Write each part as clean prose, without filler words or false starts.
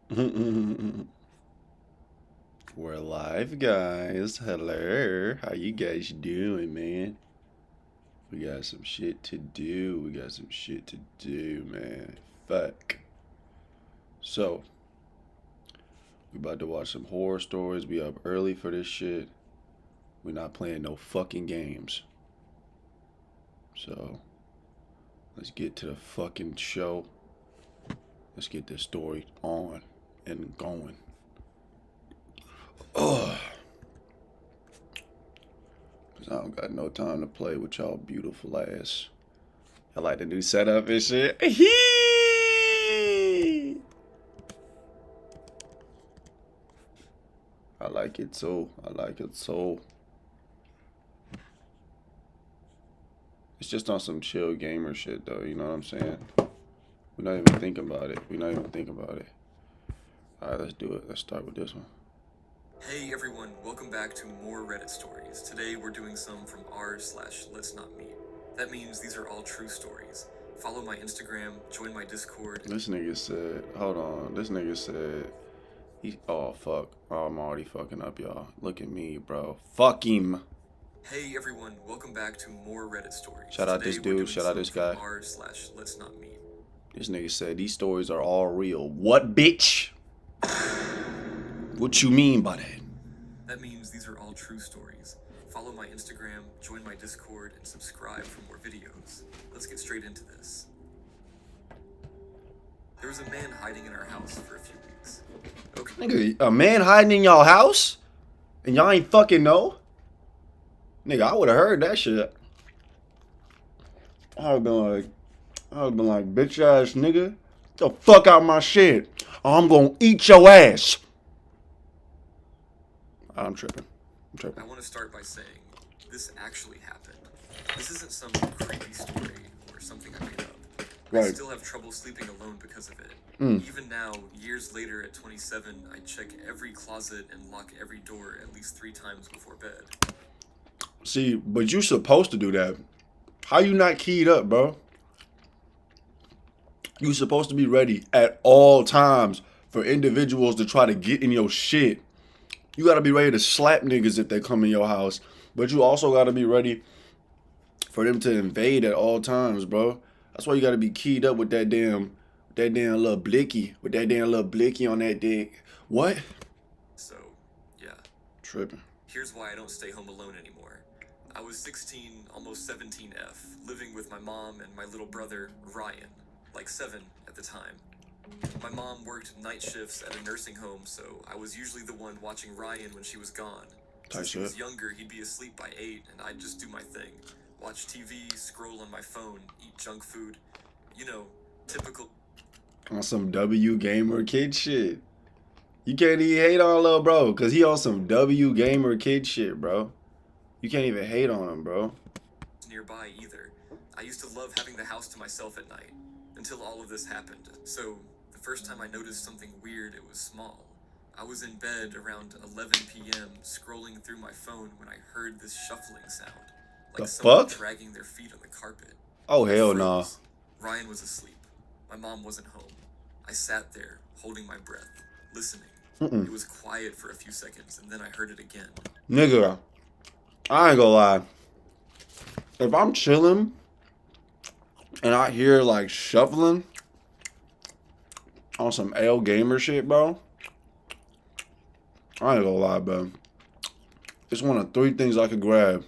We're live, guys. Hello. How you guys doing, man? We got some shit to do. Man. Fuck. So, we about to watch some horror stories. We up early for this shit. We're not playing no fucking games. So, let's get to the fucking show. Let's get this story on and going. Ugh. Cause I don't got no time to play with y'all beautiful ass. I like the new setup and shit. I like it so. It's just on some chill gamer shit though, you know what I'm saying? We're not even thinking about it. Alright, let's do it. Let's start with this one. Hey everyone, welcome back to more Reddit stories. Today we're doing some from r/Let's Not Meet. That means these are all true stories. Follow my Instagram, join my Discord. This nigga said, hold on. This nigga said, oh fuck. Oh, I'm already fucking up, y'all. Look at me, bro. Fuck him. Hey everyone, welcome back to more Reddit stories. Shout out this dude, shout out this guy. r/Let's Not Meet. This nigga said these stories are all real. What, bitch? What you mean by that? That means these are all true stories. Follow my Instagram, join my Discord, and subscribe for more videos. Let's get straight into this. There was a man hiding in our house for a few weeks. Okay. Nigga, a man hiding in y'all house? And y'all ain't fucking know? Nigga, I would've heard that shit. I would've been like, bitch ass nigga, get the fuck out my shit. Or I'm gonna eat your ass. I'm tripping. I want to start by saying, this actually happened. This isn't some creepy story or something I made up. Right. I still have trouble sleeping alone because of it. Even now, years later at 27, I check every closet and lock every door at least 3 times before bed. See, but you supposed to do that. How you not keyed up, bro? You supposed to be ready at all times for individuals to try to get in your shit. You gotta be ready to slap niggas if they come in your house. But you also gotta be ready for them to invade at all times, bro. That's why you gotta be keyed up with that damn little blicky. With that damn little blicky on that dick. What? So, yeah. Tripping. Here's why I don't stay home alone anymore. I was 16, almost 17F, living with my mom and my little brother, Ryan. Like 7 at the time. My mom worked night shifts at a nursing home, so I was usually the one watching Ryan when she was gone. Since he was younger, he'd be asleep by 8, and I'd just do my thing. Watch TV, scroll on my phone, eat junk food. You know, typical... On some W Gamer Kid shit. You can't even hate on little bro, because he on some W Gamer Kid shit, bro. You can't even hate on him, bro. Nearby either. I used to love having the house to myself at night. Until all of this happened. So, the first time I noticed something weird, it was small. I was in bed around 11 p.m. scrolling through my phone when I heard this shuffling sound. Like someone dragging their feet on the carpet. Oh, hell no. Nah. Ryan was asleep. My mom wasn't home. I sat there, holding my breath, listening. It was quiet for a few seconds, and then I heard it again. Nigga, I ain't gonna lie. If I'm chilling and I hear like shuffling on some L gamer shit, bro, I ain't gonna lie, bro. It's one of 3 things I could grab.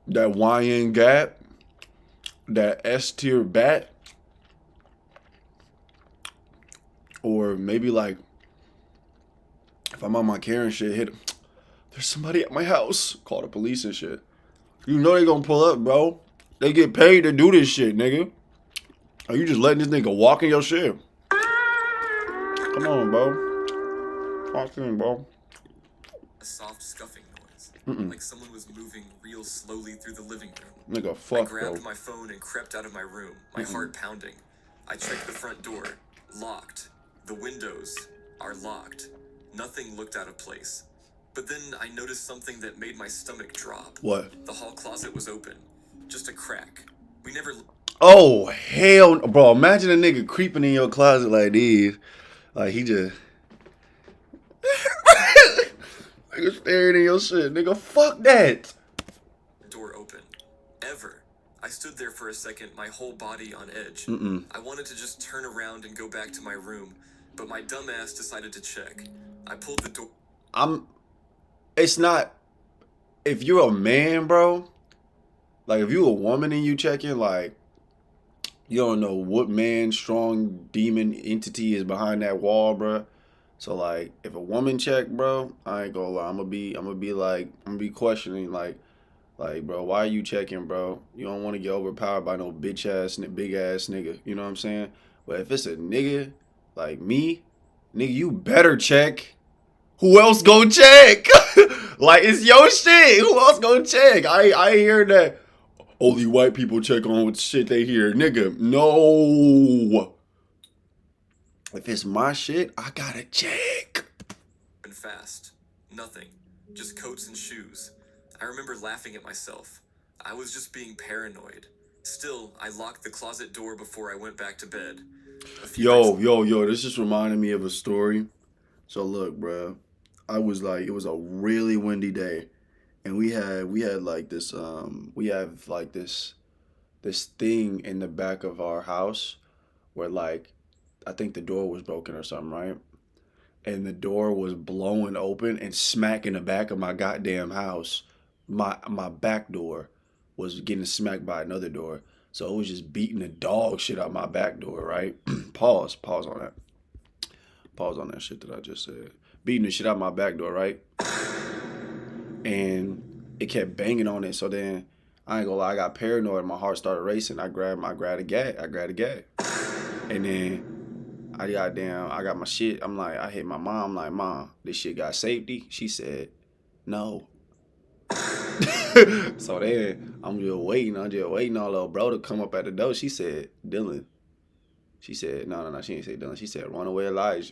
That YN Gap, that S tier bat, or maybe like if I'm on my Karen shit, hit there's somebody at my house, call the police and shit. You know they gonna pull up, bro. They get paid to do this shit, nigga. Are you just letting this nigga walk in your shit? Come on, bro. Talk to him, bro. A soft scuffing noise. Like someone was moving real slowly through the living room. Nigga, fuck, I grabbed my phone and crept out of my room, my heart pounding. I checked the front door. Locked. The windows are locked. Nothing looked out of place. But then I noticed something that made my stomach drop. What? The hall closet was open. Just a crack. We never... Oh, hell... Bro, imagine a nigga creeping in your closet like these. Like he just nigga staring at your shit, nigga. Fuck that. Door open. Ever. I stood there for a second, my whole body on edge. I wanted to just turn around and go back to my room, but my dumbass decided to check. I pulled the door. It's not. If you're a man, bro. Like if you a woman and you checking, like you don't know what man, strong demon entity is behind that wall, bro. So like, if a woman check, bro, I ain't gonna lie. I'm gonna be questioning, like, bro, why are you checking, bro? You don't want to get overpowered by no bitch ass, big ass nigga. You know what I'm saying? But if it's a nigga like me, nigga, you better check. Who else gonna check? Like it's your shit. Who else gonna check? I hear that. Only white people check on what shit they hear, nigga. No. If it's my shit, I gotta check. And fast. Nothing. Just coats and shoes. I remember laughing at myself. I was just being paranoid. Still, I locked the closet door before I went back to bed. Yo, this just reminded me of a story. So look, bro. It was a really windy day. And we had like this we have like this thing in the back of our house where like I think the door was broken or something, right? And the door was blowing open and smacking the back of my goddamn house. My back door was getting smacked by another door. So it was just beating the dog shit out my back door, right? Pause on that. Pause on that shit that I just said. Beating the shit out my back door, right? And it kept banging on it. So then I ain't gonna lie, I got paranoid. My heart started racing. I grabbed a gag. And then I got my shit. I'm like, I hit my mom. I'm like, Mom, this shit got safety? She said, no. So then I'm just waiting on little bro to come up at the door. She said, Dylan. She said, no, she didn't say Dylan. She said, run away, Elijah.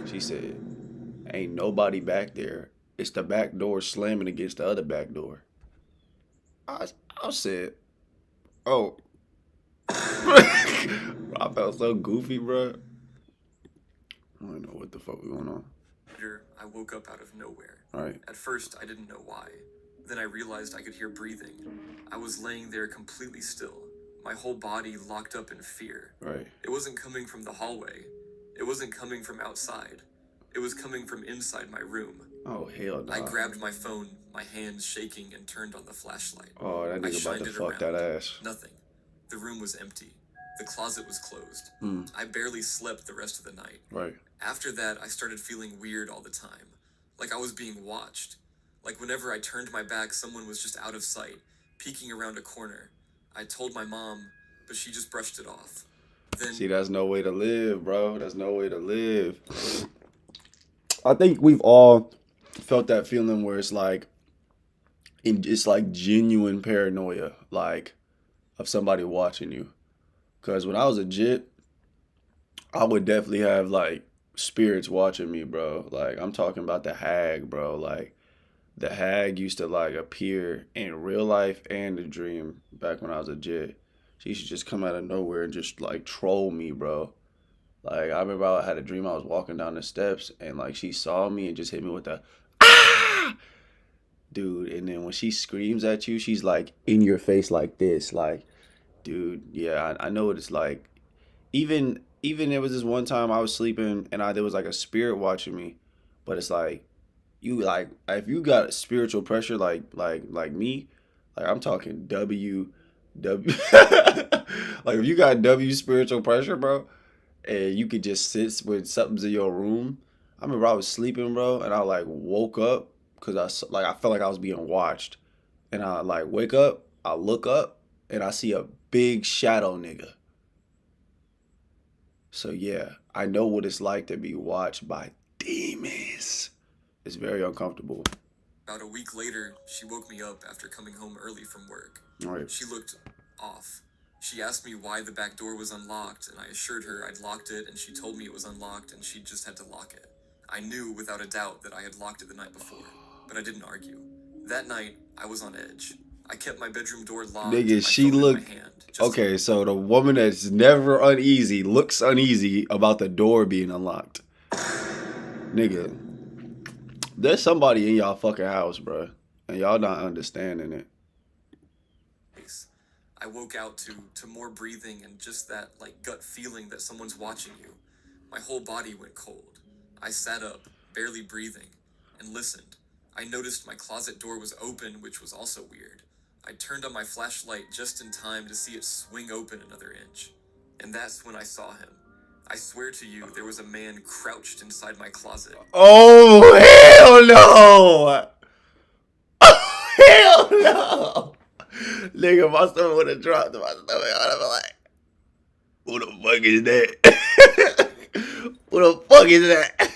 She said, ain't nobody back there. It's the back door slamming against the other back door. I said, oh. I felt so goofy, bro. I don't know what the fuck was going on. I woke up out of nowhere. Right. At first, I didn't know why. Then I realized I could hear breathing. I was laying there completely still, my whole body locked up in fear. Right. It wasn't coming from the hallway. It wasn't coming from outside. It was coming from inside my room. Oh, hell no. I grabbed my phone, my hands shaking, and turned on the flashlight. Oh, that nigga about to fuck that ass. Nothing. The room was empty. The closet was closed. I barely slept the rest of the night. Right. After that, I started feeling weird all the time. Like I was being watched. Like whenever I turned my back, someone was just out of sight, peeking around a corner. I told my mom, but she just brushed it off. Then, see, that's no way to live, bro. That's no way to live. I think we've all felt that feeling where it's like genuine paranoia, like of somebody watching you. Cause when I was a jit, I would definitely have like spirits watching me, bro. Like I'm talking about the hag, bro. Like the hag used to like appear in real life and the dream back when I was a jit. She used to just come out of nowhere and just like troll me, bro. Like I remember I had a dream I was walking down the steps and like she saw me and just hit me with a ah, dude. And then when she screams at you, she's like in your face like this, like, dude. Yeah, I know what it's like. Even there was this one time I was sleeping and there was like a spirit watching me, but it's like you like if you got spiritual pressure like me, like I'm talking W. Like if you got W spiritual pressure, bro, and you could just sit with something's in your room. I remember I was sleeping, bro, and I like woke up because I felt like I was being watched, and I like wake up, I look up, and I see a big shadow nigga. So yeah, I know what it's like to be watched by demons. It's very uncomfortable. About a week later, she woke me up after coming home early from work. Right. She looked off. She asked me why the back door was unlocked, and I assured her I'd locked it, and she told me it was unlocked, and she just had to lock it. I knew without a doubt that I had locked it the night before, but I didn't argue. That night, I was on edge. I kept my bedroom door locked Nigga, and my she phone in looked. my hand. Okay, so the woman that's never uneasy looks uneasy about the door being unlocked. Nigga, there's somebody in y'all fucking house, bro, and y'all not understanding it. I woke out to more breathing and just that like gut feeling that someone's watching you. My whole body went cold. I sat up, barely breathing, and listened. I noticed my closet door was open, which was also weird. I turned on my flashlight just in time to see it swing open another inch. And that's when I saw him. I swear to you, there was a man crouched inside my closet. Oh, hell no! Hell no! Nigga, my stomach would have dropped in my stomach. I'd have been like, who the fuck is that? Who the fuck is that?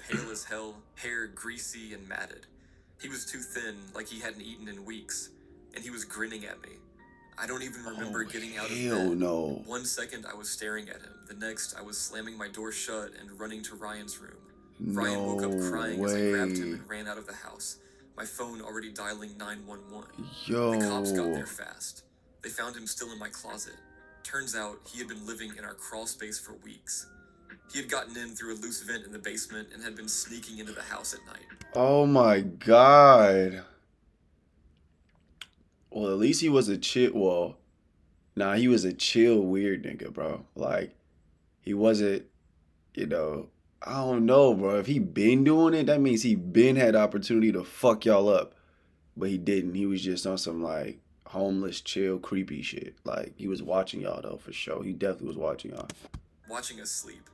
Pale as hell, hair greasy and matted. He was too thin, like he hadn't eaten in weeks, and he was grinning at me. I don't even remember getting out of bed. Hell no. 1 second I was staring at him. The next I was slamming my door shut and running to Ryan's room. Ryan woke up crying as I grabbed him and ran out of the house. My phone already dialing 911. Yo. The cops got there fast. They found him still in my closet. Turns out he had been living in our crawl space for weeks. He had gotten in through a loose vent in the basement and had been sneaking into the house at night. Oh my god. Well, at least he was a chill. Well, nah, he was a chill, weird nigga, bro. Like, he wasn't, you know, I don't know, bro. If he been doing it, that means he been had the opportunity to fuck y'all up. But he didn't. He was just on some, like, homeless, chill, creepy shit. Like, he was watching y'all, though, for sure. He definitely was watching y'all. Watching us sleep.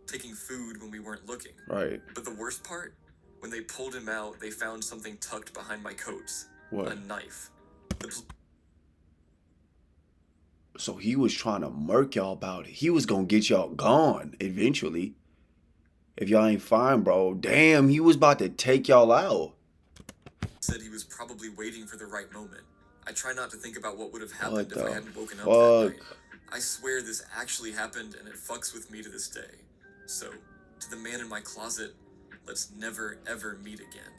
Taking food when we weren't looking. Right. But the worst part? When they pulled him out, they found something tucked behind my coats. What? A knife. So he was trying to murk y'all about it. He was gonna get y'all gone eventually. If y'all ain't fine, bro. Damn, he was about to take y'all out. Said he was probably waiting for the right moment. I try not to think about what would have happened if I hadn't woken up that night. I swear this actually happened and it fucks with me to this day. So, to the man in my closet, let's never ever meet again.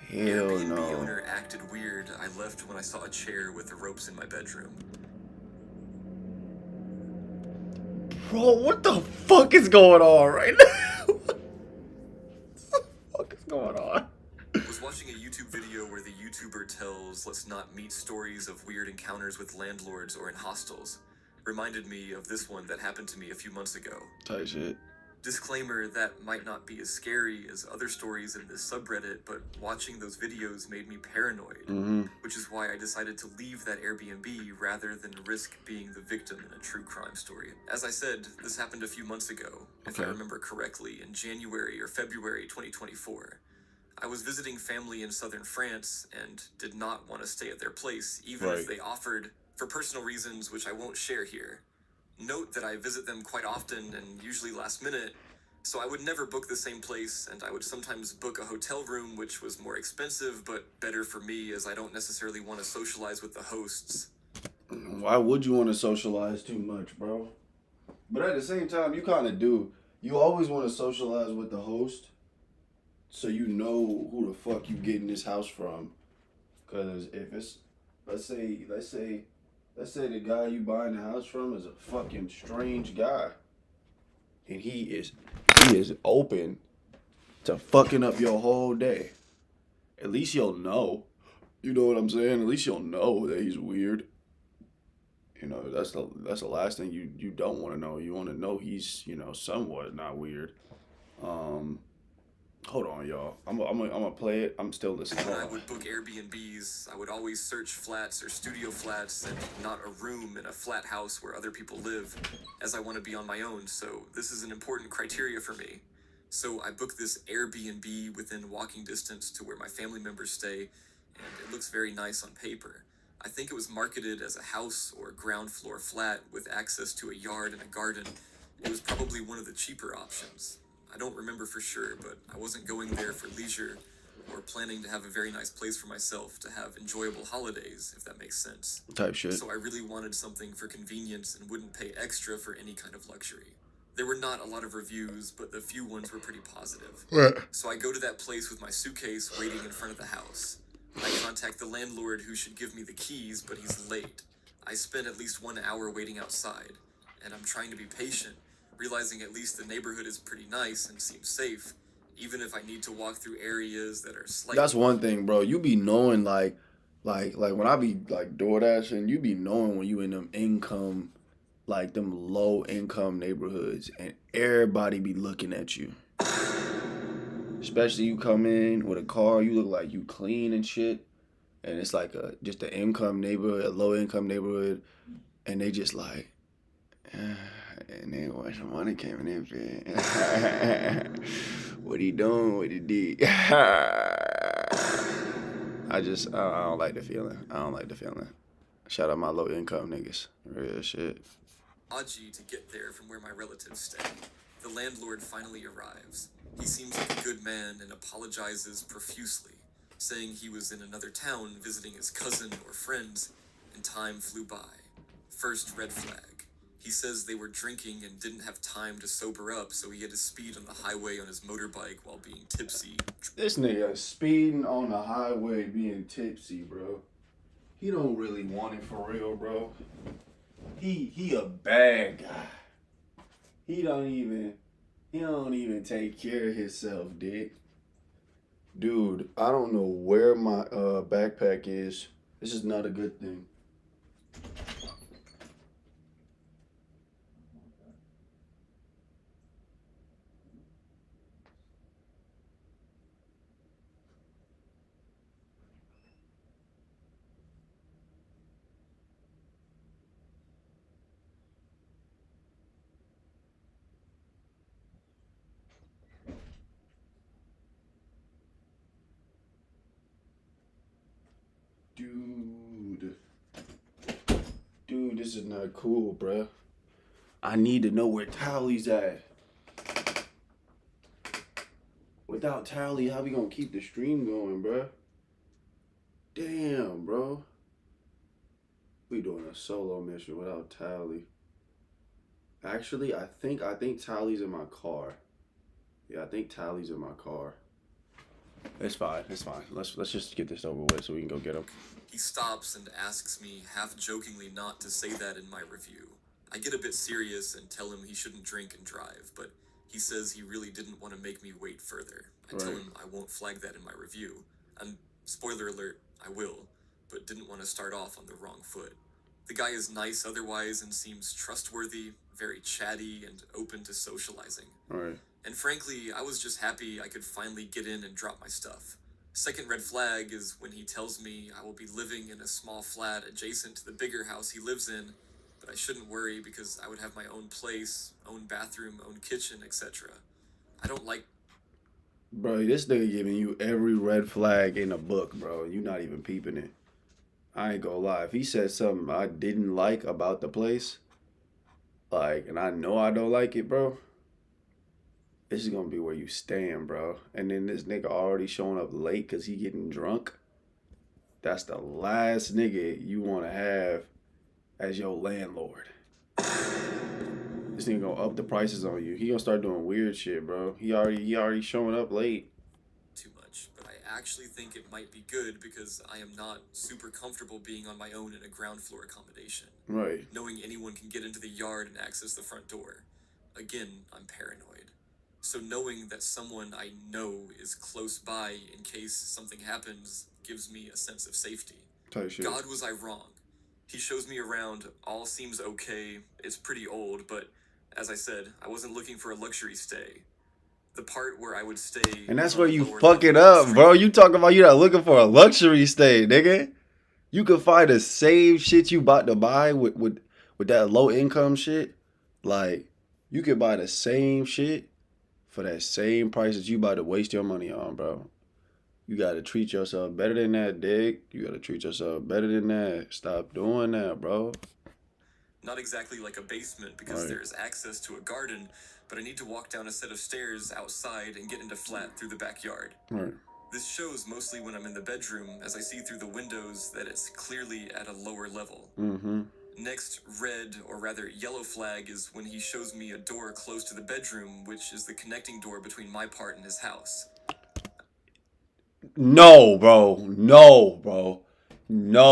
Hell Airbnb no. owner acted weird. I left when I saw a chair with the ropes in my bedroom. Bro, what the fuck is going on right now? What the fuck is going on? I was watching a YouTube video where the YouTuber tells let's not meet stories of weird encounters with landlords or in hostels. Reminded me of this one that happened to me a few months ago. Type shit. Disclaimer, that might not be as scary as other stories in this subreddit, but watching those videos made me paranoid, which is why I decided to leave that Airbnb rather than risk being the victim in a true crime story. As I said, this happened a few months ago, if I remember correctly, in January or February 2024. I was visiting family in southern France and did not want to stay at their place, even if they offered, for personal reasons which I won't share here. Note that I visit them quite often and usually last minute, so I would never book the same place, and I would sometimes book a hotel room which was more expensive but better for me as I don't necessarily want to socialize with the hosts. Why would you want to socialize too much, bro? But at the same time, you kind of do. You always want to socialize with the host so you know who the fuck you getting this house from. Because if it's, let's say the guy you buying the house from is a fucking strange guy. And he is open to fucking up your whole day. At least you'll know. You know what I'm saying? At least you'll know that he's weird. You know, that's the last thing you don't want to know. You want to know he's, you know, somewhat not weird. Hold on, y'all. I'm gonna play it. I'm still listening. When I would book Airbnbs, I would always search flats or studio flats and not a room in a flat house where other people live, as I want to be on my own, so this is an important criteria for me. So I booked this Airbnb within walking distance to where my family members stay, and it looks very nice on paper. I think it was marketed as a house or ground floor flat with access to a yard and a garden. It was probably one of the cheaper options. I don't remember for sure, but I wasn't going there for leisure or planning to have a very nice place for myself to have enjoyable holidays, if that makes sense. Type shit. So I really wanted something for convenience and wouldn't pay extra for any kind of luxury. There were not a lot of reviews, but the few ones were pretty positive. Right. So I go to that place with my suitcase waiting in front of the house. I contact the landlord who should give me the keys, but he's late. I spend at least 1 hour waiting outside, and I'm trying to be patient, realizing at least the neighborhood is pretty nice and seems safe, even if I need to walk through areas that are slightly. That's one thing, bro. You be knowing like when I be like DoorDashing, you be knowing when you in them income, like them low income neighborhoods, and everybody be looking at you. Especially you come in with a car, you look like you clean and shit, and it's like just an income neighborhood, a low income neighborhood, and they just like, and then when some money came in, man. What he doing? What he did? I don't like the feeling. I don't like the feeling. Shout out my low income niggas. Real shit. Aji to get there from where my relatives stay. The landlord finally arrives. He seems like a good man and apologizes profusely, saying he was in another town visiting his cousin or friends, and time flew by. First red flag. He says they were drinking and didn't have time to sober up, so he had to speed on the highway on his motorbike while being tipsy. This nigga speeding on the highway being tipsy, bro. He don't really want it for real, bro. He a bad guy. He don't even take care of himself, dick. Dude, I don't know where my backpack is. This is not a good thing. Dude, this is not cool, bruh. I need to know where Tally's at. Without Tally, how we gonna keep the stream going, bruh? Damn, bro. We doing a solo mission without Tally. Actually, I think Tally's in my car. Yeah, I think Tally's in my car. It's fine. Let's just get this over with so we can go get him. He stops and asks me, half jokingly, not to say that in my review. I get a bit serious and tell him he shouldn't drink and drive, but he says he really didn't want to make me wait further. I tell him I won't flag that in my review. And spoiler alert, I will, but didn't want to start off on the wrong foot. The guy is nice otherwise and seems trustworthy, very chatty, and open to socializing. Right. And frankly, I was just happy I could finally get in and drop my stuff. Second red flag is when he tells me I will be living in a small flat adjacent to the bigger house he lives in, but I shouldn't worry because I would have my own place, own bathroom, own kitchen, etc. I don't like... Bro, this nigga giving you every red flag in a book, bro. You not even peeping it. I ain't gonna lie. If he said something I didn't like about the place, like, and I know I don't like it, bro, this is gonna be where you stand, bro. And then this nigga already showing up late because he getting drunk. That's the last nigga you want to have as your landlord. This nigga gonna up the prices on you. He gonna start doing weird shit, bro. He already showing up late. Too much, but I actually think it might be good because I am not super comfortable being on my own in a ground floor accommodation. Right. Knowing anyone can get into the yard and access the front door. Again, I'm paranoid. So knowing that someone I know is close by in case something happens gives me a sense of safety. Type shit. God, was I wrong? He shows me around, all seems okay, it's pretty old, but as I said, I wasn't looking for a luxury stay. The part where I would stay... And that's where you fuck it up, bro. You talking about you not looking for a luxury stay, nigga. You could find the same shit you about to buy with that low income shit. Like, you could buy the same shit for that same price that you about to waste your money on, bro. You gotta treat yourself better than that, Dick. You gotta treat yourself better than that. Stop doing that, bro. Not exactly like a basement because there's access to a garden, but I need to walk down a set of stairs outside and get into flat through the backyard. Right. This shows mostly when I'm in the bedroom, as I see through the windows that it's clearly at a lower level. Mm-hmm. Next red, or rather yellow flag, is when he shows me a door close to the bedroom, which is the connecting door between my part and his house. No, bro. No, bro. No,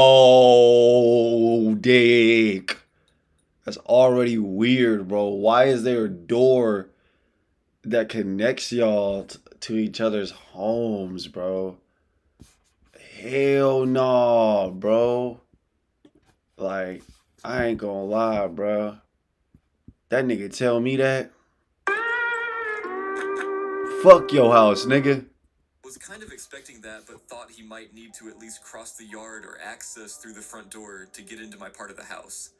dick. That's already weird, bro. Why is there a door that connects y'all to each other's homes, bro? Hell no, bro. Like, I ain't gonna lie, bro. That nigga tell me that. Fuck your house, nigga. Was kind of expecting that, but thought he might need to at least cross the yard or access through the front door to get into my part of the house.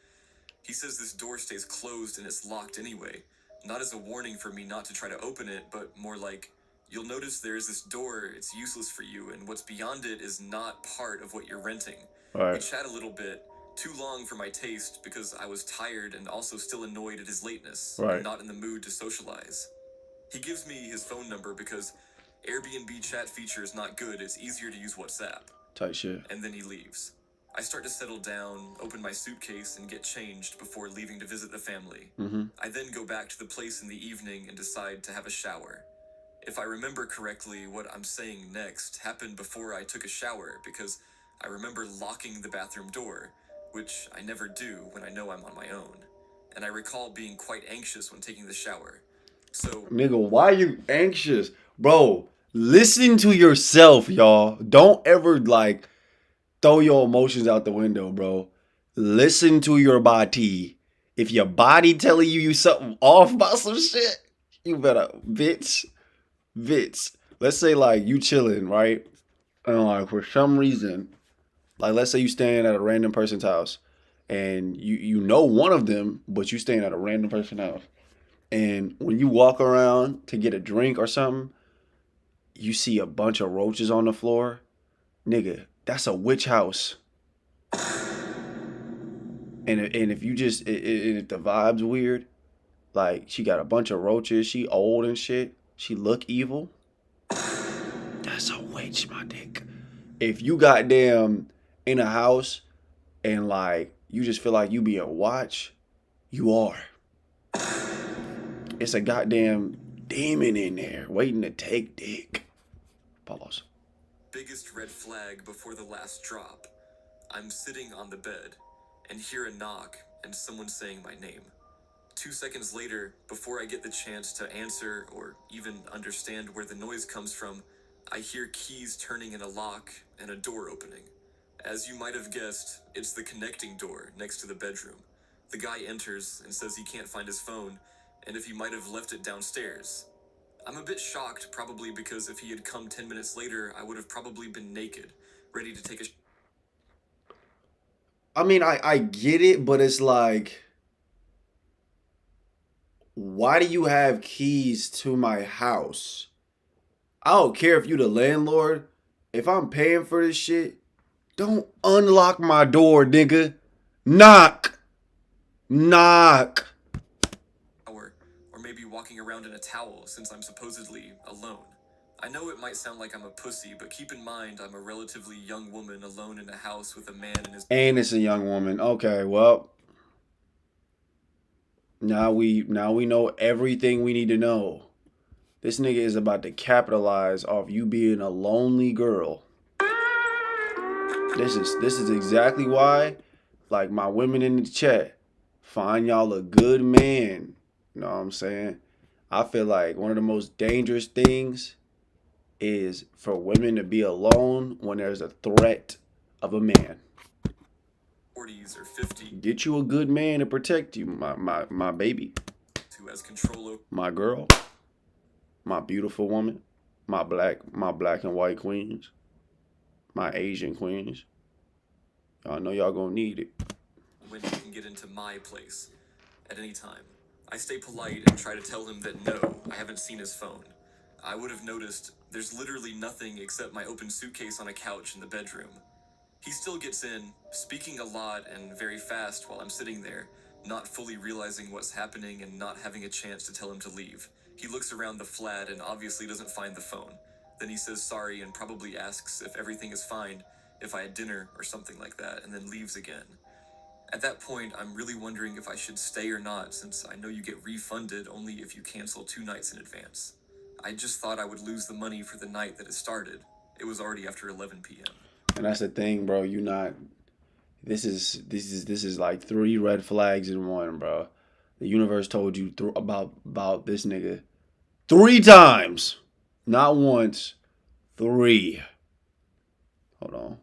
He says this door stays closed and it's locked anyway, not as a warning for me not to try to open it, but more like, you'll notice there's this door, it's useless for you, and what's beyond it is not part of what you're renting. We Right, chat a little bit, too long for my taste because I was tired and also still annoyed at his lateness, and right. not in the mood to socialize. He gives me his phone number because Airbnb chat feature is not good, it's easier to use WhatsApp. Tight shit. And then he leaves. I start to settle down, open my suitcase, and get changed before leaving to visit the family. Mm-hmm. I then go back to the place in the evening and decide to have a shower. If I remember correctly, what I'm saying next happened before I took a shower because I remember locking the bathroom door, which I never do when I know I'm on my own. And I recall being quite anxious when taking the shower. So, Nigga, why you anxious? Bro, listen to yourself, y'all. Don't ever, like, throw your emotions out the window, bro. Listen to your body. If your body telling you something off about some shit, you better, bitch. Let's say, like, you chilling, right? And, like, for some reason, like, let's say you staying at a random person's house. And you know one of them, but you staying at a random person's house. And when you walk around to get a drink or something, you see a bunch of roaches on the floor. Nigga, that's a witch house. And if you just, and if the vibe's weird, like she got a bunch of roaches, she old and shit, she look evil, that's a witch, my dick. If you goddamn in a house and like you just feel like you being watched, you are. It's a goddamn demon in there waiting to take dick. Pause. biggest red flag before the last drop. I'm sitting on the bed and hear a knock and someone saying my name. 2 seconds later, before I get the chance to answer or even understand where the noise comes from, I hear keys turning in a lock and a door opening. As you might have guessed, it's the connecting door next to the bedroom. The guy enters and says he can't find his phone, and if he might have left it downstairs. I'm a bit shocked, probably because if he had come 10 minutes later, I would have probably been naked, ready to take a I mean, I get it, but it's like, why do you have keys to my house? I don't care if you the landlord. If I'm paying for this shit, don't unlock my door, nigga. Knock. Knock. shower, or maybe walking around in a towel since I'm supposedly alone. I know it might sound like I'm a pussy, but keep in mind I'm a relatively young woman alone in a house with a man and his And it's a young woman. Okay, well. Now we know everything we need to know. This nigga is about to capitalize off you being a lonely girl. This is exactly why, like my women in the chat, find y'all a good man. You know what I'm saying? I feel like one of the most dangerous things is for women to be alone when there's a threat of a man. 40s or 50s Get you a good man to protect you, my baby, who has control over my girl, my beautiful woman, my black and white queens, my Asian queens. Y'all know y'all gonna need it. when he can get into my place at any time. I stay polite and try to tell him that no, I haven't seen his phone. I would have noticed there's literally nothing except my open suitcase on a couch in the bedroom. He still gets in, speaking a lot and very fast while I'm sitting there, not fully realizing what's happening and not having a chance to tell him to leave. He looks around the flat and obviously doesn't find the phone. Then he says sorry and probably asks if everything is fine, if I had dinner or something like that, and then leaves again. At that point, I'm really wondering if I should stay or not, since I know you get refunded only if you cancel 2 nights in advance. I just thought I would lose the money for the night that it started. It was already after 11 p.m. And that's the thing, bro. You not. This is like 3 red flags in one, bro. The universe told you about this nigga 3 times, not once, 3. Hold on,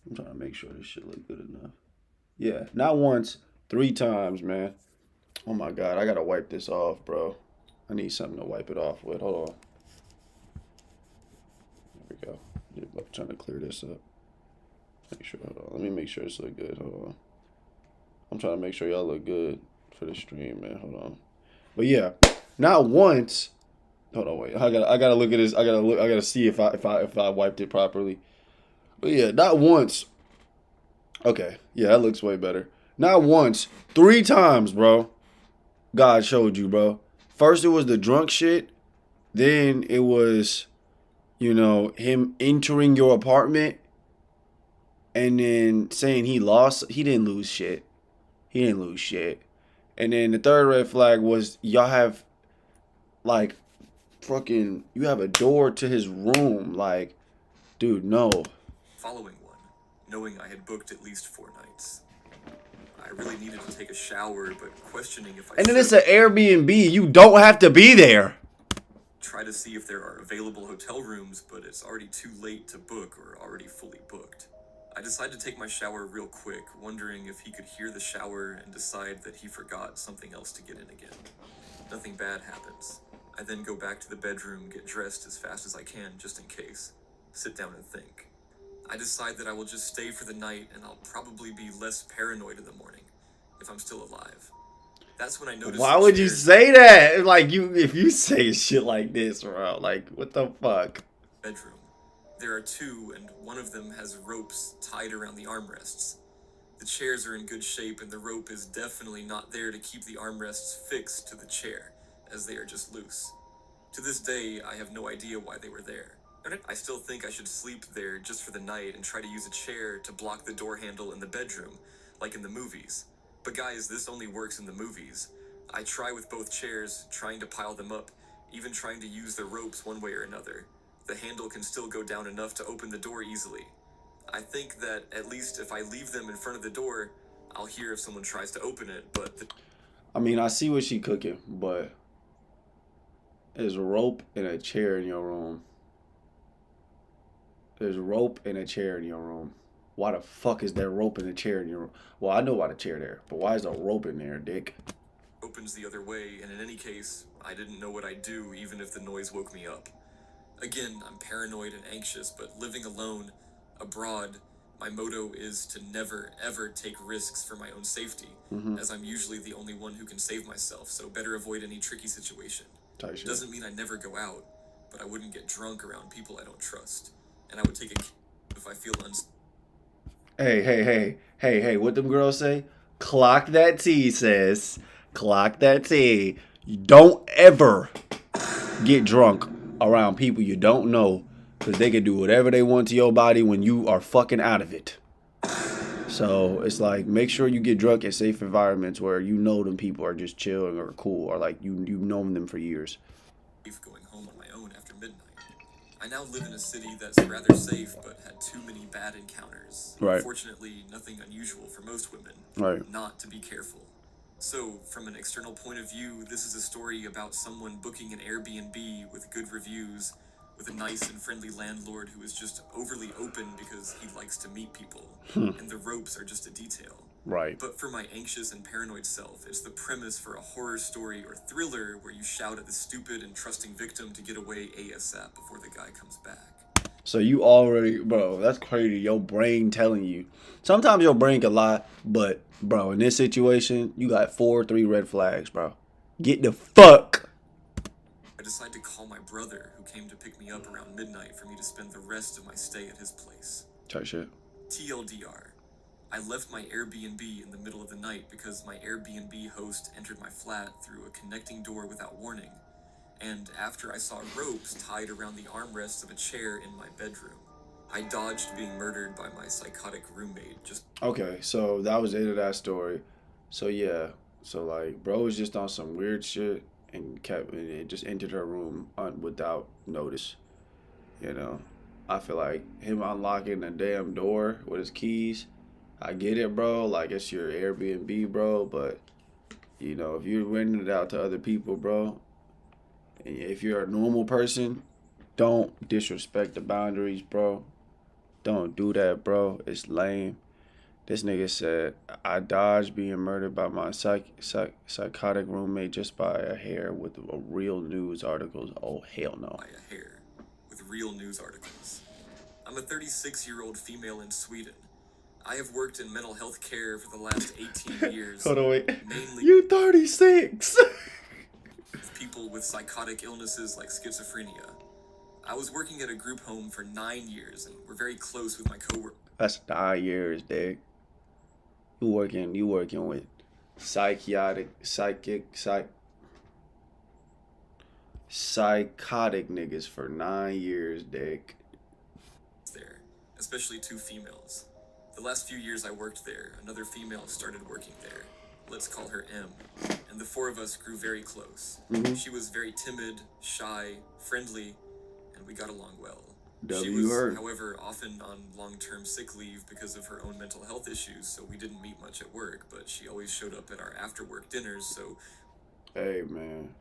I'm trying to make sure this shit look good enough. Yeah, not once, 3 times, man. Oh my god, I gotta wipe this off, bro. I need something to wipe it off with. Hold on. There we go. I'm trying to clear this up. Make sure. Hold on. Let me make sure this look good. Hold on. I'm trying to make sure y'all look good for the stream, man. Hold on. But yeah, not once. Hold on, wait. I gotta look at this. I gotta see if I wiped it properly. But yeah, not once. Okay. Yeah, that looks way better. Not once, 3 times, bro. God showed you, bro. First it was the drunk shit. Then it was, him entering your apartment and then saying he lost. He didn't lose shit. He didn't lose shit. And then the third red flag was y'all have, like, you have a door to his room. Like, dude, no. Following one, knowing I had booked at least 4 nights. I really needed to take a shower, but questioning if I And then should. it's an Airbnb. You don't have to be there. Try to see if there are available hotel rooms, but it's already too late to book or already fully booked. I decided to take my shower real quick, wondering if he could hear the shower and decide that he forgot something else to get in again. Nothing bad happens. I then go back to the bedroom, get dressed as fast as I can just in case. Sit down and think. I decide that I will just stay for the night and I'll probably be less paranoid in the morning, if I'm still alive. That's when I noticed. Why would you say that? Like, if you say shit like this, bro, like, what the fuck? Bedroom. There are 2, and one of them has ropes tied around the armrests. The chairs are in good shape, and the rope is definitely not there to keep the armrests fixed to the chair, as they are just loose. To this day, I have no idea why they were there. I still think I should sleep there just for the night and try to use a chair to block the door handle in the bedroom, like in the movies. But guys, this only works in the movies. I try with both chairs, trying to pile them up, even trying to use the ropes one way or another. The handle can still go down enough to open the door easily. I think that at least if I leave them in front of the door, I'll hear if someone tries to open it, but... I mean, I see what she cooking, but there's a rope and a chair in your room. There's rope and a chair in your room. Why the fuck is there rope and a chair in your room? Well, I know why the chair there, but why is there rope in there, dick? Opens the other way, and in any case, I didn't know what I'd do even if the noise woke me up. Again, I'm paranoid and anxious, but living alone, abroad, my motto is to never, ever take risks for my own safety, as I'm usually the only one who can save myself, so better avoid any tricky situation. Doesn't mean I never go out, but I wouldn't get drunk around people I don't trust, and I would take a if I feel Hey, what them girls say? Clock that T, sis. Clock that T. You don't ever get drunk around people you don't know, because they can do whatever they want to your body when you are fucking out of it. So it's like, make sure you get drunk in safe environments where you know them people are just chilling or cool, or like you've known them for years. Going home on my own after midnight. I now live in a city that's rather safe, but had too many bad encounters. Right. Fortunately, nothing unusual for most women. Right. Not to be careful. So, from an external point of view, this is a story about someone booking an Airbnb with good reviews, with a nice and friendly landlord who is just overly open because he likes to meet people, and the ropes are just a detail. Right. But for my anxious and paranoid self, it's the premise for a horror story or thriller where you shout at the stupid and trusting victim to get away ASAP before the guy comes back. So you already, bro, that's crazy. Your brain telling you. Sometimes your brain can lie, but, bro, in this situation, you got 3 red flags, bro. Get the fuck. I decide to call my brother, who came to pick me up around midnight for me to spend the rest of my stay at his place. Tight shit. TLDR. I left my Airbnb in the middle of the night because my Airbnb host entered my flat through a connecting door without warning, and after I saw ropes tied around the armrests of a chair in my bedroom. I dodged being murdered by my psychotic roommate. Okay, so that was the end of that story. So yeah, so like, bro was just on some weird shit and it just entered her room without notice, you know. I feel like him unlocking the damn door with his keys. I get it, bro. Like it's your Airbnb, bro. But you know, if you're renting it out to other people, bro, and if you're a normal person, don't disrespect the boundaries, bro. Don't do that, bro. It's lame. This nigga said, I dodged being murdered by my psychotic roommate just by a hair with a real news articles. Oh, hell no. By a hair, with real news articles. I'm a 36-year-old female in Sweden. I have worked in mental health care for the last 18 years. Hold on, wait. Mainly You 36. with people with psychotic illnesses like schizophrenia. I was working at a group home for 9 years and we're very close with my coworkers. That's 9 years, Dick. You working with psychotic niggas for 9 years, Dick. There, especially 2 females. The last few years I worked there, another female started working there. Let's call her M. And the 4 of us grew very close. She was very timid, shy, friendly, and we got along well. She was, however, often on long-term sick leave because of her own mental health issues, so we didn't meet much at work, but she always showed up at our after-work dinners, so... Hey, man.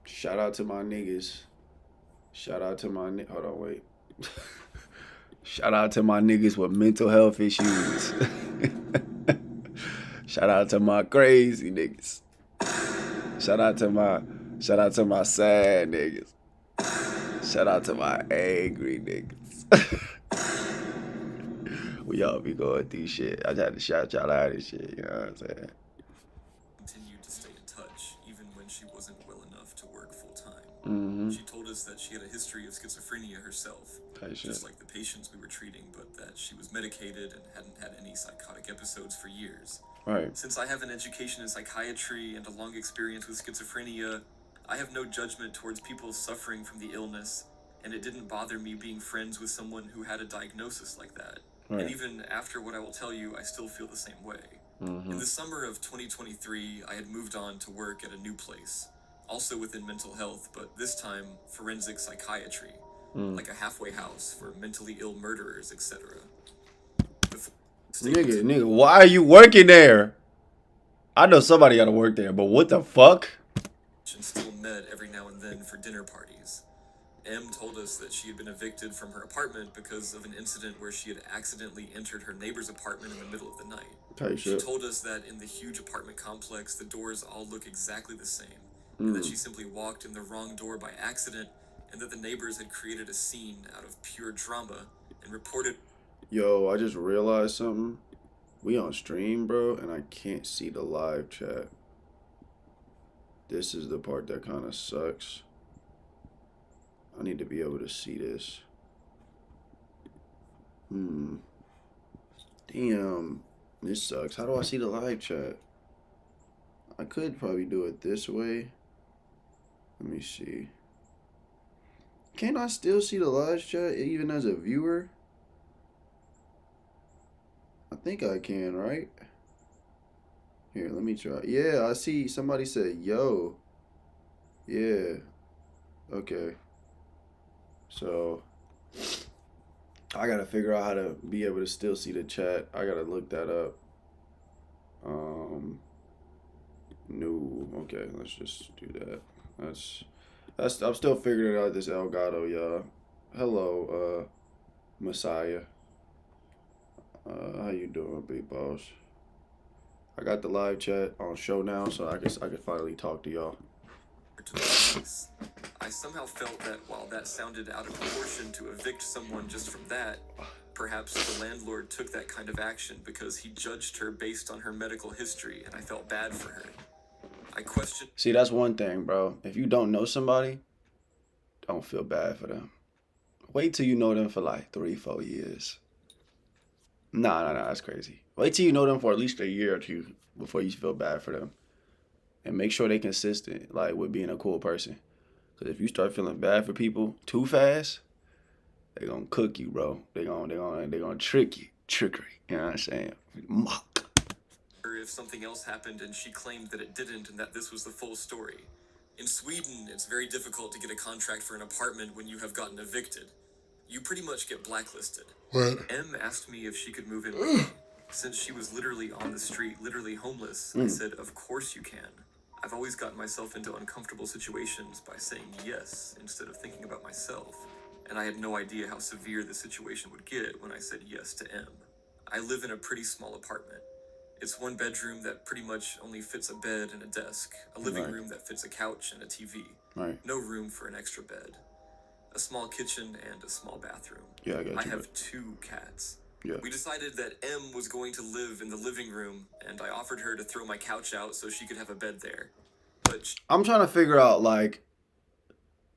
Shout out to my niggas. Hold on, wait. Shout out to my niggas with mental health issues. Shout out to my crazy niggas. Shout out to my sad niggas. Shout out to my angry niggas. We all be going through shit. I had to shout y'all out and shit, you know what I'm saying? Continued to stay in touch, even when she wasn't well enough to work full-time. She told us that she had a history of schizophrenia herself, just like the patients we were treating, but that she was medicated and hadn't had any psychotic episodes for years. Right. Since I have an education in psychiatry and a long experience with schizophrenia, I have no judgment towards people suffering from the illness, and it didn't bother me being friends with someone who had a diagnosis like that. Right. And even after what I will tell you, I still feel the same way. In the summer of 2023, I had moved on to work at a new place, also within mental health, but this time forensic psychiatry, like a halfway house for mentally ill murderers, etc. Nigga, why are you working there? I know somebody gotta work there, but what the fuck? And still met every now and then for dinner parties. M told us that she had been evicted from her apartment because of an incident where she had accidentally entered her neighbor's apartment in the middle of the night. She told us that in the huge apartment complex, the doors all look exactly the same, and that she simply walked in the wrong door by accident, and that the neighbors had created a scene out of pure drama and reported... Yo, I just realized something. We on stream, bro, and I can't see the live chat. This is the part that kind of sucks. I need to be able to see this. Damn, this sucks. How do I see the live chat? I could probably do it this way. Let me see. Can't I still see the live chat even as a viewer? I think I can, right? Here, let me try. Yeah, I see somebody said, yo. Yeah. Okay. So, I gotta figure out how to be able to still see the chat. I gotta look that up. No. Okay, let's just do that. I'm still figuring out this Elgato, y'all. Hello, Messiah. How you doing, big boss? I got the live chat on show now, so I guess I can finally talk to y'all. I somehow felt that while that sounded out of proportion to evict someone just from that, perhaps the landlord took that kind of action because he judged her based on her medical history, and I felt bad for her. I questioned... See, that's one thing, bro. If you don't know somebody, don't feel bad for them. Wait till you know them for like 3-4 years. Nah, that's crazy. Wait till you know them for at least a year or two before you feel bad for them. And make sure they consistent, like, with being a cool person. Because if you start feeling bad for people too fast, they gonna cook you, bro. They gonna trick you. Trickery. You know what I'm saying? Mock. If something else happened and she claimed that it didn't and that this was the full story. In Sweden, it's very difficult to get a contract for an apartment when you have gotten evicted. You pretty much get blacklisted. What? M asked me if she could move in with me. Since she was literally on the street, literally homeless, I said, of course you can. I've always gotten myself into uncomfortable situations by saying yes instead of thinking about myself, and I had no idea how severe the situation would get when I said yes to M. I live in a pretty small apartment. It's one bedroom that pretty much only fits a bed and a desk, a living room that fits a couch and a TV. Right. No room for an extra bed. A small kitchen and a small bathroom. Yeah, I got you. I have 2 cats. Yeah. We decided that M was going to live in the living room, and I offered her to throw my couch out so she could have a bed there. But I'm trying to figure out, like,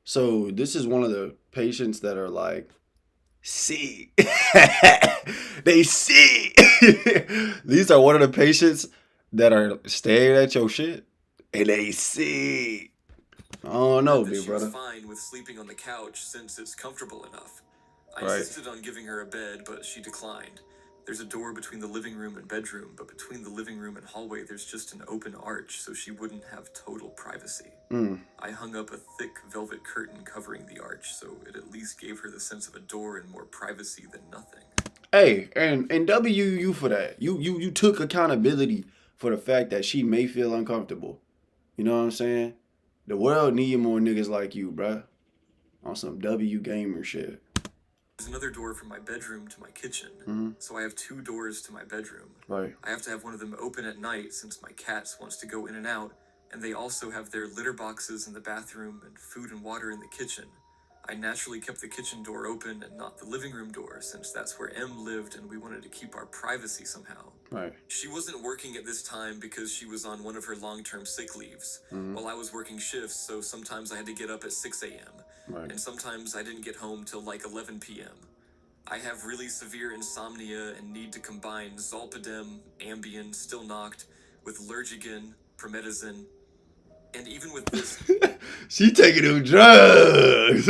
so this is one of the patients that are like, see. They see. These are one of the patients that are staring at your shit, and they see. I don't know, that big she was brother. fine with sleeping on the couch since it's comfortable enough. I Right. insisted on giving her a bed, but she declined. There's a door between the living room and bedroom, but between the living room and hallway, there's just an open arch, so she wouldn't have total privacy. I hung up a thick velvet curtain covering the arch, so it at least gave her the sense of a door and more privacy than nothing. Hey, and W you for that. You took accountability for the fact that she may feel uncomfortable. You know what I'm saying? The world need more niggas like you, bruh. On some W gamer shit. There's another door from my bedroom to my kitchen, so I have 2 doors to my bedroom. Right. I have to have one of them open at night since my cats wants to go in and out, and they also have their litter boxes in the bathroom and food and water in the kitchen. I naturally kept the kitchen door open and not the living room door since that's where M lived and we wanted to keep our privacy somehow. Right. She wasn't working at this time because she was on one of her long-term sick leaves, while I was working shifts, so sometimes I had to get up at 6 a.m. Right. And sometimes I didn't get home till like 11 p.m. I have really severe insomnia and need to combine Zolpidem, Ambien, Still Knocked, with Lurgigan, Promethazine, and even with this, She taking them drugs.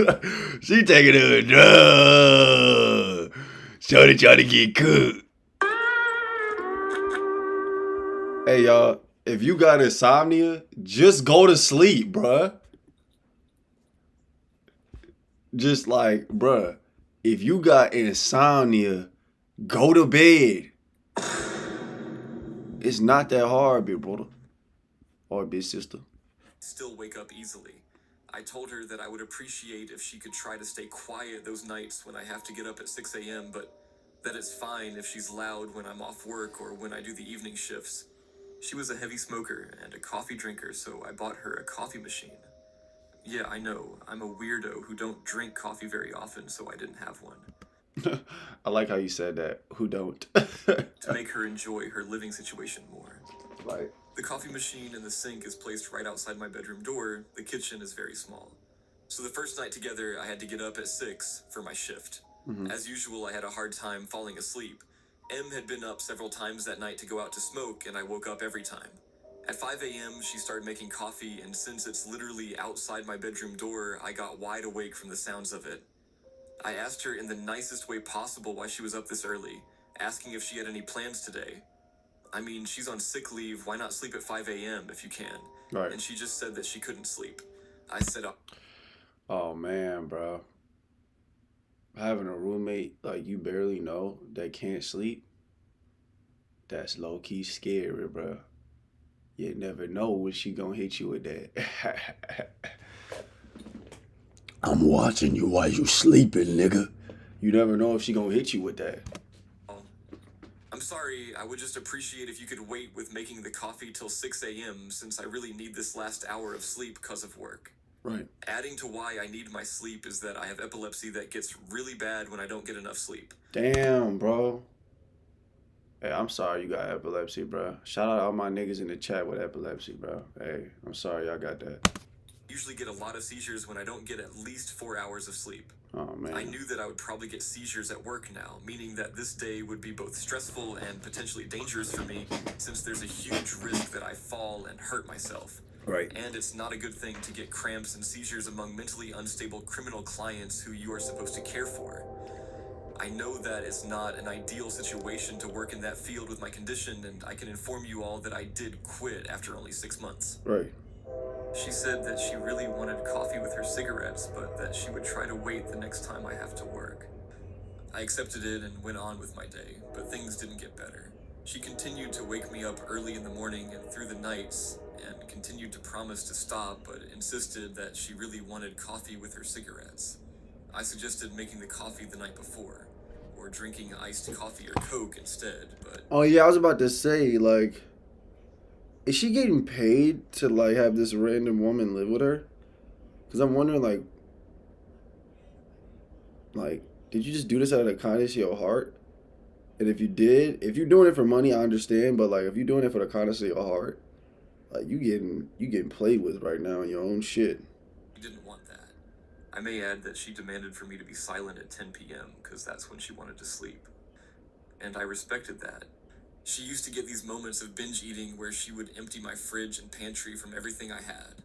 She taking them drugs. Shorty trying to get cooked. Hey, y'all. If you got insomnia, just go to sleep, bruh. Just like, bruh, if you got insomnia, go to bed. It's not that hard, big brother. Or big sister. still wake up easily. I told her that I would appreciate if she could try to stay quiet those nights when I have to get up at 6 a.m., but that it's fine if she's loud when I'm off work or when I do the evening shifts. She was a heavy smoker and a coffee drinker, so I bought her a coffee machine. Yeah, I know, I'm a weirdo who don't drink coffee very often, so I didn't have one. I like how you said that. Who don't? To make her enjoy her living situation more. Like, The coffee machine and the sink is placed right outside my bedroom door. The kitchen is very small. So the first night together, I had to get up at 6 for my shift. As usual, I had a hard time falling asleep. M had been up several times that night to go out to smoke, and I woke up every time. At 5 a.m., she started making coffee, and since it's literally outside my bedroom door, I got wide awake from the sounds of it. I asked her in the nicest way possible why she was up this early, asking if she had any plans today. I mean, she's on sick leave, why not sleep at 5 a.m. if you can? right. And she just said that she couldn't sleep. I said, Oh man, bro. Having a roommate like you barely know that can't sleep, that's low key scary, bro. You never know when she gonna hit you with that. I'm watching you while you sleeping, nigga. You never know if she gonna hit you with that. I'm sorry, I would just appreciate if you could wait with making the coffee till 6 a.m. since I really need this last hour of sleep because of work. Right. Adding to why I need my sleep is that I have epilepsy that gets really bad when I don't get enough sleep. Damn, bro. Hey, I'm sorry you got epilepsy, bro. Shout out to all my niggas in the chat with epilepsy, bro. Hey, I'm sorry y'all got that. Usually get a lot of seizures when I don't get at least 4 hours of sleep. Oh man. I knew that I would probably get seizures at work now, meaning that this day would be both stressful and potentially dangerous for me, since there's a huge risk that I fall and hurt myself. Right. And it's not a good thing to get cramps and seizures among mentally unstable criminal clients who you are supposed to care for. I know that it's not an ideal situation to work in that field with my condition, and I can inform you all that I did quit after only 6 months. Right. She said that she really wanted coffee with her cigarettes, but that she would try to wait the next time I have to work. I accepted it and went on with my day, but things didn't get better. She continued to wake me up early in the morning and through the nights, and continued to promise to stop, but insisted that she really wanted coffee with her cigarettes. I suggested making the coffee the night before, or drinking iced coffee or Coke instead, but Oh yeah, I was about to say, like, is she getting paid to like have this random woman live with her? Because I'm wondering, like, did you just do this out of the kindness of your heart? And if you did, if you're doing it for money, I understand. But like, if you're doing it for the kindness of your heart, like you getting played with right now in your own shit. she didn't want that. I may add that she demanded for me to be silent at 10 p.m., because that's when she wanted to sleep. And I respected that. She used to get these moments of binge eating where she would empty my fridge and pantry from everything I had.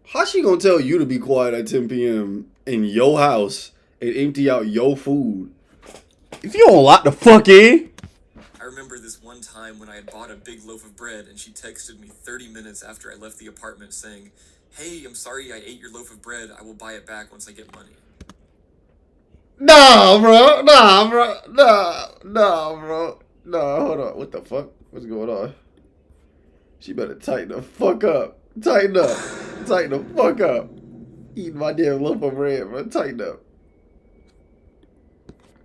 How she gonna tell you to be quiet at 10 p.m. in your house and empty out your food? If you don't lock the fuck in. I remember this one time when I had bought a big loaf of bread and she texted me 30 minutes after I left the apartment saying, "Hey, I'm sorry I ate your loaf of bread. I will buy it back once I get money." Nah, bro. Nah, bro. Nah, bro. Nah, hold on. What the fuck? What's going on? She better tighten the fuck up. Tighten up. Tighten the fuck up. Eating my damn loaf of bread, bro. Tighten up.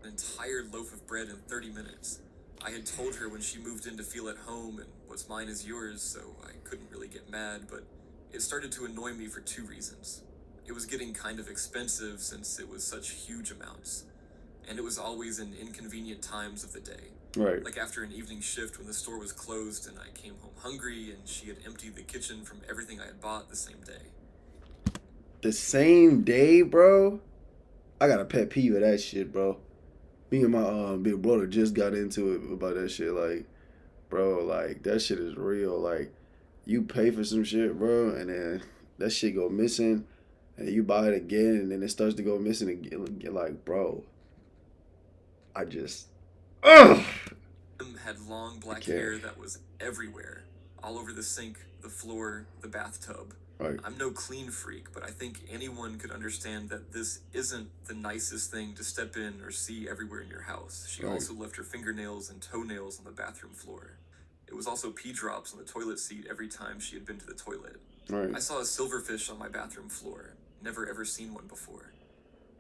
An entire loaf of bread in 30 minutes. I had told her when she moved in to feel at home and what's mine is yours, so I couldn't really get mad, but it started to annoy me for two reasons. It was getting kind of expensive since it was such huge amounts, and it was always in inconvenient times of the day. Right. Like after an evening shift when the store was closed and I came home hungry and she had emptied the kitchen from everything I had bought the same day. The same day, bro? I got a pet peeve of that shit, bro. Me and my big brother just got into it about that shit. Like, bro, like, that shit is real. Like, you pay for some shit, bro, and then that shit go missing, and you buy it again, and then it starts to go missing again. You're like, bro, I just, ugh. Had long black hair that was everywhere, all over the sink, the floor, the bathtub. Right. I'm no clean freak, but I think anyone could understand that this isn't the nicest thing to step in or see everywhere in your house. She Right. also left her fingernails and toenails on the bathroom floor. It was also pee drops on the toilet seat every time she had been to the toilet. Right. I saw a silverfish on my bathroom floor. Never ever seen one before.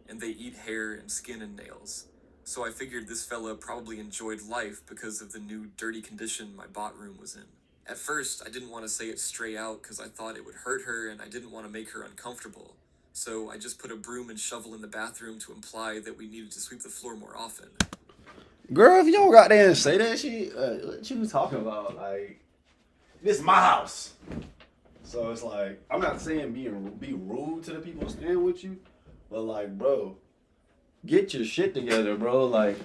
And they eat hair and skin and nails. So I figured this fella probably enjoyed life because of the new dirty condition my bot room was in. At first, I didn't want to say it straight out because I thought it would hurt her and I didn't want to make her uncomfortable. So I just put a broom and shovel in the bathroom to imply that we needed to sweep the floor more often. Girl, if you don't got there and say that shit, what you talking about? Like, this is my house. So it's like, I'm not saying be rude to the people staying with you, but like, bro, get your shit together, bro. Like,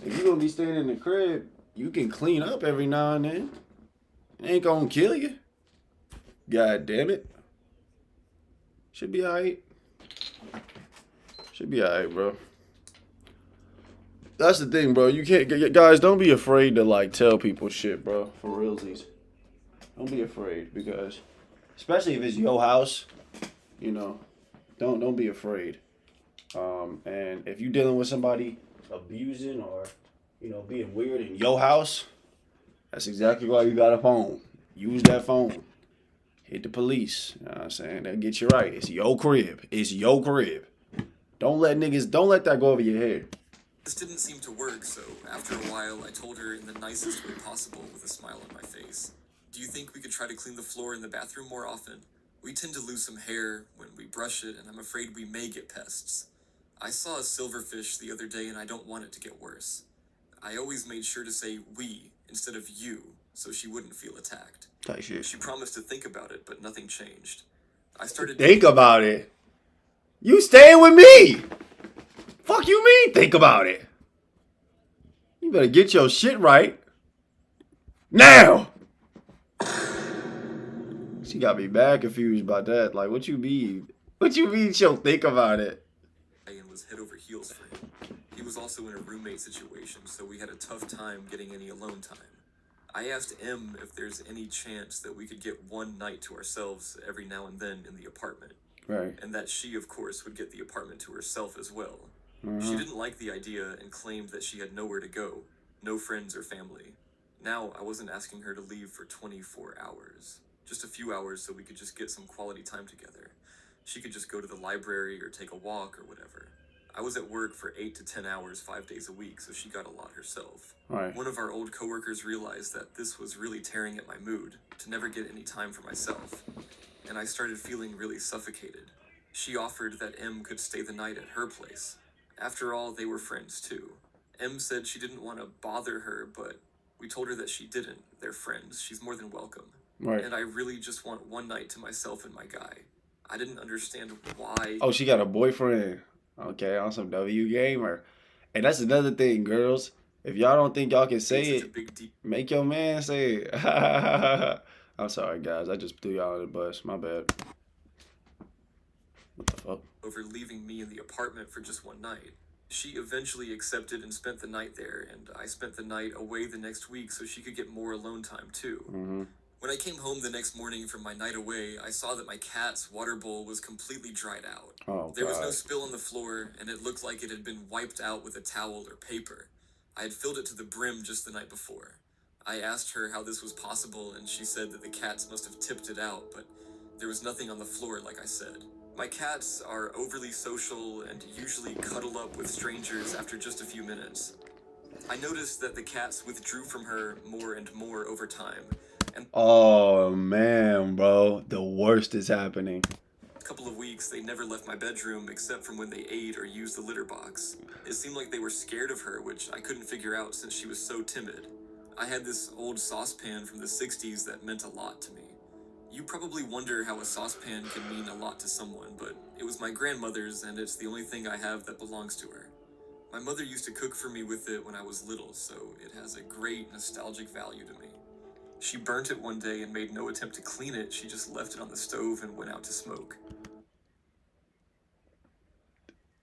if you gonna be staying in the crib, you can clean up every now and then. It ain't gonna kill you. God damn it. Should be alright. Should be alright, bro. That's the thing, bro. You can't, guys, don't be afraid to like tell people shit, bro. For realsies. Don't be afraid because, especially if it's your house, you know, don't be afraid. And if you're dealing with somebody abusing or, you know, being weird in your house, that's exactly why you got a phone. Use that phone. Hit the police. You know what I'm saying? They'll get you right. It's your crib. It's your crib. Don't let that go over your head. This didn't seem to work, so after a while, I told her in the nicest way possible with a smile on my face, "Do you think we could try to clean the floor in the bathroom more often? We tend to lose some hair when we brush it, and I'm afraid we may get pests. I saw a silverfish the other day, and I don't want it to get worse. I always made sure to say we instead of you, so she wouldn't feel attacked." Type shit. She promised to think about it, but nothing changed. I started Think about it. You staying with me. Fuck you mean think about it. You better get your shit right. Now. She got me bad confused about that. Like, what you mean? What you mean she'll think about it? and was head over heels for him. He was also in a roommate situation, so we had a tough time getting any alone time. I asked M if there's any chance that we could get one night to ourselves every now and then in the apartment, Right. and that she, of course, would get the apartment to herself as well. She Uh-huh. didn't like the idea and claimed that she had nowhere to go, no friends or family. Now, I wasn't asking her to leave for 24 hours, just a few hours so we could just get some quality time together. She could just go to the library or take a walk or whatever. I was at work for 8 to 10 hours 5 days a week, so she got a lot herself. Right. One of our old coworkers realized that this was really tearing at my mood, to never get any time for myself, and I started feeling really suffocated. She offered that M could stay the night at her place. After all, they were friends too. M said she didn't want to bother her, but we told her that she didn't. They're friends. She's more than welcome. Right. And I really just want one night to myself and my guy. I didn't understand why. Oh, she got a boyfriend. Okay, on some W gamer. And that's another thing, girls. If y'all don't think y'all can say It's such a it, big deal make your man say it. I'm sorry, guys. I just threw y'all on the bus. My bad. What the fuck? over leaving me in the apartment for just one night. She eventually accepted and spent the night there, and I spent the night away the next week so she could get more alone time too. Mm-hmm. When I came home the next morning from my night away, I saw that my cat's water bowl was completely dried out. Oh, There was no God. spill on the floor, and it looked like it had been wiped out with a towel or paper. I had filled it to the brim just the night before. I asked her how this was possible, and she said that the cats must have tipped it out, but there was nothing on the floor, like I said. My cats are overly social and usually cuddle up with strangers after just a few minutes. I noticed that the cats withdrew from her more and more over time, and Oh, man, bro. The worst is happening. a couple of weeks they never left my bedroom except from when they ate or used the litter box. It seemed like they were scared of her, which I couldn't figure out since she was so timid. I had this old saucepan from the 60s that meant a lot to me. You probably wonder how a saucepan can mean a lot to someone, but it was my grandmother's and it's the only thing I have that belongs to her. My mother used to cook for me with it when I was little, so it has a great nostalgic value to me. She burnt it one day and made no attempt to clean it, she just left it on the stove and went out to smoke.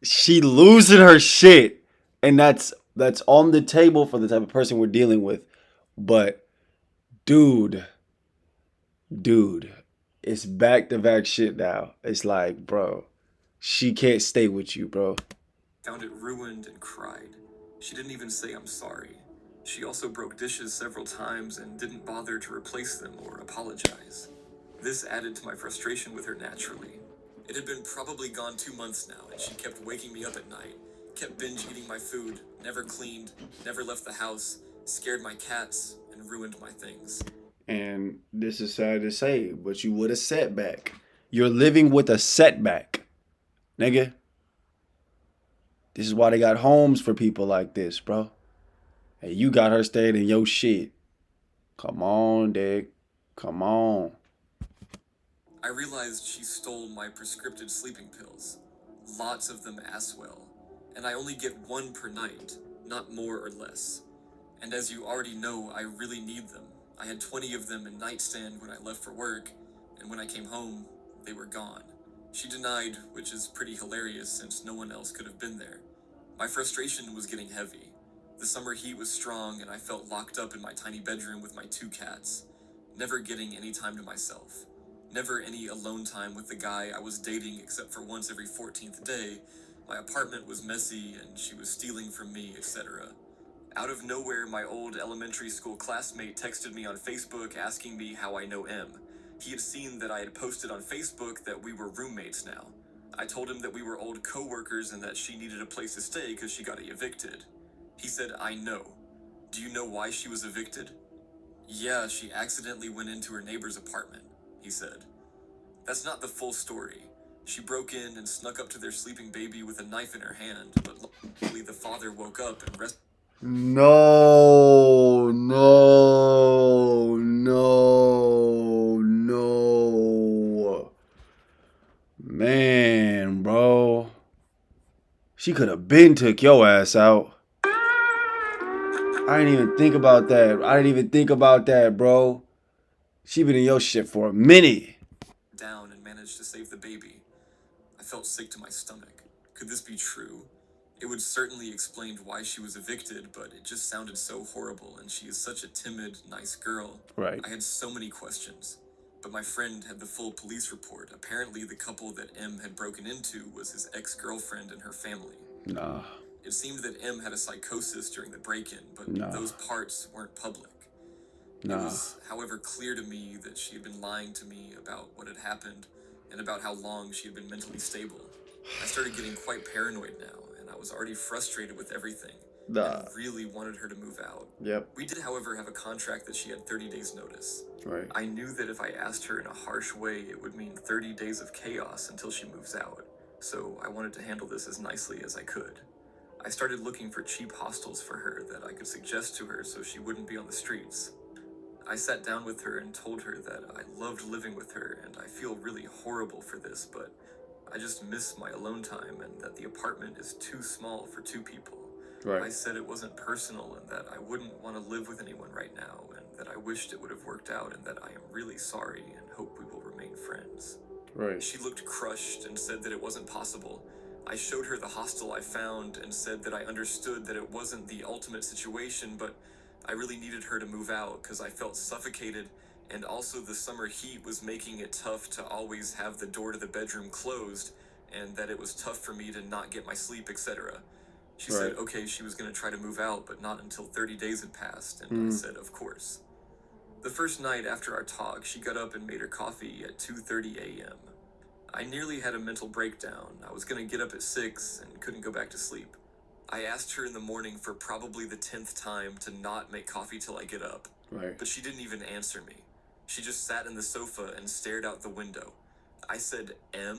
She losing her shit. And that's on the table for the type of person we're dealing with. But, dude, it's back to back shit now. It's like, bro, she can't stay with you, bro. Found it ruined and cried. She didn't even say I'm sorry. She also broke dishes several times and didn't bother to replace them or apologize. This added to my frustration with her naturally. It had been probably gone 2 months now, and she kept waking me up at night, kept binge eating my food, never cleaned, never left the house, scared my cats, and ruined my things. And this is sad to say, but you with a setback. You're living with a setback, nigga. This is why they got homes for people like this, bro. And you got her staying in your shit. Come on, Dick. Come on. I realized she stole my prescriptive sleeping pills. Lots of them as well. And I only get one per night, not more or less. And as you already know, I really need them. I had 20 of them in nightstand when I left for work, and when I came home, they were gone. She denied, which is pretty hilarious since no one else could have been there. My frustration was getting heavy. The summer heat was strong, and I felt locked up in my tiny bedroom with my 2 cats, never getting any time to myself. Never any alone time with the guy I was dating except for once every 14th day. My apartment was messy and she was stealing from me, etc. Out of nowhere, my old elementary school classmate texted me on Facebook asking me how I know M. He had seen that I had posted on Facebook that we were roommates now. I told him that we were old co-workers and that she needed a place to stay because she got evicted. He said, I know. Do you know why she was evicted? Yeah, she accidentally went into her neighbor's apartment, he said. That's not the full story. She broke in and snuck up to their sleeping baby with a knife in her hand, but luckily the father woke up and rescued. No. Man, bro. She could have been took your ass out. I didn't even think about that. Bro. She been in your shit for a minute. Down and managed to save the baby. I felt sick to my stomach. Could this be true? It would certainly explain why she was evicted, but it just sounded so horrible, and she is such a timid, nice girl. Right. I had so many questions. But my friend had the full police report. Apparently, the couple that M had broken into was his ex-girlfriend and her family. Nah. It seemed that M had a psychosis during the break-in, but Nah. those parts weren't public. It Nah. was, however, clear to me that she had been lying to me about what had happened and about how long she had been mentally stable. I started getting quite paranoid now, and I was already frustrated with everything. Nah. And really wanted her to move out. Yep. We did, however, have a contract that she had 30 days notice. Right. I knew that if I asked her in a harsh way, it would mean 30 days of chaos until she moves out. So I wanted to handle this as nicely as I could. I started looking for cheap hostels for her that I could suggest to her so she wouldn't be on the streets. I sat down with her and told her that I loved living with her and I feel really horrible for this, but I just miss my alone time and that the apartment is too small for 2 people. Right. I said it wasn't personal and that I wouldn't want to live with anyone right now and that I wished it would have worked out and that I am really sorry and hope we will remain friends. Right. She looked crushed and said that it wasn't possible. I showed her the hostel I found and said that I understood that it wasn't the ultimate situation, but I really needed her to move out because I felt suffocated, and also the summer heat was making it tough to always have the door to the bedroom closed, and that it was tough for me to not get my sleep, etc. She said, okay, she was going to try to move out, but not until 30 days had passed, and I said, of course. The first night after our talk, she got up and made her coffee at 2:30 a.m. I nearly had a mental breakdown. I was going to get up at 6 and couldn't go back to sleep. I asked her in the morning for probably the 10th time to not make coffee till I get up, Right. but she didn't even answer me. She just sat in the sofa and stared out the window. I said, M?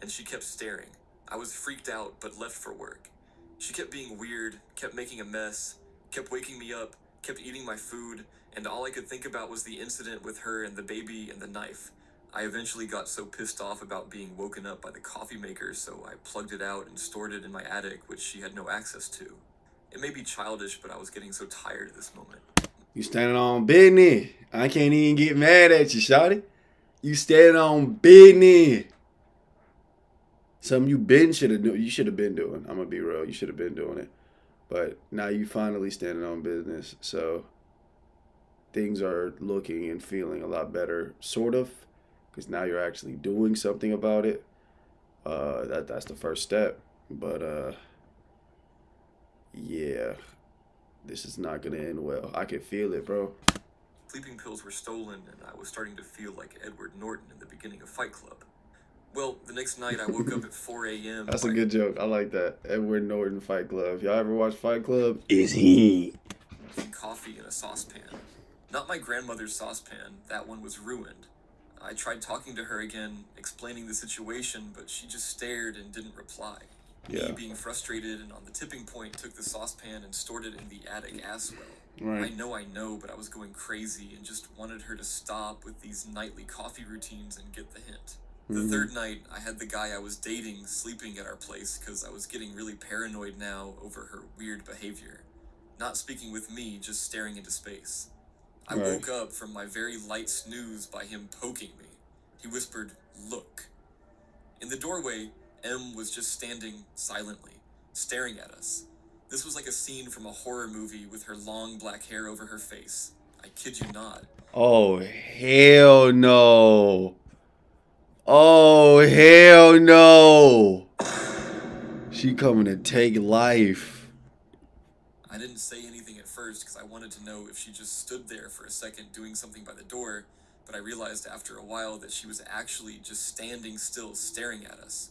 And she kept staring. I was freaked out, but left for work. She kept being weird, kept making a mess, kept waking me up, kept eating my food, and all I could think about was the incident with her and the baby and the knife. I eventually got so pissed off about being woken up by the coffee maker, so I plugged it out and stored it in my attic, which she had no access to. It may be childish, but I was getting so tired at this moment. You standing on business. I can't even get mad at you, shawty. You standing on business. Something you should have been doing. I'm gonna be real. You should have been doing it. But now you finally standing on business. So things are looking and feeling a lot better, sort of, because now you're actually doing something about it. That's the first step. But yeah, this is not gonna end well. I can feel it, bro. Sleeping pills were stolen, and I was starting to feel like Edward Norton in the beginning of Fight Club. Well, the next night I woke up at 4 a.m. That's a good joke. I like that. Edward Norton Fight Club. Y'all ever watch Fight Club? Is he? Coffee in a saucepan. Not my grandmother's saucepan. That one was ruined. I tried talking to her again, explaining the situation, but she just stared and didn't reply. Yeah. Me, being frustrated and on the tipping point, took the saucepan and stored it in the attic as well. Right. I know, but I was going crazy and just wanted her to stop with these nightly coffee routines and get the hint. The third night, I had the guy I was dating sleeping at our place because I was getting really paranoid now over her weird behavior. Not speaking with me, just staring into space. I woke up from my very light snooze by him poking me. He whispered, "Look." In the doorway, M was just standing silently, staring at us. This was like a scene from a horror movie with her long black hair over her face. I kid you not. Oh, hell no. Oh, hell no. She coming to take life. I didn't say anything at first because I wanted to know if she just stood there for a second doing something by the door, but I realized after a while that she was actually just standing still staring at us.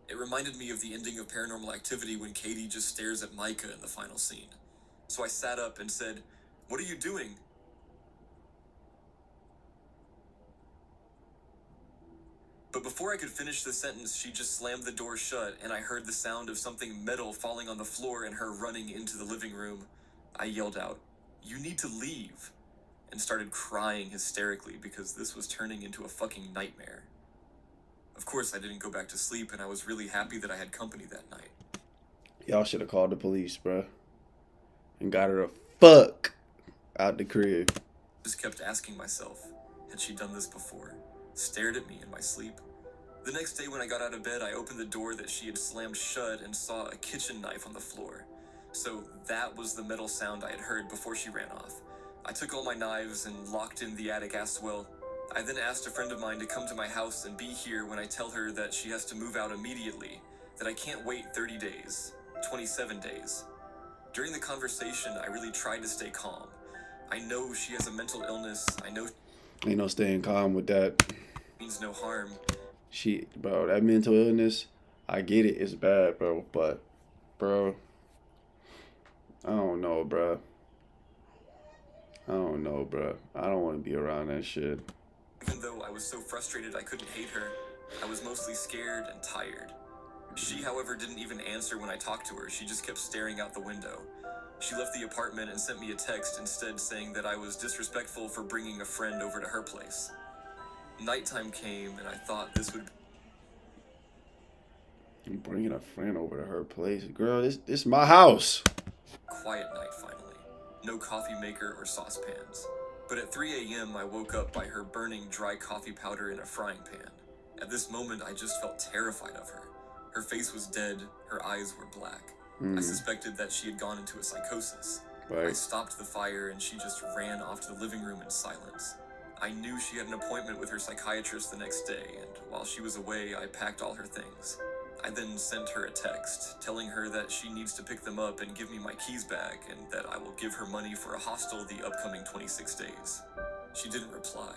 It reminded me of the ending of Paranormal Activity when Katie just stares at Micah in the final scene. So I sat up and said, "What are you doing?" But before I could finish the sentence, she just slammed the door shut, and I heard the sound of something metal falling on the floor and her running into the living room. I yelled out, "You need to leave," and started crying hysterically because this was turning into a fucking nightmare. Of course, I didn't go back to sleep, and I was really happy that I had company that night. Y'all should have called the police, bruh. And got her the fuck out the crib. Just kept asking myself, had she done this before? Stared at me in my sleep? The next day when I got out of bed, I opened the door that she had slammed shut and saw a kitchen knife on the floor. So that was the metal sound I had heard before she ran off. I took all my knives and locked in the attic as well. I then asked a friend of mine to come to my house and be here when I tell her that she has to move out immediately, that I can't wait 30 days, 27 days. During the conversation, I really tried to stay calm. I know she has a mental illness. I know Ain't no staying calm with that. means no harm. Bro, that mental illness, I get it, it's bad, bro. But, bro, I don't know, bro. I don't know, bro. I don't want to be around that shit. Even though I was so frustrated I couldn't hate her, I was mostly scared and tired. She, however, didn't even answer when I talked to her. She just kept staring out the window. She left the apartment and sent me a text instead saying that I was disrespectful for bringing a friend over to her place. Nighttime came and I thought this would I'm bringing a friend over to her place. Girl, this my house. be a quiet night finally. No coffee maker or saucepans. But at 3 a.m. I woke up by her burning dry coffee powder in a frying pan. At this moment I just felt terrified of her. Her face was dead, her eyes were black. I suspected that she had gone into a psychosis. I Right. stopped the fire and she just ran off to the living room in silence. I knew she had an appointment with her psychiatrist the next day, and while she was away, I packed all her things. I then sent her a text, telling her that she needs to pick them up and give me my keys back, and that I will give her money for a hostel the upcoming 26 days. She didn't reply.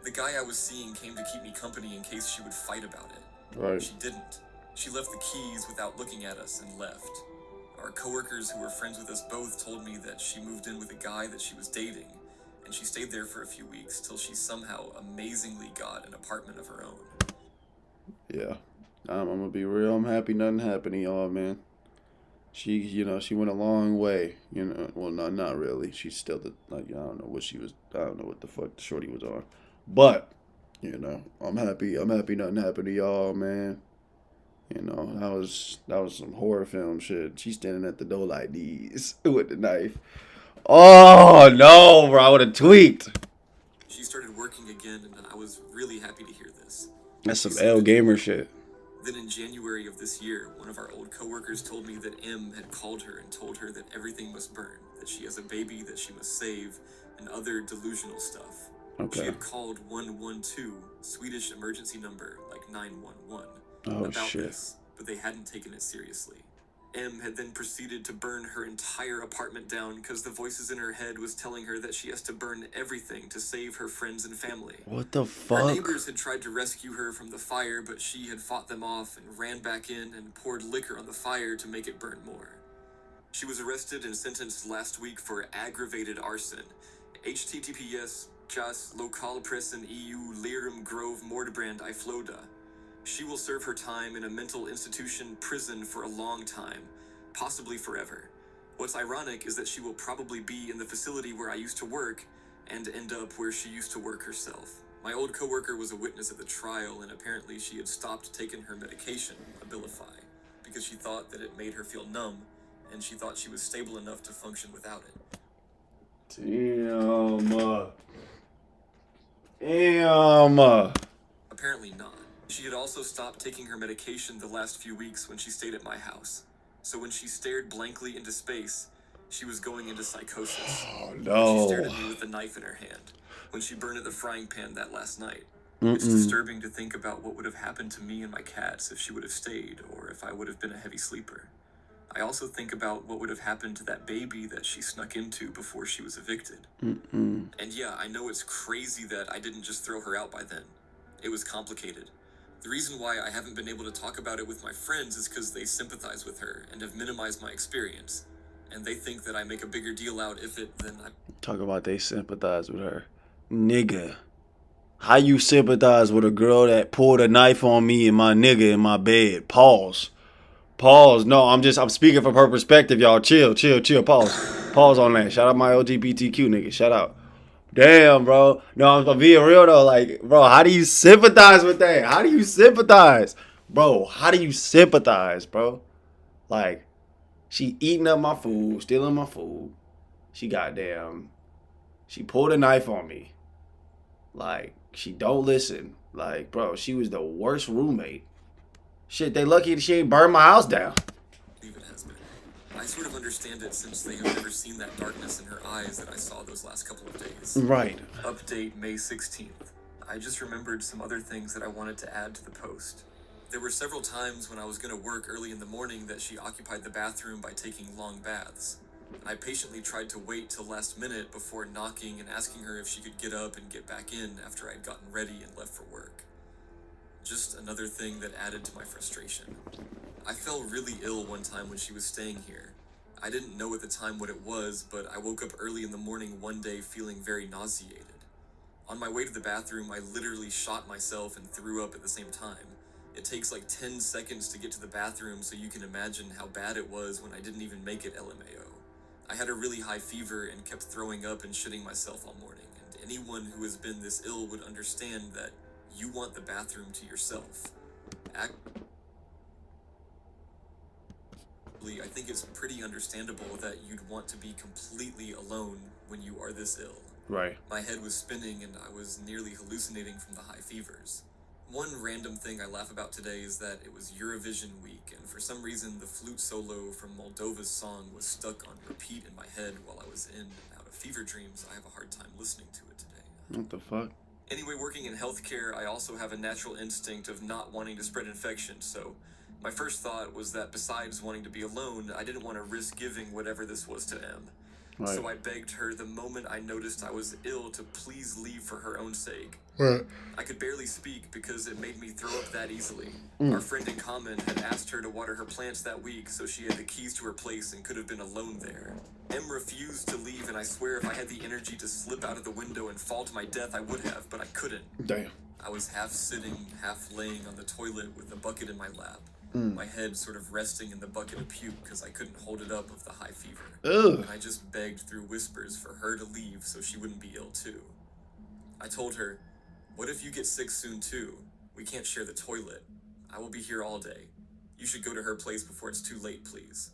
The guy I was seeing came to keep me company in case she would fight about it. Right. She didn't. She left the keys without looking at us and left. Our coworkers who were friends with us both told me that she moved in with a guy that she was dating, and she stayed there for a few weeks till she somehow amazingly got an apartment of her own. Yeah. I'm gonna be real. I'm happy nothing happened to y'all, man. She went a long way. Well, not really. She's still I don't know what she was. I don't know what the fuck the shorty was on. But, I'm happy. I'm happy nothing happened to y'all, man. That was some horror film shit. She's standing at the door like these with the knife. Oh no, bro! I would have tweaked. She started working again, and I was really happy to hear this. That's some L gamer shit. Then in January of this year, one of our old coworkers told me that M had called her and told her that everything must burn, that she has a baby that she must save, and other delusional stuff. She Okay. had called 112, Swedish emergency number, like 911, Oh about shit. this, but they hadn't taken it seriously. M had then proceeded to burn her entire apartment down because the voices in her head was telling her that she has to burn everything to save her friends and family. What the Her fuck? neighbors had tried to rescue her from the fire, but she had fought them off and ran back in and poured liquor on the fire to make it burn more. She was arrested and sentenced last week for aggravated arson. HTTPS Jas Lokalpressen EU Lerum Grove Mordbrand I Floda. She will serve her time in a mental institution prison for a long time, possibly forever. What's ironic is that she will probably be in the facility where I used to work and end up where she used to work herself. My old coworker was a witness at the trial, and apparently she had stopped taking her medication, Abilify, because she thought that it made her feel numb, and she thought she was stable enough to function without it. Damn. Damn. Apparently not. She had also stopped taking her medication the last few weeks when she stayed at my house. So when she stared blankly into space, she was going into psychosis. Oh She stared no. at me with a knife in her hand. When she burned at the frying pan that last night. It's disturbing to think about what would have happened to me and my cats if she would have stayed, or if I would have been a heavy sleeper. I also think about what would have happened to that baby that she snuck into before she was evicted. And yeah, I know it's crazy that I didn't just throw her out by then. It was complicated. The reason why I haven't been able to talk about it with my friends is because they sympathize with her and have minimized my experience. And they think that I make a bigger deal out of it than I... Talk about they sympathize with her. Nigga. How you sympathize with a girl that pulled a knife on me and my nigga in my bed? Pause. Pause. No, I'm speaking from her perspective, y'all. Chill. Pause. Pause on that. Shout out my LGBTQ nigga. Shout out. Damn, bro. No, I'm being real though. Like, bro, how do you sympathize with that? How do you sympathize? Bro, how do you sympathize, bro? Like, she eating up my food, stealing my food. She pulled a knife on me. Like, she don't listen. Like, bro, she was the worst roommate. Shit, they lucky that she ain't burned my house down. Even has been. I sort of understand it since they have never seen that darkness in her eyes that I saw those last couple of days. Right. Update May 16th. I just remembered some other things that I wanted to add to the post. There were several times when I was going to work early in the morning that she occupied the bathroom by taking long baths. I patiently tried to wait till last minute before knocking and asking her if she could get up and get back in after I'd gotten ready and left for work. Just another thing that added to my frustration. I fell really ill one time when she was staying here. I didn't know at the time what it was, but I woke up early in the morning one day feeling very nauseated. On my way to the bathroom, I literally shot myself and threw up at the same time. It takes like 10 seconds to get to the bathroom, so you can imagine how bad it was when I didn't even make it LMAO. I had a really high fever and kept throwing up and shitting myself all morning, and anyone who has been this ill would understand that you want the bathroom to yourself. I think it's pretty understandable that you'd want to be completely alone when you are this ill. Right. My head was spinning and I was nearly hallucinating from the high fevers. One random thing I laugh about today is that it was Eurovision week, and for some reason the flute solo from Moldova's song was stuck on repeat in my head while I was in and out of fever dreams. I have a hard time listening to it today. What the fuck? Anyway, working in healthcare, I also have a natural instinct of not wanting to spread infection, so my first thought was that besides wanting to be alone, I didn't want to risk giving whatever this was to Em. Right. So I begged her the moment I noticed I was ill to please leave for her own sake. Right. I could barely speak because it made me throw up that easily. Our friend in common had asked her to water her plants that week, so she had the keys to her place and could have been alone there. Em refused to leave, and I swear if I had the energy to slip out of the window and fall to my death, I would have, but I couldn't. Damn. I was half sitting, half laying on the toilet with a bucket in my lap. My head sort of resting in the bucket of puke because I couldn't hold it up of the high fever. Ugh. And I just begged through whispers for her to leave so she wouldn't be ill too. I told her, "What if you get sick soon too? We can't share the toilet. I will be here all day. You should go to her place before it's too late, please."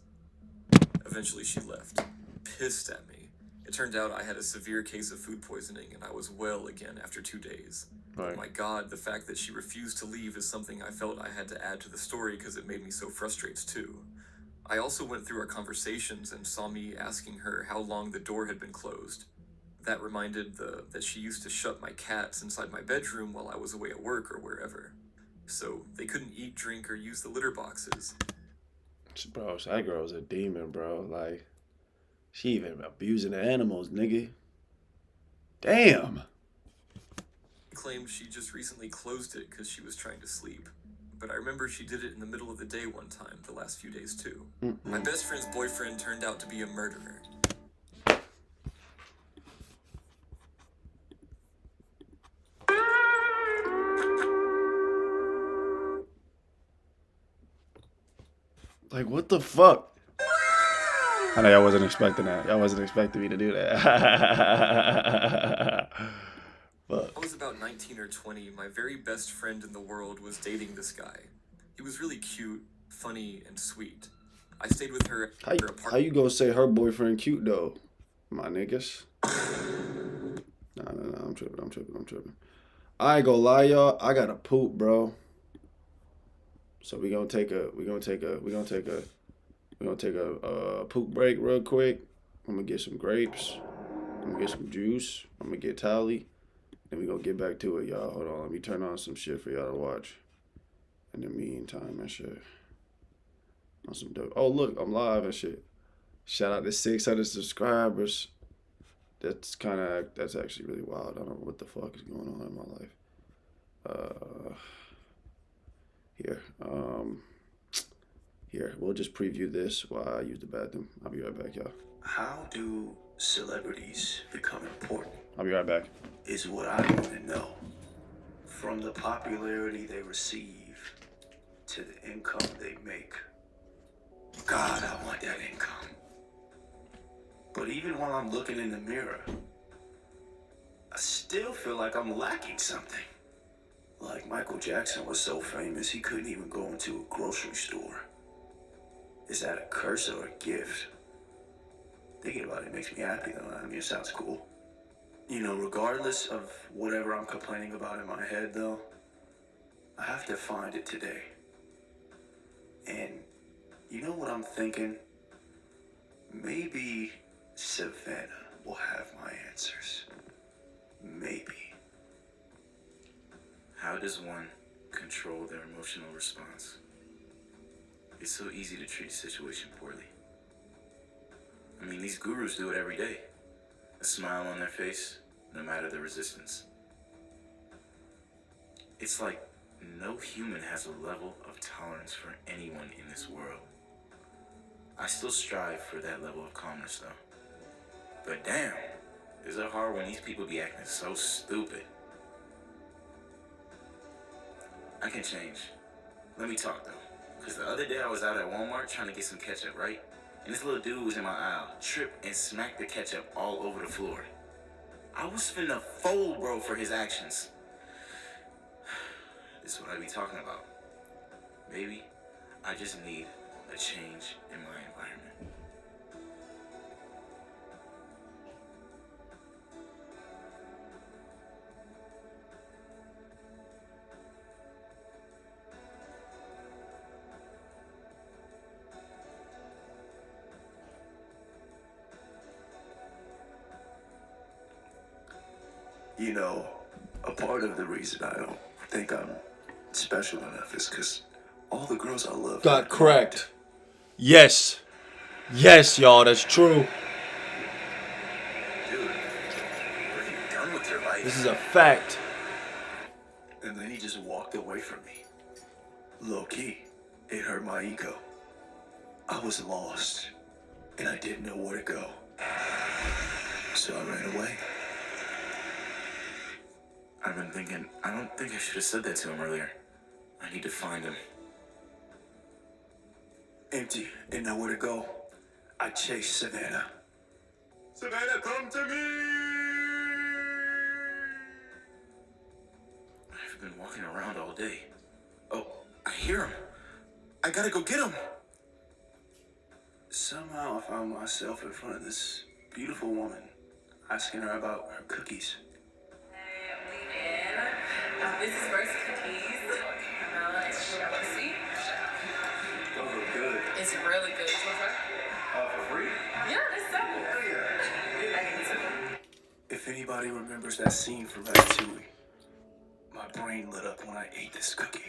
Eventually she left, pissed at me. It turned out I had a severe case of food poisoning and I was well again after 2 days. Right. Oh my God, the fact that she refused to leave is something I felt I had to add to the story because it made me so frustrated too. I also went through our conversations and saw me asking her how long the door had been closed. That reminded that she used to shut my cats inside my bedroom while I was away at work or wherever. So they couldn't eat, drink, or use the litter boxes. Bro, that girl's a demon, bro. Like, she even abusing the animals, nigga. Damn. Claimed she just recently closed it because she was trying to sleep. But I remember she did it in the middle of the day one time, the last few days too. My best friend's boyfriend turned out to be a murderer. Like, what the fuck? I know y'all wasn't expecting that. Y'all wasn't expecting me to do that. Fuck. I was about 19 or 20. My very best friend in the world was dating this guy. He was really cute, funny, and sweet. I stayed with her at her apartment. How you gonna say her boyfriend cute though, my niggas? Nah, I'm tripping. I ain't gonna lie, y'all. I gotta poop, bro. So we gonna take a poop break real quick. I'm gonna get some grapes. I'm gonna get some juice. I'm gonna get Tally. Then we gonna get back to it, y'all. Hold on, let me turn on some shit for y'all to watch. In the meantime, and shit. On some dope. Oh look, I'm live and shit. Shout out to 600 subscribers. That's actually really wild. I don't know what the fuck is going on in my life. Here, we'll just preview this while I use the bathroom. I'll be right back, y'all. How do celebrities become important? I'll be right back. Is what I want to know. From the popularity they receive to the income they make. God, I want that income. But even while I'm looking in the mirror, I still feel like I'm lacking something. Like Michael Jackson was so famous, he couldn't even go into a grocery store. Is that a curse or a gift? Thinking about it makes me happy though. I mean, it sounds cool. You know, regardless of whatever I'm complaining about in my head though, I have to find it today. And you know what I'm thinking? Maybe Savannah will have my answers. Maybe. How does one control their emotional response? It's so easy to treat a situation poorly. I mean, these gurus do it every day. A smile on their face, no matter the resistance. It's like no human has a level of tolerance for anyone in this world. I still strive for that level of calmness, though. But damn, is it hard when these people be acting so stupid? I can change. Let me talk, though. Because the other day I was out at Walmart trying to get some ketchup, right? And this little dude was in my aisle, tripped and smacked the ketchup all over the floor. I was finna fold, bro, for his actions. This is what I be talking about. Maybe I just need a change in my environment. You know, a part of the reason I don't think I'm special enough is because all the girls I love Got cracked. Yes. Yes, y'all, that's true. Dude, what are you done with your life? This is a fact. And then he just walked away from me. Low key, it hurt my ego. I was lost, and I didn't know where to go. So I ran away. I've been thinking, I don't think I should have said that to him earlier. I need to find him. Empty, didn't know where to go. I chased Savannah. Savannah, come to me! I've been walking around all day. Oh, I hear him. I gotta go get him. Somehow I found myself in front of this beautiful woman, asking her about her cookies. This is first cookies. Vanilla and chocolate sweet. Those are good. It's really good. You want to For free? Yeah, it's so good. I need some. If anybody remembers that scene from Ratatouille, my brain lit up when I ate this cookie.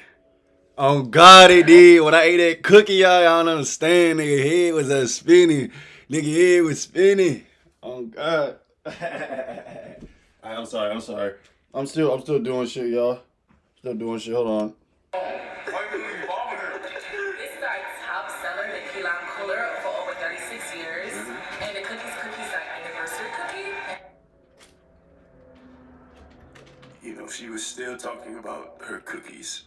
Oh God, it did. When I ate that cookie, y'all don't understand. Nigga head was spinning. Nigga head was spinning. Oh God. I'm sorry. I'm still doing shit, y'all. Still doing shit. Hold on. This is our top seller, the key lime cooler, for over 36 years. And the cookies are anniversary cookie. You know, she was still talking about her cookies,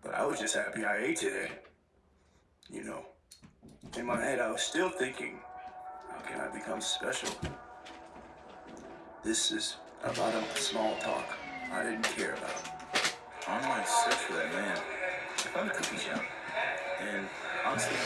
but I was just happy I ate today. You know, in my head, I was still thinking, how can I become special? This is about a small talk I didn't care about. On my search for that man, I found a cookie shop. And honestly,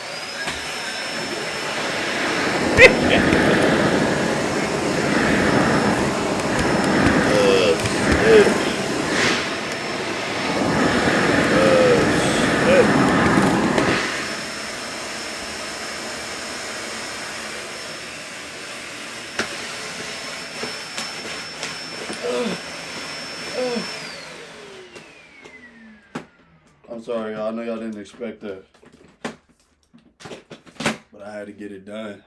I'm sorry, y'all. I know y'all didn't expect that. But I had to get it done.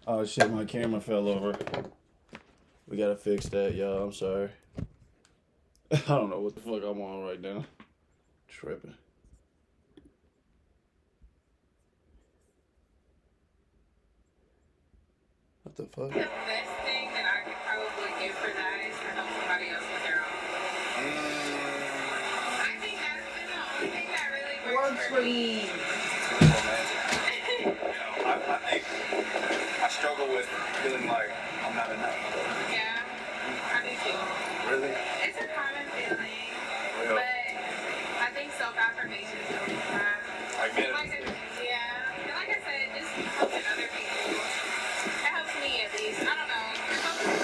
Oh shit, my camera fell over. We gotta fix that, y'all. I'm sorry. I don't know what the fuck I'm on right now. Tripping. What the fuck? The best thing that I could probably give for that is to help somebody else with their own. I think that's the only thing that really works for me. I think I struggle with feeling like I'm not enough. Yeah, I do too. Really? It's a common feeling, Well, but I think self-affirmation is really fun. I get it. Yeah, and like I said, just helping other people. It helps me at least. I don't know. It helps me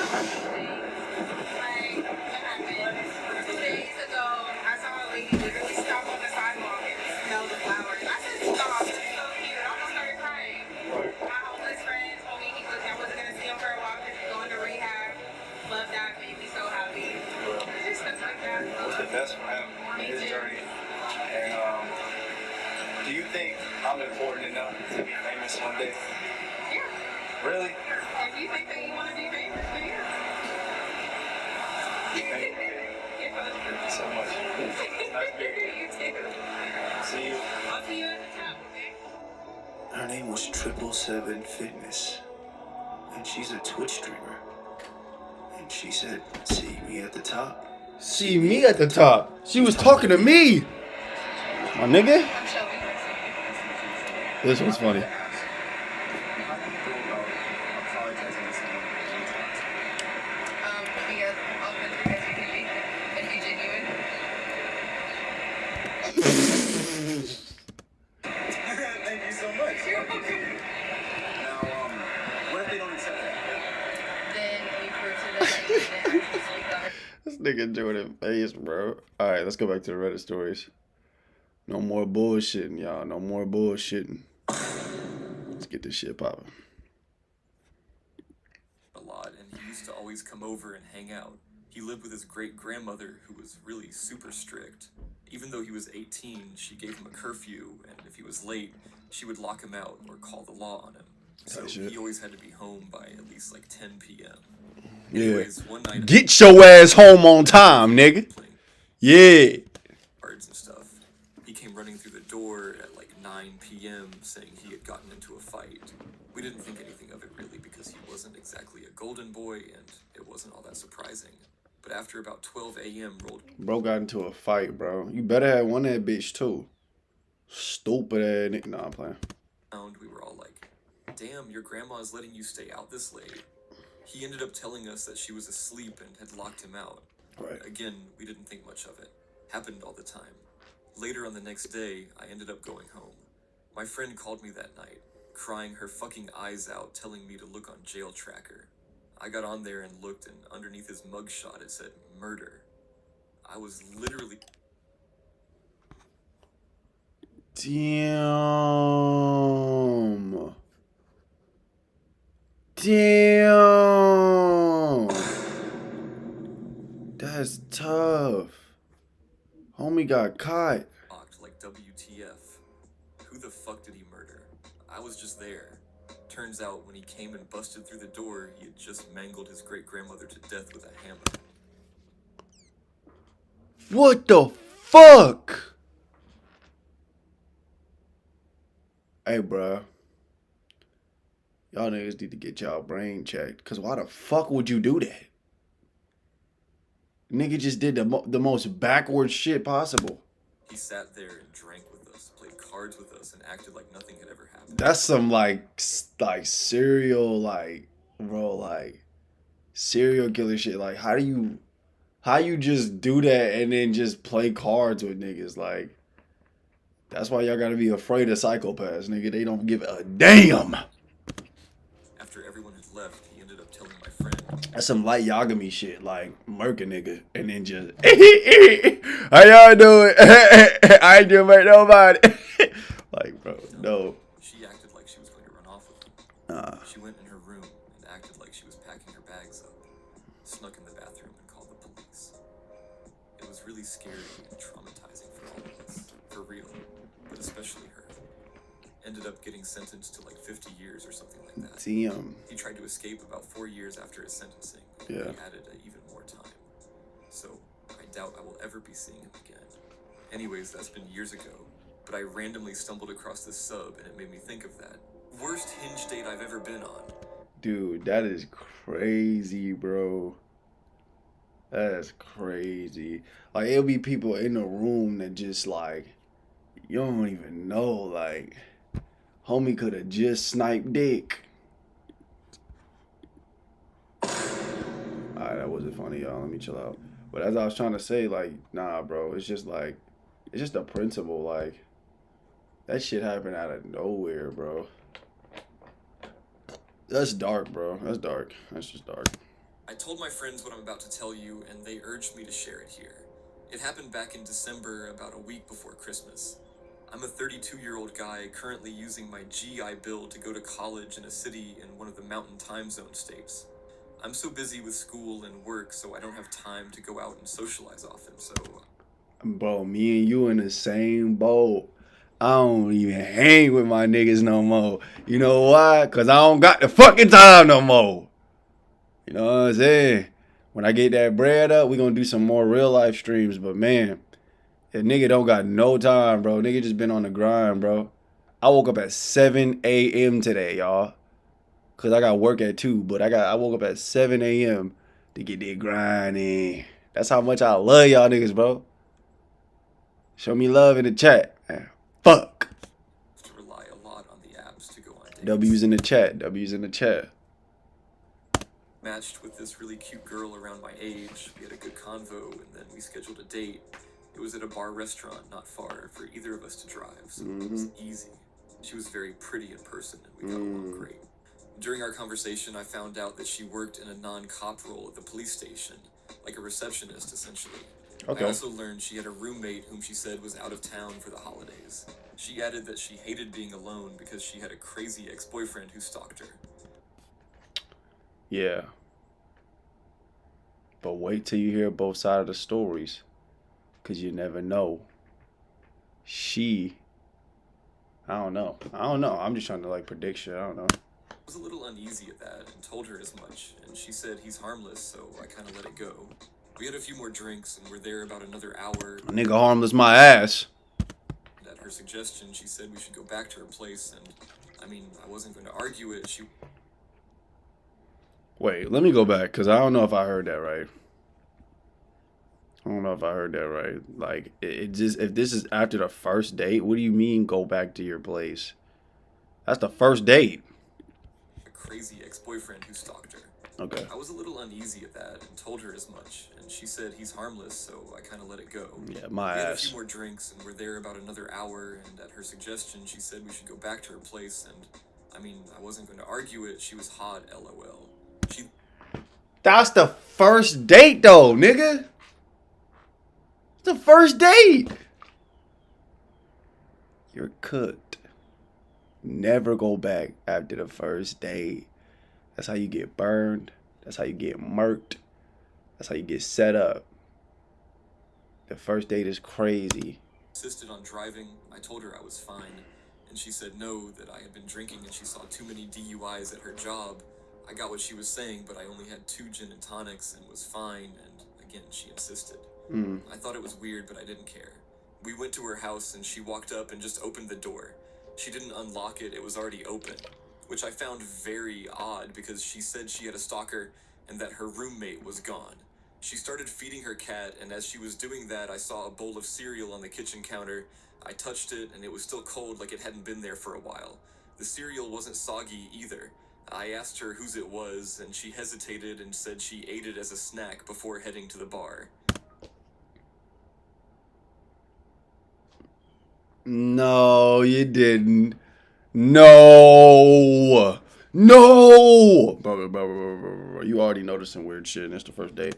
things. Like, what happened? think I'm important enough to be famous one day? Yeah. Really? If you think that you want to be famous, then yeah. Thank you so much. Nice meeting you. You too. See you. I'll see you at the top, okay? Her name was 777 Fitness, and she's a Twitch streamer. And she said, "See me at the top." See me at the top. She was talking to me. My nigga. I'm Shelby. This one's funny. Be as authentic as you can be and be genuine. Thank you so much. You're welcome. Now, what if they don't accept that? Then we prove to them that you didn't actually speak on it. This nigga Jordan face, bro. Alright, let's go back to the Reddit stories. No more bullshitting, y'all. No more bullshitting. Let's get this shit popping. A lot, and he used to always come over and hang out. He lived with his great-grandmother, who was really super strict. Even though he was 18, she gave him a curfew, and if he was late, she would lock him out or call the law on him. So shit. he always had to be home by at least like 10 p.m. Yeah. Anyways, one night Get your ass home on time, nigga. playing Yeah. cards and stuff, he came running through the door at like 9 p.m. saying he had gotten into a fight. We didn't think anything of it really because he wasn't exactly a golden boy and it wasn't all that surprising. But after about 12 a.m. rolled Bro got into a fight, bro. You better have won that bitch too. Stupid ass nigga. Nah, I'm playing. around, we were all like, damn, your grandma's letting you stay out this late. He ended up telling us that she was asleep and had locked him out. Right. Again, we didn't think much of it. Happened all the time. Later on the next day, I ended up going home. My friend called me that night, crying her fucking eyes out, telling me to look on Jail Tracker. I got on there and looked, and underneath his mugshot it said murder. I was literally Damn. Damn. That's tough. Homie got caught. shocked, like WTF. Who the fuck did he murder? I was just there. Turns out when he came and busted through the door, he had just mangled his great-grandmother to death with a hammer. What the fuck? Hey, bruh. Y'all niggas need to get y'all brain checked. Because why the fuck would you do that? Nigga just did the most backward shit possible. He sat there and drank with us, played cards with us, and acted like nothing had ever happened. That's some like serial serial killer shit. Like how you just do that and then just play cards with niggas? Like that's why y'all gotta be afraid of psychopaths, nigga. They don't give a damn. After everyone had left, he ended up telling my friend, That's some light Yagami shit, like murk a nigga and then just how y'all doing? I ain't doing make nobody. Like, bro, no. she acted like she was going to run off with him. She went in her room and acted like she was packing her bags up, snuck in the bathroom and called the police. It was really scary and traumatizing for all of us, for real, but especially her. Ended up getting sentenced to like 50 years or something like that. Damn. He tried to escape about 4 years after his sentencing, and Yeah. he added even more time. So I doubt I will ever be seeing him again. Anyways, that's been years ago, but I randomly stumbled across this sub and it made me think of that. Worst Hinge date I've ever been on. Dude, that is crazy, bro. That's crazy. Like, it'll be people in the room that just, like, you don't even know, like, homie could have just sniped dick. Alright, that wasn't funny, y'all. Let me chill out. But as I was trying to say, like, nah, bro, it's just, like, it's just a principle, like, that shit happened out of nowhere, bro. That's dark, bro. That's dark. That's just dark. I told my friends what I'm about to tell you, and they urged me to share it here. It happened back in December, about a week before Christmas. I'm a 32-year-old guy currently using my GI Bill to go to college in a city in one of the mountain time zone states. I'm so busy with school and work, so I don't have time to go out and socialize often, so Bro, me and you in the same boat. I don't even hang with my niggas no more. You know why? Because I don't got the fucking time no more. You know what I'm saying? When I get that bread up, we going to do some more real life streams. But man, that nigga don't got no time, bro. Nigga just been on the grind, bro. I woke up at 7 a.m. today, y'all. Because I got work at 2. But I woke up at 7 a.m. to get that grind in. That's how much I love y'all niggas, bro. Show me love in the chat. Man, fuck. To rely a lot on the apps to go on dates. W's in the chat. W's in the chat. Matched with this really cute girl around my age. We had a good convo, and then we scheduled a date. It was at a bar restaurant not far for either of us to drive, so it was easy. She was very pretty in person, and we got along great. During our conversation, I found out that she worked in a non-cop role at the police station, like a receptionist, essentially. Okay. I also learned she had a roommate whom she said was out of town for the holidays. She added that she hated being alone because she had a crazy ex-boyfriend who stalked her. Yeah. But wait till you hear both sides of the stories. Because you never know. I don't know. I'm just trying to like predict shit. I don't know. I was a little uneasy at that and told her as much, and she said he's harmless, so I kind of let it go. We had a few more drinks and were there about another hour. Nigga harmless my ass. And at her suggestion, she said we should go back to her place, and I mean, I wasn't going to argue it. Wait, let me go back because I don't know if I heard that right. Like, it just, if this is after the first date, what do you mean go back to your place? That's the first date. A crazy ex-boyfriend who stalked her. Okay. I was a little uneasy at that and told her as much, and she said he's harmless, so I kind of let it go. Yeah, my We had a ass. few more drinks and were there about another hour, and at her suggestion, she said we should go back to her place, and I mean, I wasn't going to argue it. She was hot, LOL. That's the first date though, nigga. It's the first date. You're cooked. Never go back after the first date. That's how you get burned. That's how you get murked. That's how you get set up. The first date is crazy. Insisted on driving. I told her I was fine, and she said no, that I had been drinking and she saw too many DUIs at her job. I got what she was saying, but I only had 2 gin and tonics and was fine, and again, she insisted. I thought it was weird, but I didn't care. We went to her house and she walked up and just opened the door. She didn't unlock it, it was already open, which I found very odd because she said she had a stalker and that her roommate was gone. She started feeding her cat, and as she was doing that, I saw a bowl of cereal on the kitchen counter. I touched it, and it was still cold like it hadn't been there for a while. The cereal wasn't soggy either. I asked her whose it was, and she hesitated and said she ate it as a snack before heading to the bar. No, you didn't. No. Bro. You already noticed some weird shit, and it's the first date.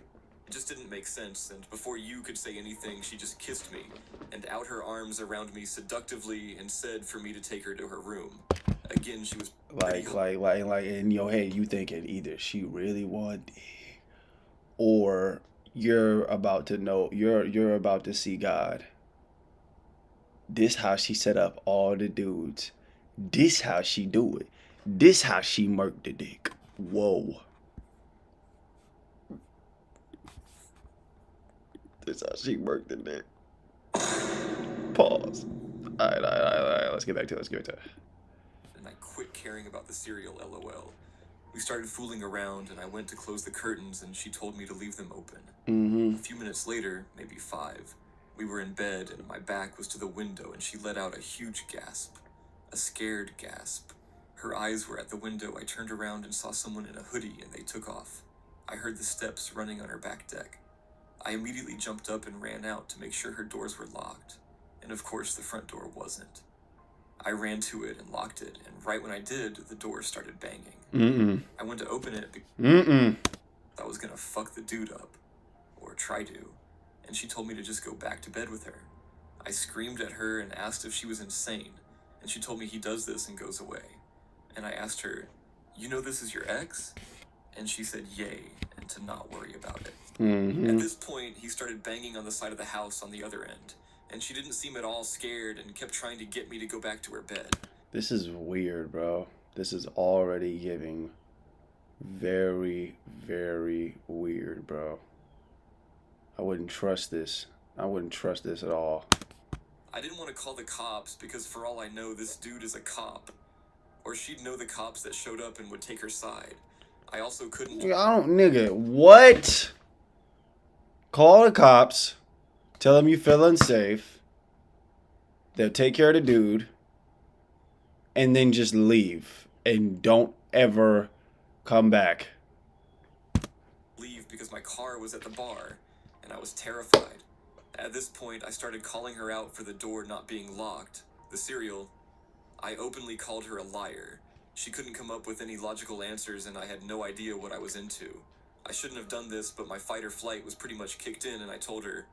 It just didn't make sense, and before you could say anything, she just kissed me, and out her arms around me seductively and said for me to take her to her room. Again, she was Like in your head, you thinking either she really want it, or you're about to know, you're about to see God. This how she set up all the dudes. This how she do it. This how she murked the dick. Whoa. This how she murked the dick. Pause. All right. Let's get back to it. And I quit caring about the cereal, LOL. We started fooling around, and I went to close the curtains, and she told me to leave them open. A few minutes later, maybe 5, we were in bed, and my back was to the window, and she let out a huge gasp. A scared gasp. Her eyes were at the window. I turned around and saw someone in a hoodie, and they took off. I heard the steps running on her back deck. I immediately jumped up and ran out to make sure her doors were locked. And of course, the front door wasn't. I ran to it and locked it, and right when I did, the door started banging. I went to open it because I was gonna fuck the dude up. Or try to. And she told me to just go back to bed with her. I screamed at her and asked if she was insane, and she told me he does this and goes away. And I asked her, "You know this is your ex?" And she said yay, and to not worry about it. At this point, he started banging on the side of the house on the other end, and she didn't seem at all scared and kept trying to get me to go back to her bed. This is weird, bro. This is already giving very, very weird, bro. I wouldn't trust this. I wouldn't trust this at all. I didn't want to call the cops because for all I know, this dude is a cop. Or she'd know the cops that showed up and would take her side. I also couldn't... Nigga, what? Call the cops. Tell them you feel unsafe. They'll take care of the dude. And then just leave. And don't ever come back. leave because my car was at the bar, and I was terrified. At this point, I started calling her out for the door not being locked. The serial... I openly called her a liar. She couldn't come up with any logical answers, and I had no idea what I was into. I shouldn't have done this, but my fight or flight was pretty much kicked in, and I told her,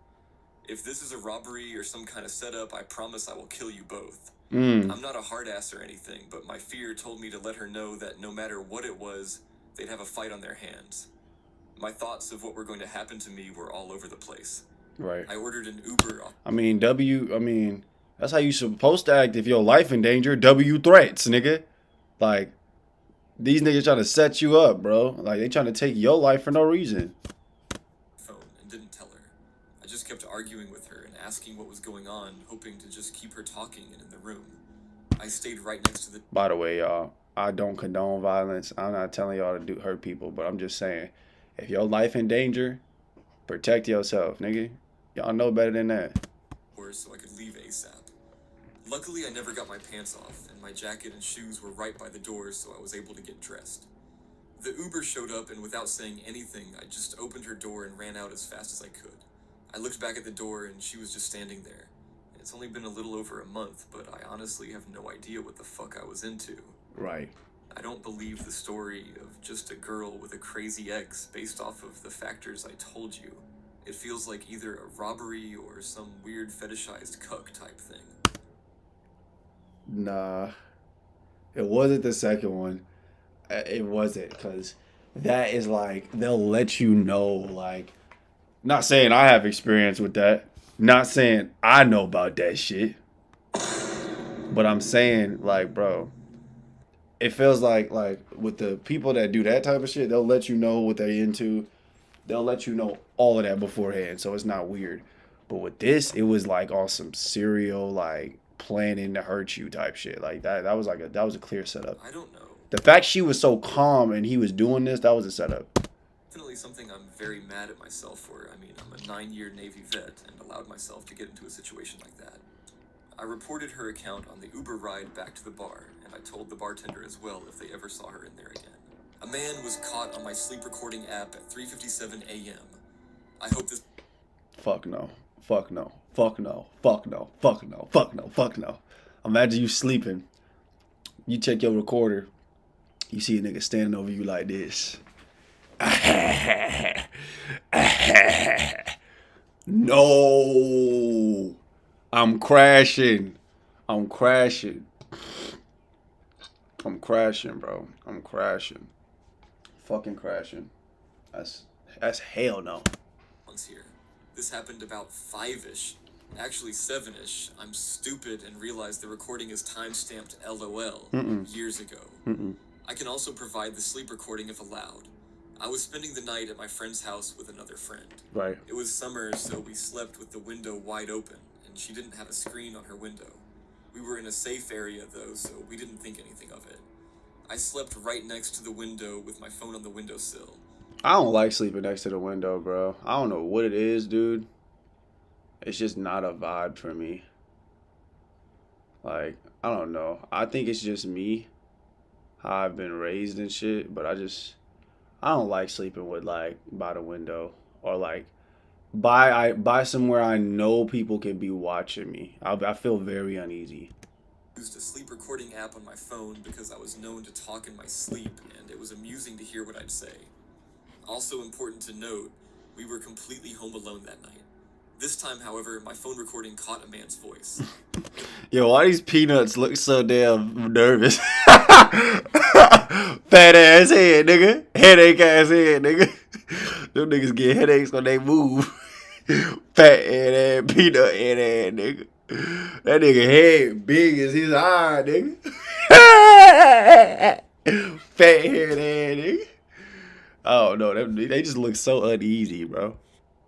if this is a robbery or some kind of setup, I promise I will kill you both. I'm not a hard ass or anything, but my fear told me to let her know that no matter what it was, they'd have a fight on their hands. My thoughts of what were going to happen to me were all over the place. Right. I ordered an Uber. I mean, that's how you supposed to act if your life in danger. W threats, nigga. Like, these niggas trying to set you up, bro. Like, they trying to take your life for no reason. Phone and didn't tell her. I just kept arguing with her and asking what was going on, hoping to just keep her talking and in the room. I stayed right next to the... By the way, y'all, I don't condone violence. I'm not telling y'all to hurt people, but I'm just saying, if your life in danger, protect yourself, nigga. Y'all know better than that. So I could leave ASAP. Luckily, I never got my pants off, and my jacket and shoes were right by the door, so I was able to get dressed. The Uber showed up, and without saying anything, I just opened her door and ran out as fast as I could. I looked back at the door, and she was just standing there. It's only been a little over a month, but I honestly have no idea what the fuck I was into. Right. I don't believe the story of just a girl with a crazy ex based off of the factors I told you. It feels like either a robbery or some weird fetishized cuck type thing. Nah. It wasn't the second one. It wasn't, because that is like, they'll let you know, like, not saying I have experience with that. Not saying I know about that shit. But I'm saying, like, bro, it feels like with the people that do that type of shit, they'll let you know what they're into. They'll let you know all of that beforehand, so it's not weird. But with this, it was like on some serial, like, planning to hurt you type shit. Like that was a clear setup. I don't know. The fact she was so calm and he was doing this, that was a setup. Definitely something I'm very mad at myself for. I mean, I'm a 9-year Navy vet and allowed myself to get into a situation like that. I reported her account on the Uber ride back to the bar, and I told the bartender as well if they ever saw her in there again. A man was caught on my sleep recording app at 3:57 a.m. I hope this... Fuck no. Fuck no. Fuck no. Fuck no. Fuck no. Fuck no. Fuck no. Imagine you sleeping. You check your recorder. You see a nigga standing over you like this. No. I'm crashing. I'm crashing. I'm crashing, bro. I'm crashing. Fucking crashing. That's hell no. Here. This happened about 5-ish, actually 7-ish. I'm stupid and realized the recording is timestamped LOL years ago. I can also provide the sleep recording if allowed. I was spending the night at my friend's house with another friend. Right. It was summer, so we slept with the window wide open, and she didn't have a screen on her window. We were in a safe area, though, so we didn't think anything of it. I slept right next to the window with my phone on the windowsill. I don't like sleeping next to the window, bro. I don't know what it is, dude. It's just not a vibe for me. Like, I don't know. I think it's just me, how I've been raised and shit, but I don't like sleeping with, like, by the window or, like, by somewhere I know people can be watching me. I feel very uneasy. I used a sleep recording app on my phone because I was known to talk in my sleep, and it was amusing to hear what I'd say. Also important to note, we were completely home alone that night. This time, however, my phone recording caught a man's voice. Yo, why these peanuts look so damn nervous? Fat ass head, nigga. Headache ass head, nigga. Them niggas get headaches when they move. Fat head ass, peanut head ass, nigga. That nigga head big as his eye, nigga. Fat head ass, nigga. Oh no, they just look so uneasy, bro.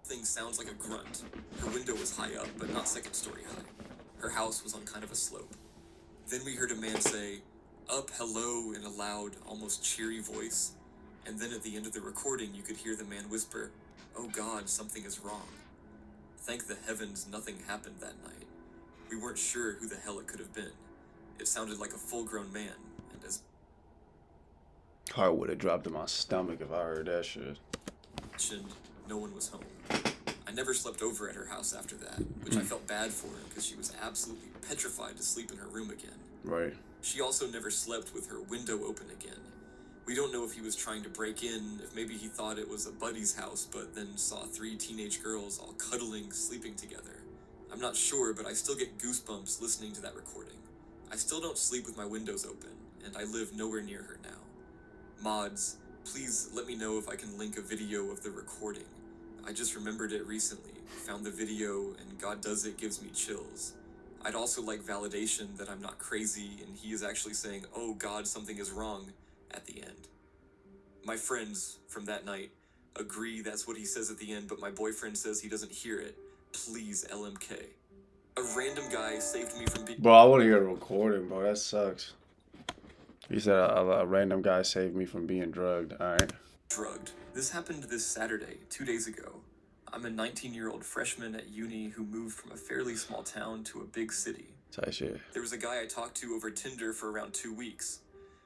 Thing sounds like a grunt. Her window was high up, but not second story high. Her house was on kind of a slope. Then we heard a man say, "Up, hello," in a loud, almost cheery voice. And then at the end of the recording, you could hear the man whisper, "Oh God, something is wrong." Thank the heavens nothing happened that night. We weren't sure who the hell it could have been. It sounded like a full-grown man, and as Heart would have dropped in my stomach if I heard that shit. mentioned, no one was home. I never slept over at her house after that, which I felt bad for her because she was absolutely petrified to sleep in her room again. Right. She also never slept with her window open again. We don't know if he was trying to break in, if maybe he thought it was a buddy's house, but then saw 3 teenage girls all cuddling, sleeping together. I'm not sure, but I still get goosebumps listening to that recording. I still don't sleep with my windows open, and I live nowhere near her now. Mods, please let me know if I can link a video of the recording. I just remembered it recently, found the video, and God does it gives me chills. I'd also like validation that I'm not crazy and he is actually saying, "Oh God, something is wrong," at the end. My friends from that night agree that's what he says at the end, but my boyfriend says he doesn't hear it. Please, LMK. A random guy saved me from being Bro, I want to hear the recording, bro. That sucks. He said a random guy saved me from being drugged. All right. drugged. This happened this Saturday, 2 days ago. I'm a 19-year-old freshman at uni who moved from a fairly small town to a big city. Tight shit. There was a guy I talked to over Tinder for around 2 weeks.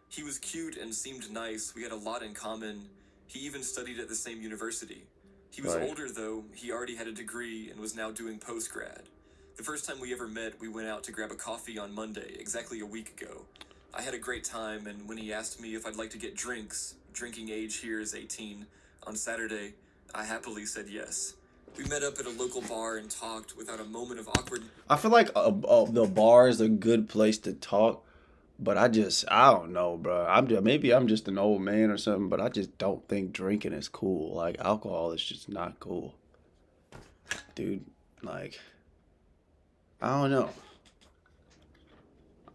He was cute and seemed nice. We had a lot in common. He even studied at the same university. He was Right. older though. He already had a degree and was now doing post-grad. The first time we ever met, we went out to grab a coffee on Monday, exactly a week ago. I had a great time, and when he asked me if I'd like to get drinks, drinking age here is 18, on Saturday, I happily said yes. We met up at a local bar and talked without a moment of awkward. I feel like the bar is a good place to talk, but I don't know, bro. Maybe I'm just an old man or something, but I just don't think drinking is cool. Like, alcohol is just not cool. Dude, like, I don't know.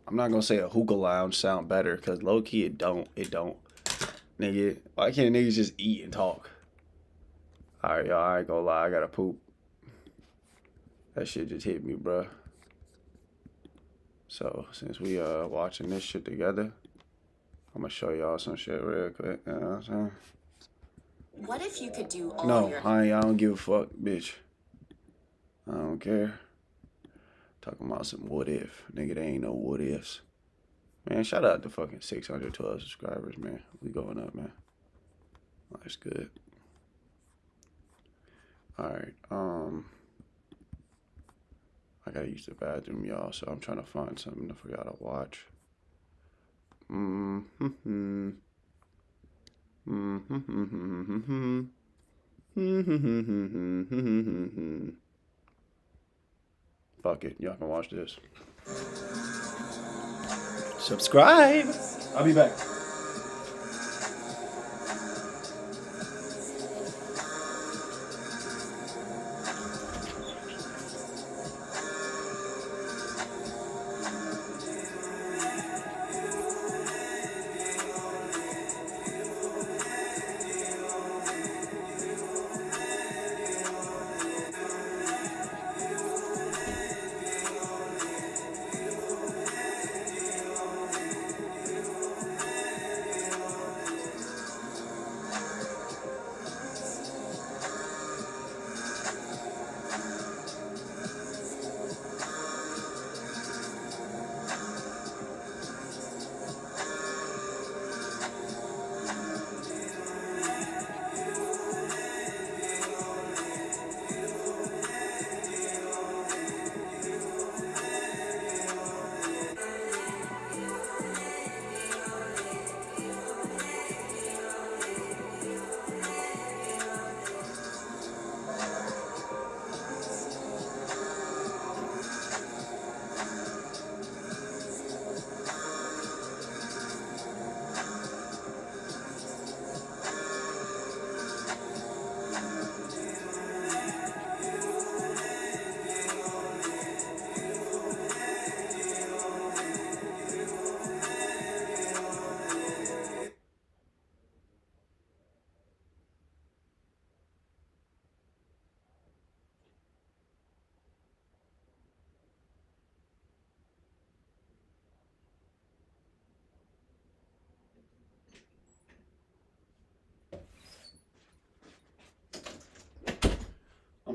I'm not gonna say a hookah lounge sound better, because low-key it don't. Nigga, why can't niggas just eat and talk? Alright, y'all, I ain't gonna lie, I gotta poop. That shit just hit me, bruh. So, since we watching this shit together, I'm gonna show y'all some shit real quick. You know what I'm saying? What if you could do all No, your I don't give a fuck, bitch. I don't care. Talking about some what if. Nigga, there ain't no what ifs. Man, shout out to fucking 612 subscribers, man. We going up, man. That's good. Alright, I gotta use the bathroom, y'all, so I'm trying to find something for y'all to watch. Fuck it, y'all can watch this. Subscribe! I'll be back.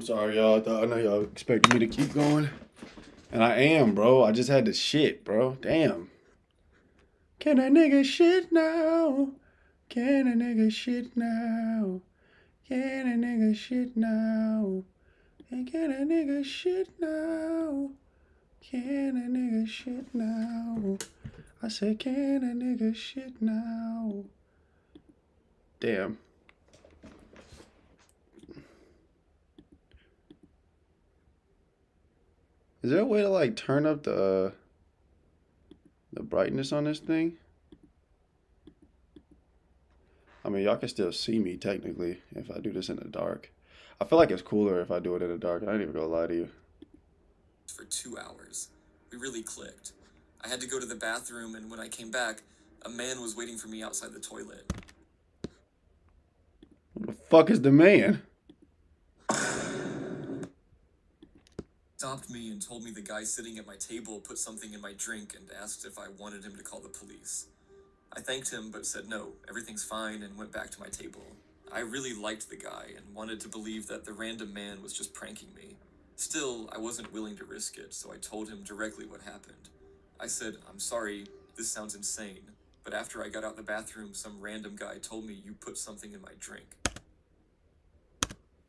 sorry, y'all. I know y'all expected me to keep going. And I am, bro. I just had to shit, bro. Damn. Can a nigga shit now? Can a nigga shit now? Can a nigga shit now? And can a nigga shit now? Can a nigga shit now? I said, can a nigga shit now? Damn. Is there a way to like turn up the brightness on this thing? I mean, y'all can still see me technically if I do this in the dark. I feel like it's cooler if I do it in the dark. I ain't even gonna lie to you. For 2 hours. We really clicked. I had to go to the bathroom, and when I came back, a man was waiting for me outside the toilet. Who the fuck is the man? Stopped me and told me the guy sitting at my table put something in my drink and asked if I wanted him to call the police. I thanked him but said no, everything's fine, and went back to my table. I really liked the guy and wanted to believe that the random man was just pranking me. Still, I wasn't willing to risk it, so I told him directly what happened. I said, I'm sorry, this sounds insane, but after I got out the bathroom, some random guy told me you put something in my drink.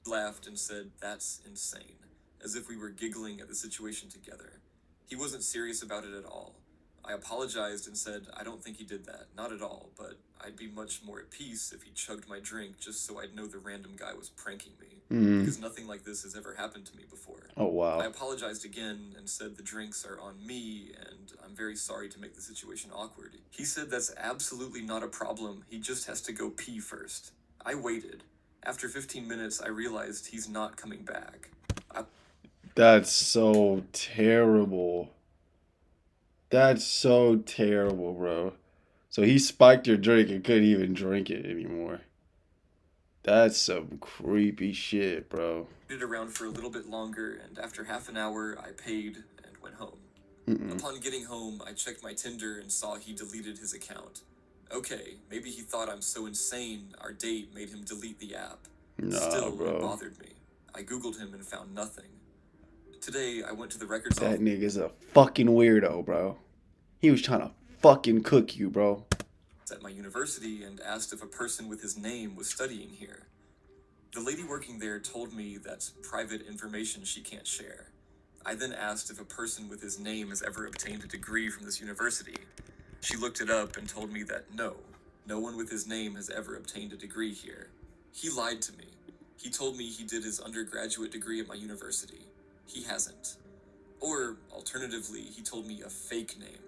He laughed and said, that's insane, as if we were giggling at the situation together. He wasn't serious about it at all. I apologized and said, I don't think he did that, not at all, but I'd be much more at peace if he chugged my drink just so I'd know the random guy was pranking me, because nothing like this has ever happened to me before. Oh, wow. I apologized again and said the drinks are on me and I'm very sorry to make the situation awkward. He said that's absolutely not a problem, he just has to go pee first. I waited. After 15 minutes, I realized he's not coming back. That's so terrible. That's so terrible, bro. So he spiked your drink and couldn't even drink it anymore. That's some creepy shit, bro. Waited around for a little bit longer, and after half an hour, I paid and went home. Upon getting home, I checked my Tinder and saw he deleted his account. Okay, maybe he thought I'm so insane, our date made him delete the app. Nah, Still, bro. it bothered me. I googled him and found nothing. Today, I went to the records That office nigga's a fucking weirdo, bro. He was trying to fucking cook you, bro. at my university and asked if a person with his name was studying here. The lady working there told me that's private information she can't share. I then asked if a person with his name has ever obtained a degree from this university. She looked it up and told me that no one with his name has ever obtained a degree here. He lied to me. He told me he did his undergraduate degree at my university. He hasn't. Or, alternatively, he told me a fake name.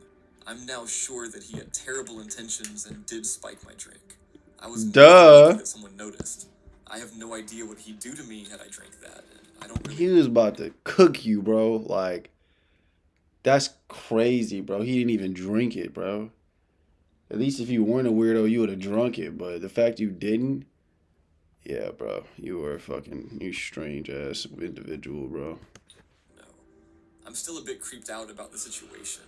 I'm now sure that he had terrible intentions and did spike my drink. I was Duh. that someone noticed. I have no idea what he'd do to me had I drank that, and I don't really... He was about to cook you, bro. Like, that's crazy, bro. He didn't even drink it, bro. At least if you weren't a weirdo, you would have drunk it. But the fact you didn't, yeah, bro. You were you strange ass individual, bro. No. I'm still a bit creeped out about the situation.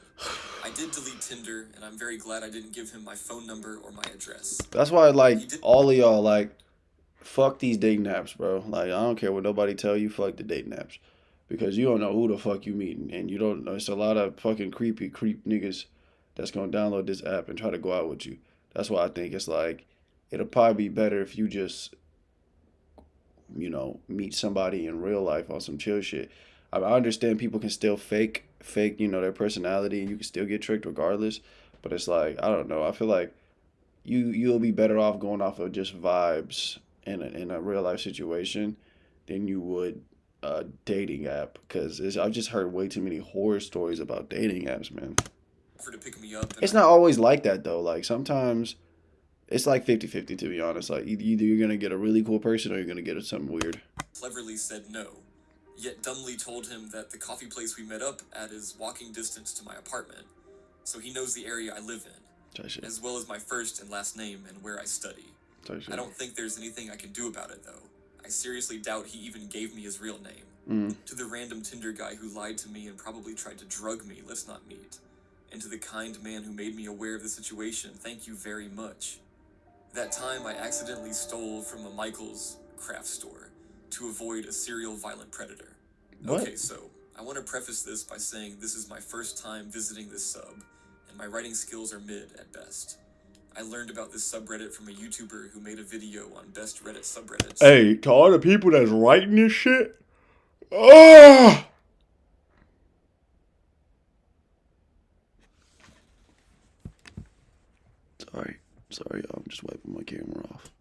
I did delete Tinder, and I'm very glad I didn't give him my phone number or my address. That's why, like, all of y'all, like, fuck these dating apps, bro. Like, I don't care what nobody tell you, fuck the dating apps. Because you don't know who the fuck you meeting. And you don't know, it's a lot of fucking creep niggas that's gonna download this app and try to go out with you. That's why I think it's like, it'll probably be better if you just, you know, meet somebody in real life on some chill shit. I understand people can still fake, you know, their personality, and you can still get tricked regardless. But it's like, I don't know. I feel like you'll be better off going off of just vibes in a real life situation than you would a dating app. Because I've just heard way too many horror stories about dating apps, man. For to pick me up. It's not always like that though. Like sometimes it's like 50-50 to be honest. Like either you're gonna get a really cool person or you're gonna get something weird. Cleverly said no, yet dumbly told him that the coffee place we met up at is walking distance to my apartment, so he knows the area I live in, as well as my first and last name and where I study. I don't think there's anything I can do about it though. I seriously doubt he even gave me his real name. To the random Tinder guy who lied to me and probably tried to drug me, let's not meet. And to the kind man who made me aware of the situation, thank you very much. That time I accidentally stole from a Michael's craft store. to avoid a serial violent predator. What? Okay, so I want to preface this by saying this is my first time visiting this sub, and my writing skills are mid at best. I learned about this subreddit from a YouTuber who made a video on best Reddit subreddits. Hey, to all the people that's writing this shit, oh! Sorry, I'm just wiping my camera off.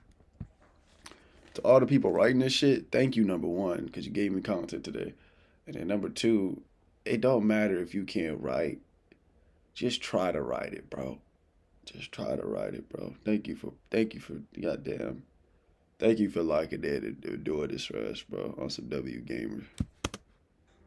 To all the people writing this shit, thank you, number one, because you gave me content today. And then number two, it don't matter if you can't write. Just try to write it, bro. Just try to write it, bro. Thank you for goddamn. Thank you for liking it and doing this for us, bro. On some W Gamer.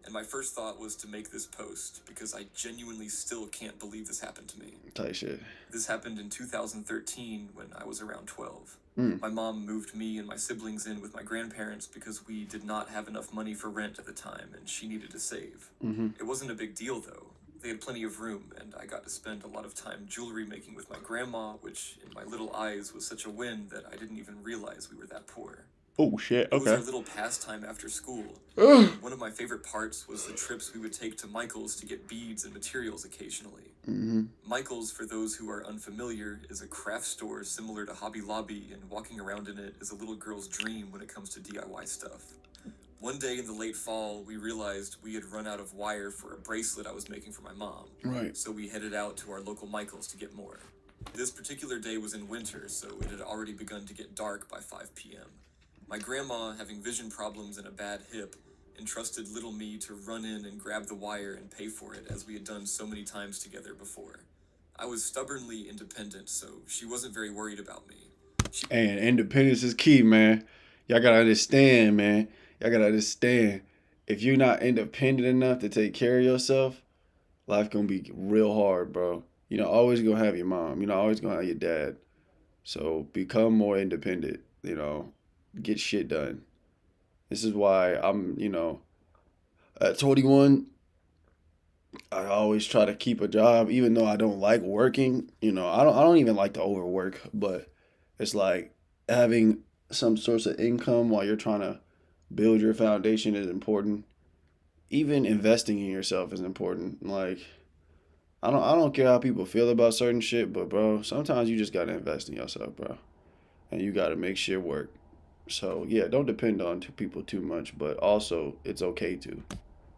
And my first thought was to make this post because I genuinely still can't believe this happened to me. Type shit. This happened in 2013 when I was around 12. Mm. My mom moved me and my siblings in with my grandparents because we did not have enough money for rent at the time and she needed to save. Mm-hmm. It wasn't a big deal though. They had plenty of room and I got to spend a lot of time jewelry making with my grandma, which in my little eyes was such a win that I didn't even realize we were that poor. Oh shit, It was our okay. little pastime after school. Ugh. One of my favorite parts was the trips we would take to Michael's to get beads and materials occasionally. Mm-hmm. Michael's, for those who are unfamiliar, is a craft store similar to Hobby Lobby, and walking around in it is a little girl's dream when it comes to DIY stuff. One day in the late fall, we realized we had run out of wire for a bracelet I was making for my mom. Right. So we headed out to our local Michael's to get more. This particular day was in winter, so it had already begun to get dark by 5 p.m. My grandma, having vision problems and a bad hip, entrusted little me to run in and grab the wire and pay for it as we had done so many times together before. I was stubbornly independent, so she wasn't very worried about me. And independence is key, man. Y'all gotta understand, man. Y'all gotta understand. If you're not independent enough to take care of yourself, life gonna be real hard, bro. You're not always gonna have your mom. You're not always gonna have your dad. So become more independent, get shit done. This is why I'm, at 21, I always try to keep a job, even though I don't like working. I don't even like to overwork, but it's like having some source of income while you're trying to build your foundation is important. Even investing in yourself is important. Like, I don't care how people feel about certain shit, but bro, sometimes you just gotta invest in yourself, bro. And you gotta make shit work. So yeah, don't depend on two people too much, but also it's okay to.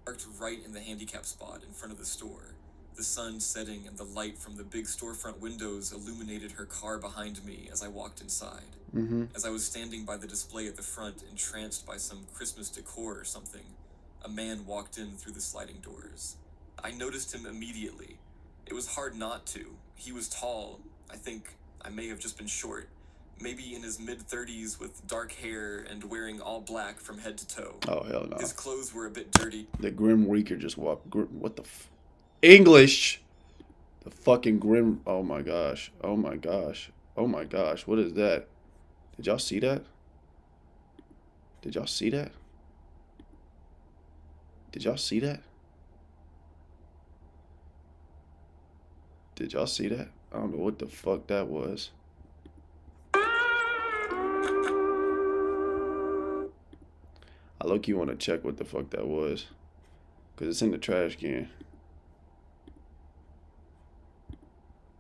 Parked right in the handicap spot in front of the store. The sun setting and the light from the big storefront windows illuminated her car behind me as I walked inside. Mm-hmm. As I was standing by the display at the front, entranced by some Christmas decor or something, a man walked in through the sliding doors. I noticed him immediately. It was hard not to. He was tall. I think I may have just been short. Maybe in his mid-30s with dark hair and wearing all black from head to toe. Oh hell no. His clothes were a bit dirty. The Grim Reaper just walked. What the English? The fucking Grim. Oh my gosh. Oh my gosh. Oh my gosh. What is that? Did y'all see that? Did y'all see that? Did y'all see that? Did y'all see that? I don't know what the fuck that was. I low-key want to check what the fuck that was. Because it's in the trash can.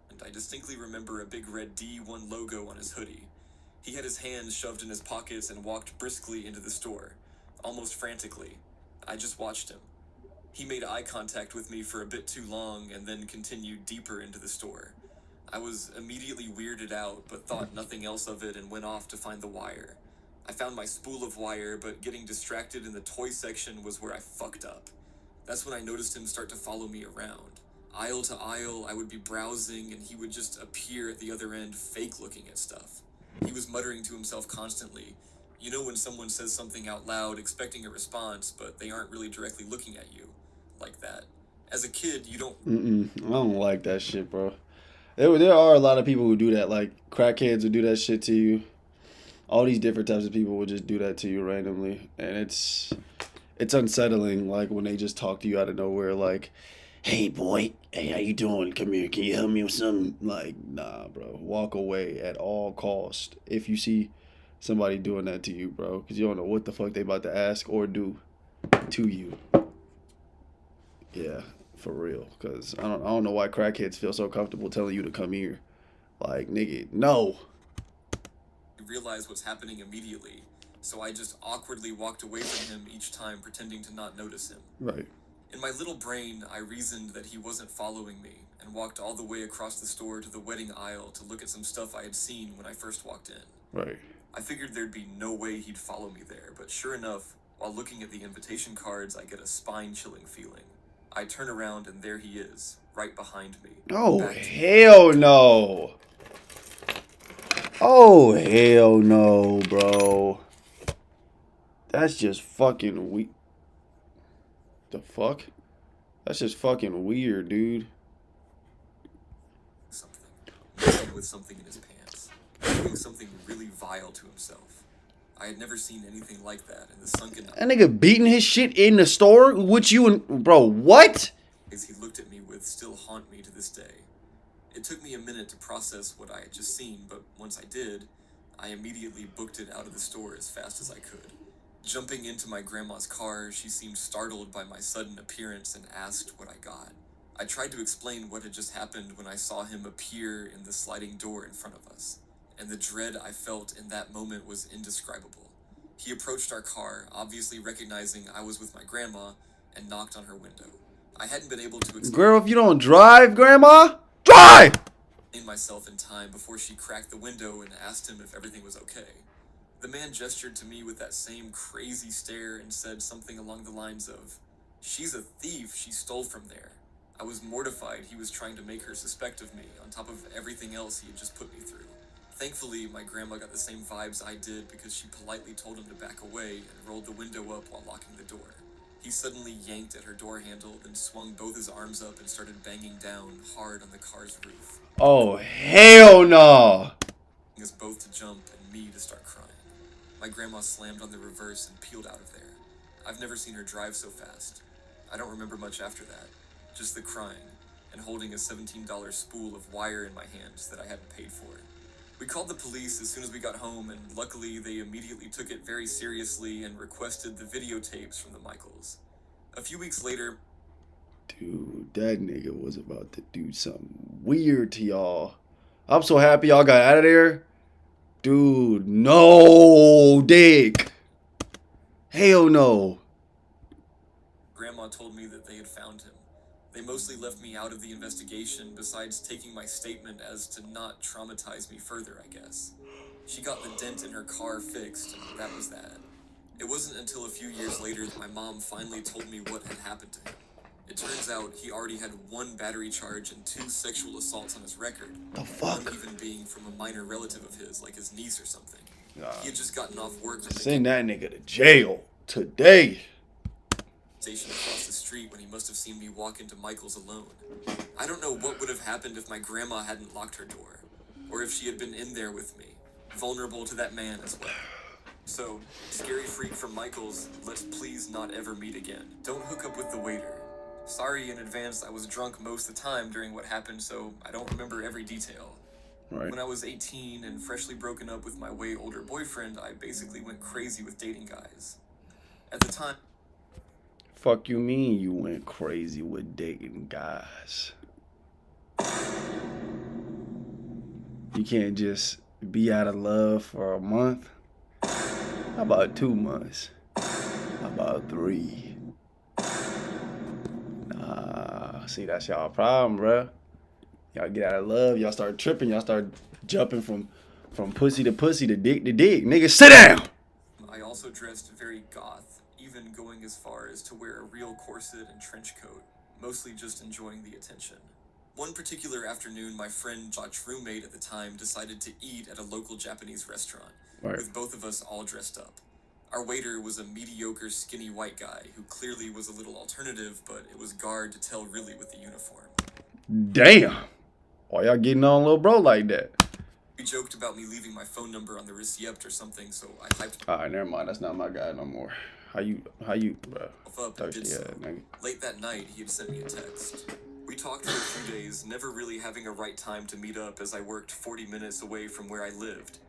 And I distinctly remember a big red D1 logo on his hoodie. He had his hands shoved in his pockets and walked briskly into the store, almost frantically. I just watched him. He made eye contact with me for a bit too long and then continued deeper into the store. I was immediately weirded out, but thought nothing else of it and went off to find the wire. I found my spool of wire, but getting distracted in the toy section was where I fucked up. That's when I noticed him start to follow me around. Aisle to aisle, I would be browsing and he would just appear at the other end, fake looking at stuff. He was muttering to himself constantly. You know when someone says something out loud, expecting a response, but they aren't really directly looking at you. Like that. As a kid, you don't... I don't like that shit, bro. There are a lot of people who do that. Like, crackheads who do that shit to you. All these different types of people will just do that to you randomly. And it's unsettling, like, when they just talk to you out of nowhere, like, hey, boy, hey, how you doing? Come here, can you help me with something? Like, nah, bro. Walk away at all cost. If you see somebody doing that to you, bro, because you don't know what the fuck they about to ask or do to you. Yeah, for real. Because I don't know why crackheads feel so comfortable telling you to come here. Like, nigga, no. Realize what's happening immediately, so I just awkwardly walked away from him each time, pretending to not notice him. Right. In my little brain, I reasoned that he wasn't following me and walked all the way across the store to the wedding aisle to look at some stuff I had seen when I first walked in. Right. I figured there'd be no way he'd follow me there, but sure enough, while looking at the invitation cards, I get a spine-chilling feeling. I turn around and there he is, right behind me. Oh, back to me. hell no. Oh, hell no, bro. That's just fucking weird. The fuck? That's just fucking weird, dude. Something. With something in his pants. Doing something really vile to himself. I had never seen anything like that, and the sunken That nigga beating his shit in the store? Which you and... Bro, what? eyes he looked at me with still haunt me to this day. It took me a minute to process what I had just seen, but once I did, I immediately booked it out of the store as fast as I could. Jumping into my grandma's car, she seemed startled by my sudden appearance and asked what I got. I tried to explain what had just happened when I saw him appear in the sliding door in front of us, and the dread I felt in that moment was indescribable. He approached our car, obviously recognizing I was with my grandma, and knocked on her window. I hadn't been able to explain Girl, if you don't drive, grandma, drive! myself in time before she cracked the window and asked him if everything was okay. The man gestured to me with that same crazy stare and said something along the lines of, "She's a thief, she stole from there." I was mortified he was trying to make her suspect of me, on top of everything else he had just put me through. Thankfully, my grandma got the same vibes I did because she politely told him to back away and rolled the window up while locking the door. He suddenly yanked at her door handle, then swung both his arms up and started banging down hard on the car's roof, Oh, hell no. us both to jump and me to start crying. My grandma slammed on the reverse and peeled out of there. I've never seen her drive so fast. I don't remember much after that, just the crying and holding a $17 spool of wire in my hands that I hadn't paid for. We called the police as soon as we got home, and luckily they immediately took it very seriously and requested the videotapes from the Michaels. A few weeks later, Dude, that nigga was about to do something weird to y'all. I'm so happy y'all got out of there. Dude, no, dick. Hell no. Grandma told me that they had found him. They mostly left me out of the investigation, besides taking my statement as to not traumatize me further, I guess. She got the dent in her car fixed, and that was that. It wasn't until a few years later that my mom finally told me what had happened to him. It turns out he already had 1 battery charge and 2 sexual assaults on his record. The fuck? One even being from a minor relative of his, like his niece or something. Nah. He had just gotten off work from the Send that nigga to jail today. station across the street when he must have seen me walk into Michael's alone. I don't know what would have happened if my grandma hadn't locked her door, or if she had been in there with me, vulnerable to that man as well. So, scary freak from Michael's, let's please not ever meet again. Don't hook up with the waiter. Sorry in advance, I was drunk most of the time during what happened, so I don't remember every detail. Right. When I was 18 and freshly broken up with my way older boyfriend, I basically went crazy with dating guys. At the time, Fuck you mean you went crazy with dating guys? You can't just be out of love for a month? How about 2 months? How about 3? Nah, see, that's y'all problem, bruh. Y'all get out of love, y'all start tripping, y'all start jumping from pussy to pussy to dick to dick. Nigga, sit down! I also dressed very goth, even going as far as to wear a real corset and trench coat, mostly just enjoying the attention. One particular afternoon, my friend Josh's roommate at the time decided to eat at a local Japanese restaurant, Right. with both of us all dressed up. Our waiter was a mediocre, skinny white guy who clearly was a little alternative, but it was hard to tell really with the uniform. Damn! Why y'all getting on little bro like that? We joked about me leaving my phone number on the receipt or something, so I hyped Alright, never mind. That's not my guy no more. How you, bro? myself up and did Thirsty so. ass nigga. Late that night, he had sent me a text. We talked for a few days, never really having a right time to meet up as I worked 40 minutes away from where I lived.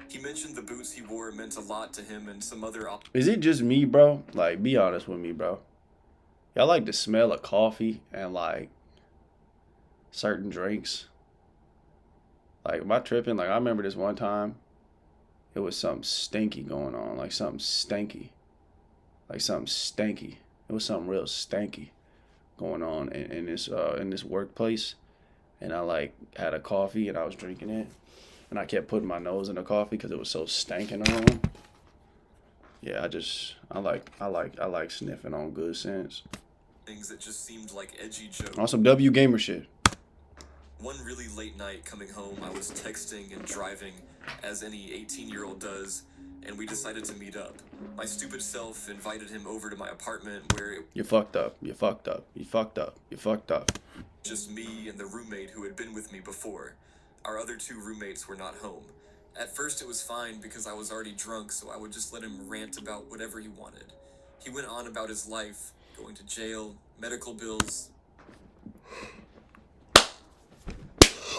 He mentioned the boots he wore meant a lot to him and some other Is it just me, bro? Like, be honest with me, bro. Y'all like the smell of coffee and like certain drinks. Like, am I tripping? Like, I remember this one time, it was something stinky going on. Like, something stanky. Like, something stanky. It was something real stanky going on in this workplace. And I, like, had a coffee and I was drinking it. And I kept putting my nose in the coffee because it was so stanking on. Yeah, I like sniffing on good sense. things that just seemed like edgy jokes. On some W gamer shit. One really late night coming home, I was texting and driving, as any 18-year-old does, and we decided to meet up. My stupid self invited him over to my apartment where it You fucked up. You fucked up. You fucked up. You fucked up. was just me and the roommate who had been with me before. Our other two roommates were not home. At first it was fine because I was already drunk, so I would just let him rant about whatever he wanted. He went on about his life, going to jail, medical bills.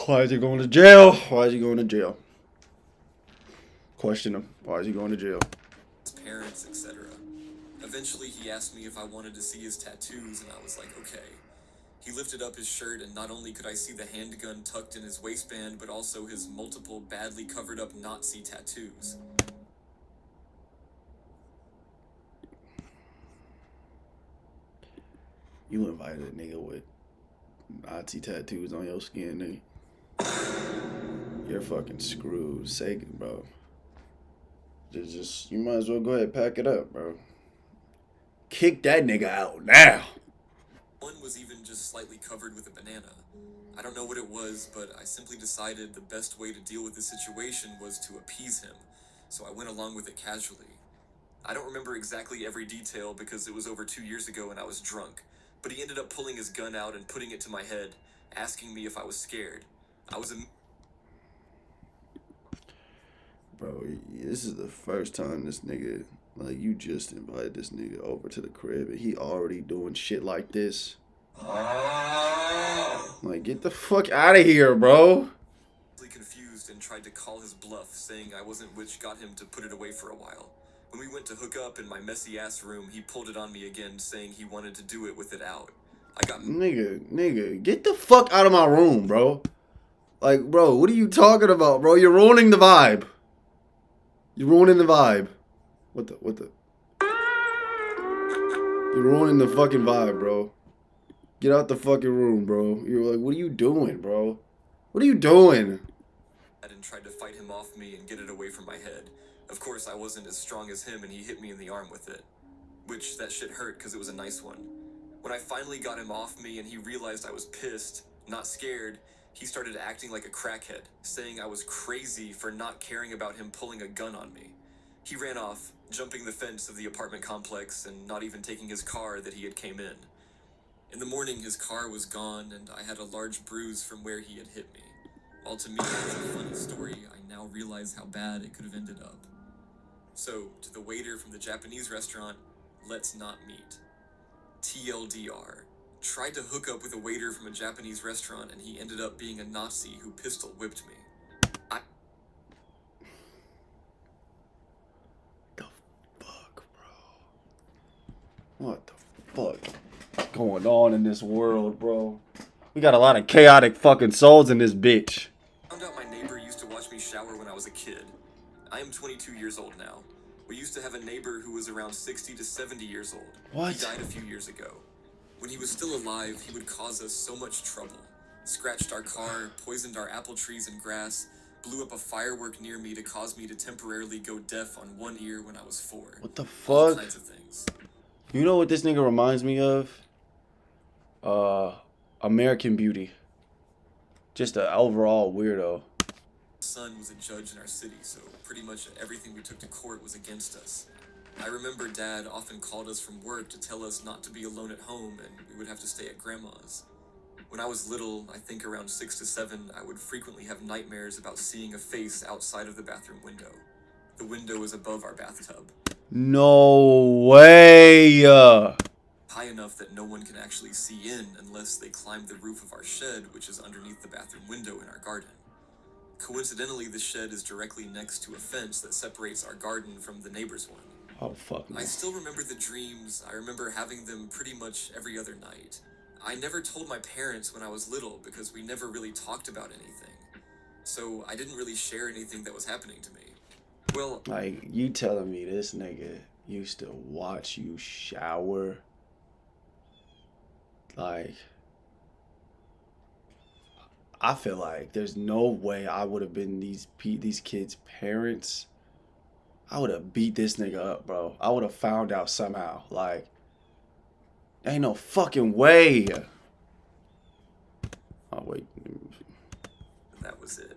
Why is he going to jail? Why is he going to jail? Question him. Why is he going to jail? His parents, etc. Eventually, he asked me if I wanted to see his tattoos, and I was like, okay. He lifted up his shirt, and not only could I see the handgun tucked in his waistband, but also his multiple badly covered up Nazi tattoos. You invited a nigga with Nazi tattoos on your skin, nigga. You're fucking screwed. Sake, bro. Just you might as well go ahead and pack it up, bro. Kick that nigga out now. One was even just slightly covered with a banana. I don't know what it was, but I simply decided the best way to deal with the situation was to appease him, so I went along with it casually. I don't remember exactly every detail because it was over 2 years ago and I was drunk, but he ended up pulling his gun out and putting it to my head, asking me if I was scared. I was Bro, this is the first time this nigga, like, you just invited this nigga over to the crib and he already doing shit like this. Like, get the fuck out of here, bro. confused and tried to call his bluff, saying I wasn't, which got him to put it away for a while. When we went to hook up in my messy ass room, he pulled it on me again, saying he wanted to do it with it out. I got Nigga, get the fuck out of my room, bro. Like, bro, what are you talking about, bro? You're ruining the vibe. You're ruining the vibe. What the? You're ruining the fucking vibe, bro. Get out the fucking room, bro. You're like, what are you doing, bro? What are you doing? and tried to fight him off me and get it away from my head. Of course, I wasn't as strong as him, and he hit me in the arm with it. Which, that shit hurt because it was a nice one. When I finally got him off me and he realized I was pissed, not scared, he started acting like a crackhead, saying I was crazy for not caring about him pulling a gun on me. He ran off, jumping the fence of the apartment complex and not even taking his car that he had came in. In the morning, his car was gone and I had a large bruise from where he had hit me. While to me it was a funny story, I now realize how bad it could have ended up. So, to the waiter from the Japanese restaurant, let's not meet. TLDR. Tried to hook up with a waiter from a Japanese restaurant and he ended up being a Nazi who pistol whipped me. The fuck, bro? What the fuck going on in this world, bro? We got a lot of chaotic fucking souls in this bitch. Found out my neighbor used to watch me shower when I was a kid. I am 22 years old now. We used to have a neighbor who was around 60 to 70 years old. What? He died a few years ago. When he was still alive, he would cause us so much trouble. Scratched our car, poisoned our apple trees and grass, blew up a firework near me to cause me to temporarily go deaf on one ear when I was 4. What the All fuck? kinds of things. You know what this nigga reminds me of? American Beauty. Just an overall weirdo. Son was a judge in our city, so pretty much everything we took to court was against us. I remember Dad often called us from work to tell us not to be alone at home and we would have to stay at Grandma's. When I was little, I think around 6 to 7, I would frequently have nightmares about seeing a face outside of the bathroom window. The window is above our bathtub, No way. high enough that no one can actually see in unless they climb the roof of our shed, which is underneath the bathroom window in our garden. Coincidentally, the shed is directly next to a fence that separates our garden from the neighbor's one. Oh, fuck no. I still remember the dreams. I remember having them pretty much every other night. I never told my parents when I was little because we never really talked about anything. So I didn't really share anything that was happening to me. Well, Like, you telling me this nigga used to watch you shower? Like, I feel like there's no way I would have been these kids' parents. I would have beat this nigga up, bro. I would have found out somehow. Like, ain't no fucking way. Oh, wait. that was it.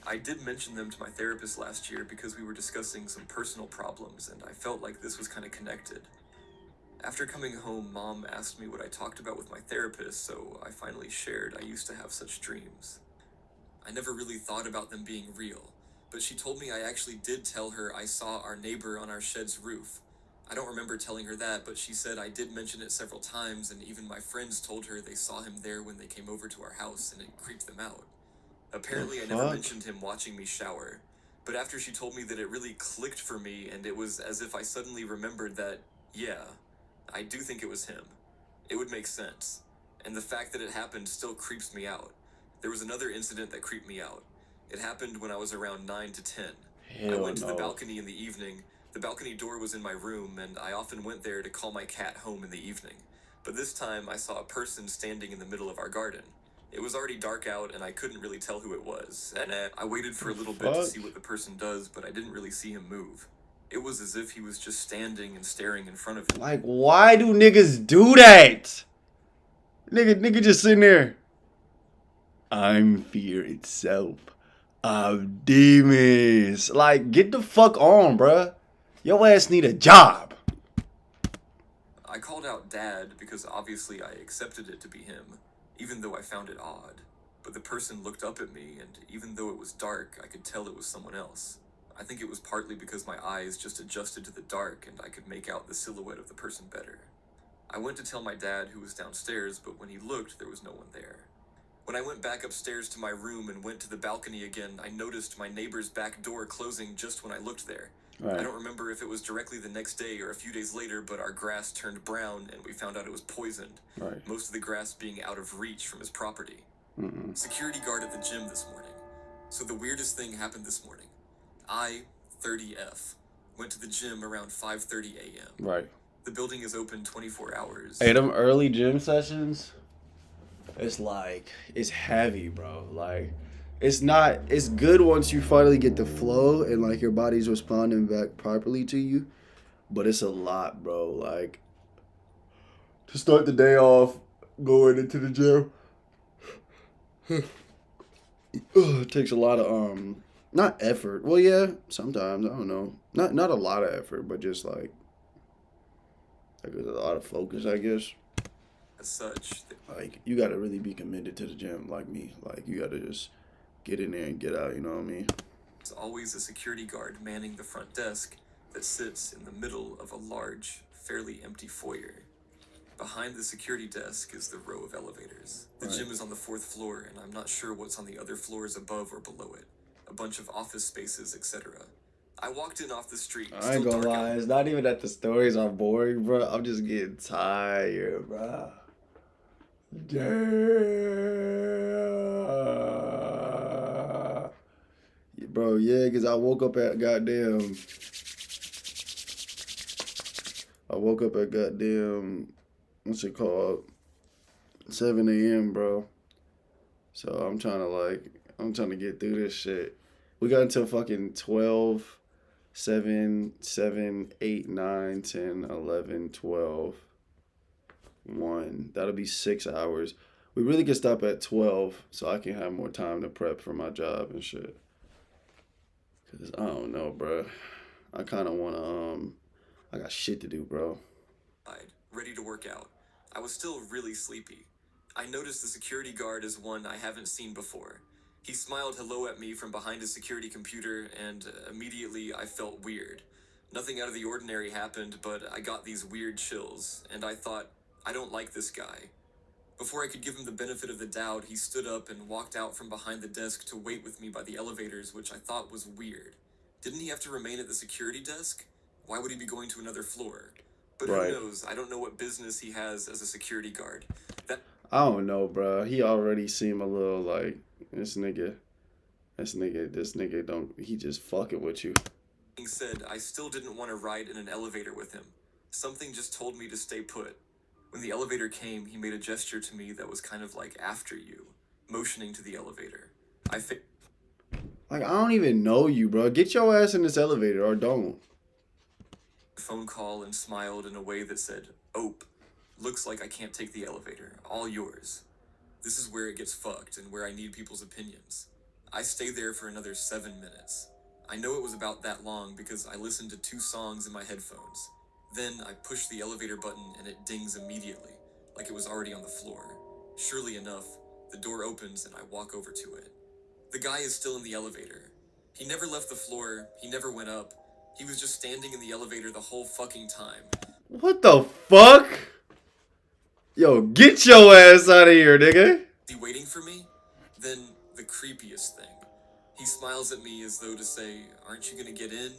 I did mention them to my therapist last year because we were discussing some personal problems, and I felt like this was kind of connected. After coming home, Mom asked me what I talked about with my therapist, so I finally shared I used to have such dreams. I never really thought about them being real, but she told me I actually did tell her I saw our neighbor on our shed's roof. I don't remember telling her that, but she said I did mention it several times, and even my friends told her they saw him there when they came over to our house, and it creeped them out. Apparently, I never fuck? mentioned him watching me shower, but after she told me that it really clicked for me, and it was as if I suddenly remembered that, yeah, I do think it was him. It would make sense. And the fact that it happened still creeps me out. There was another incident that creeped me out. It happened when I was around 9 to 10. I Hell went to the no. balcony in the evening. The balcony door was in my room, and I often went there to call my cat home in the evening. But this time, I saw a person standing in the middle of our garden. It was already dark out, and I couldn't really tell who it was. And I waited for a little bit to Fuck. see what the person does, but I didn't really see him move. It was as if he was just standing and staring in front of him. Like, why do niggas do that? Nigga just sitting there. I'm fear itself. Of demons. Like, get the fuck on, bruh. Your ass need a job. I called out Dad because obviously I accepted it to be him, even though I found it odd. But the person looked up at me, and even though it was dark, I could tell it was someone else. I think it was partly because my eyes just adjusted to the dark and I could make out the silhouette of the person better. I went to tell my dad, who was downstairs, but when he looked, there was no one there. When I went back upstairs to my room and went to the balcony again, I noticed my neighbor's back door closing just when I looked there. Right. I don't remember if it was directly the next day or a few days later, but our grass turned brown and we found out it was poisoned. Right. Most of the grass being out of reach from his property. Mm-mm. Security guard at the gym this morning. So the weirdest thing happened this morning. I, 30F, went to the gym around 5:30 a.m. Right. The building is open 24 hours. Hey, them early gym sessions, it's like, it's heavy, bro. Like, it's good once you finally get the flow and, like, your body's responding back properly to you. But it's a lot, bro. Like, to start the day off going into the gym, it takes a lot of, not effort. Well, yeah, sometimes, I don't know. Not a lot of effort, but just, like a lot of focus, I guess. As such, Like, you gotta really be committed to the gym, like me. Like, you gotta just get in there and get out, you know what I mean? there's always a security guard manning the front desk that sits in the middle of a large, fairly empty foyer. Behind the security desk is the row of elevators. The Right. gym is on the 4th floor, and I'm not sure what's on the other floors above or below it. A bunch of office spaces, etc. I walked in off the street. I ain't gonna lie, it's not even that the stories are boring, bro. I'm just getting tired, bro. Damn. Bro, yeah, because I woke up at goddamn, what's it called? 7 a.m., bro. So I'm trying to get through this shit. We got until fucking 12, 7, 8, 9, 10, 11, 12, 1. That'll be 6 hours. We really can stop at 12 so I can have more time to prep for my job and shit. Because I don't know, bro. I kind of want to, I got shit to do, bro. Ready to work out. I was still really sleepy. I noticed the security guard is one I haven't seen before. He smiled hello at me from behind his security computer, and immediately I felt weird. Nothing out of the ordinary happened, but I got these weird chills, and I thought, I don't like this guy. Before I could give him the benefit of the doubt, he stood up and walked out from behind the desk to wait with me by the elevators, which I thought was weird. Didn't he have to remain at the security desk? Why would he be going to another floor? But Right. who knows? I don't know what business he has as a security guard. That I don't know, bro. He already seemed a little like this nigga don't. He just fucking with you. being said, I still didn't want to ride in an elevator with him. Something just told me to stay put. When the elevator came, he made a gesture to me that was kind of like after you, motioning to the elevator. Like, I don't even know you, bro. Get your ass in this elevator or don't. Phone call and smiled in a way that said, "Ope, looks like I can't take the elevator. All yours." This is where it gets fucked and where I need people's opinions. I stay there for another 7 minutes. I know it was about that long because I listened to 2 songs in my headphones. Then I push the elevator button and it dings immediately, like it was already on the floor. Surely enough, the door opens and I walk over to it. The guy is still in the elevator. He never left the floor, he never went up. He was just standing in the elevator the whole fucking time. What the fuck? Yo, get your ass out of here, nigga. He waiting for me? Then the creepiest thing. He smiles at me as though to say, "Aren't you gonna get in?"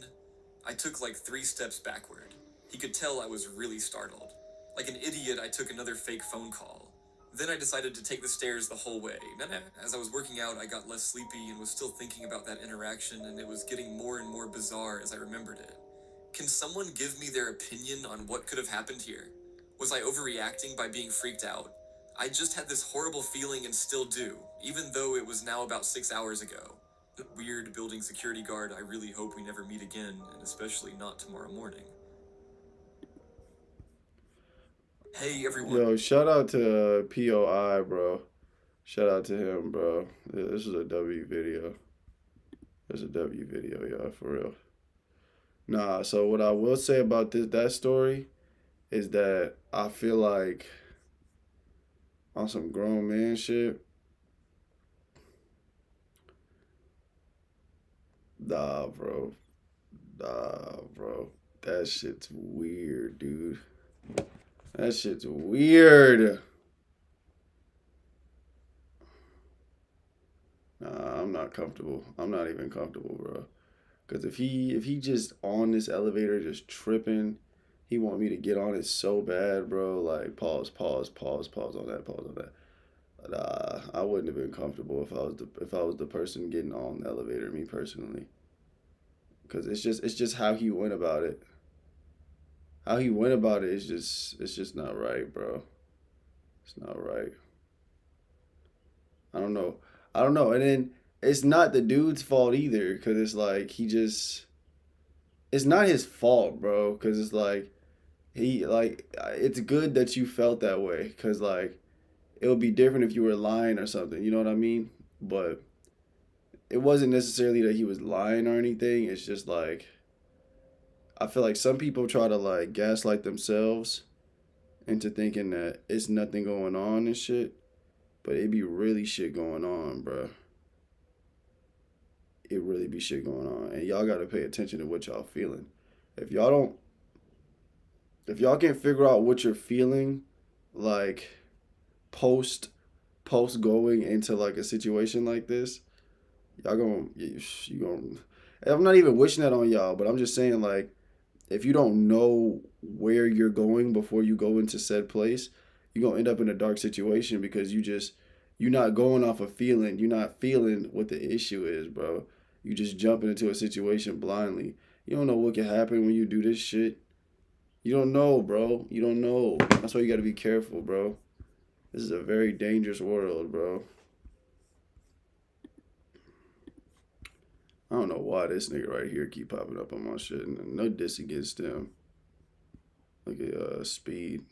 I took like 3 steps backward. He could tell I was really startled. Like an idiot, I took another fake phone call. Then I decided to take the stairs the whole way. As I was working out, I got less sleepy and was still thinking about that interaction, and it was getting more and more bizarre as I remembered it. Can someone give me their opinion on what could have happened here? Was I overreacting by being freaked out? I just had this horrible feeling and still do, even though it was now about 6 hours ago. Weird building security guard, I really hope we never meet again, and especially not tomorrow morning. Hey everyone. Yo, shout out to POI, bro. Shout out to him, bro. This is a W video. There's a W video, y'all, for real. Nah, so what I will say about that story is that I feel like on some grown man shit, nah, bro. That shit's weird, dude. That shit's weird. Nah, I'm not comfortable. I'm not even comfortable, bro. Cause if he just on this elevator just tripping, he want me to get on it so bad, bro. Like pause on that. But, I wouldn't have been comfortable if I was the person getting on the elevator, me personally. Cause it's just how he went about it. How he went about it is it's just not right, bro. It's not right. I don't know. And then it's not the dude's fault either, cause it's like it's not his fault, bro. Cause it's like it's good that you felt that way, cause like it would be different if you were lying or something. You know what I mean? But it wasn't necessarily that he was lying or anything. It's just like I feel like some people try to like gaslight themselves into thinking that it's nothing going on and shit, but it be really shit going on, bro. It really be shit going on, and y'all gotta pay attention to what y'all feeling. If y'all can't figure out what you're feeling, like post going into like a situation like this, you gonna. I'm not even wishing that on y'all, but I'm just saying like, if you don't know where you're going before you go into said place, you're going to end up in a dark situation because you're not going off a feeling. You're not feeling what the issue is, bro. You just jumping into a situation blindly. You don't know what can happen when you do this shit. You don't know, bro. You don't know. That's why you got to be careful, bro. This is a very dangerous world, bro. I don't know why this nigga right here keep popping up on my shit. No diss against him. Look at Speed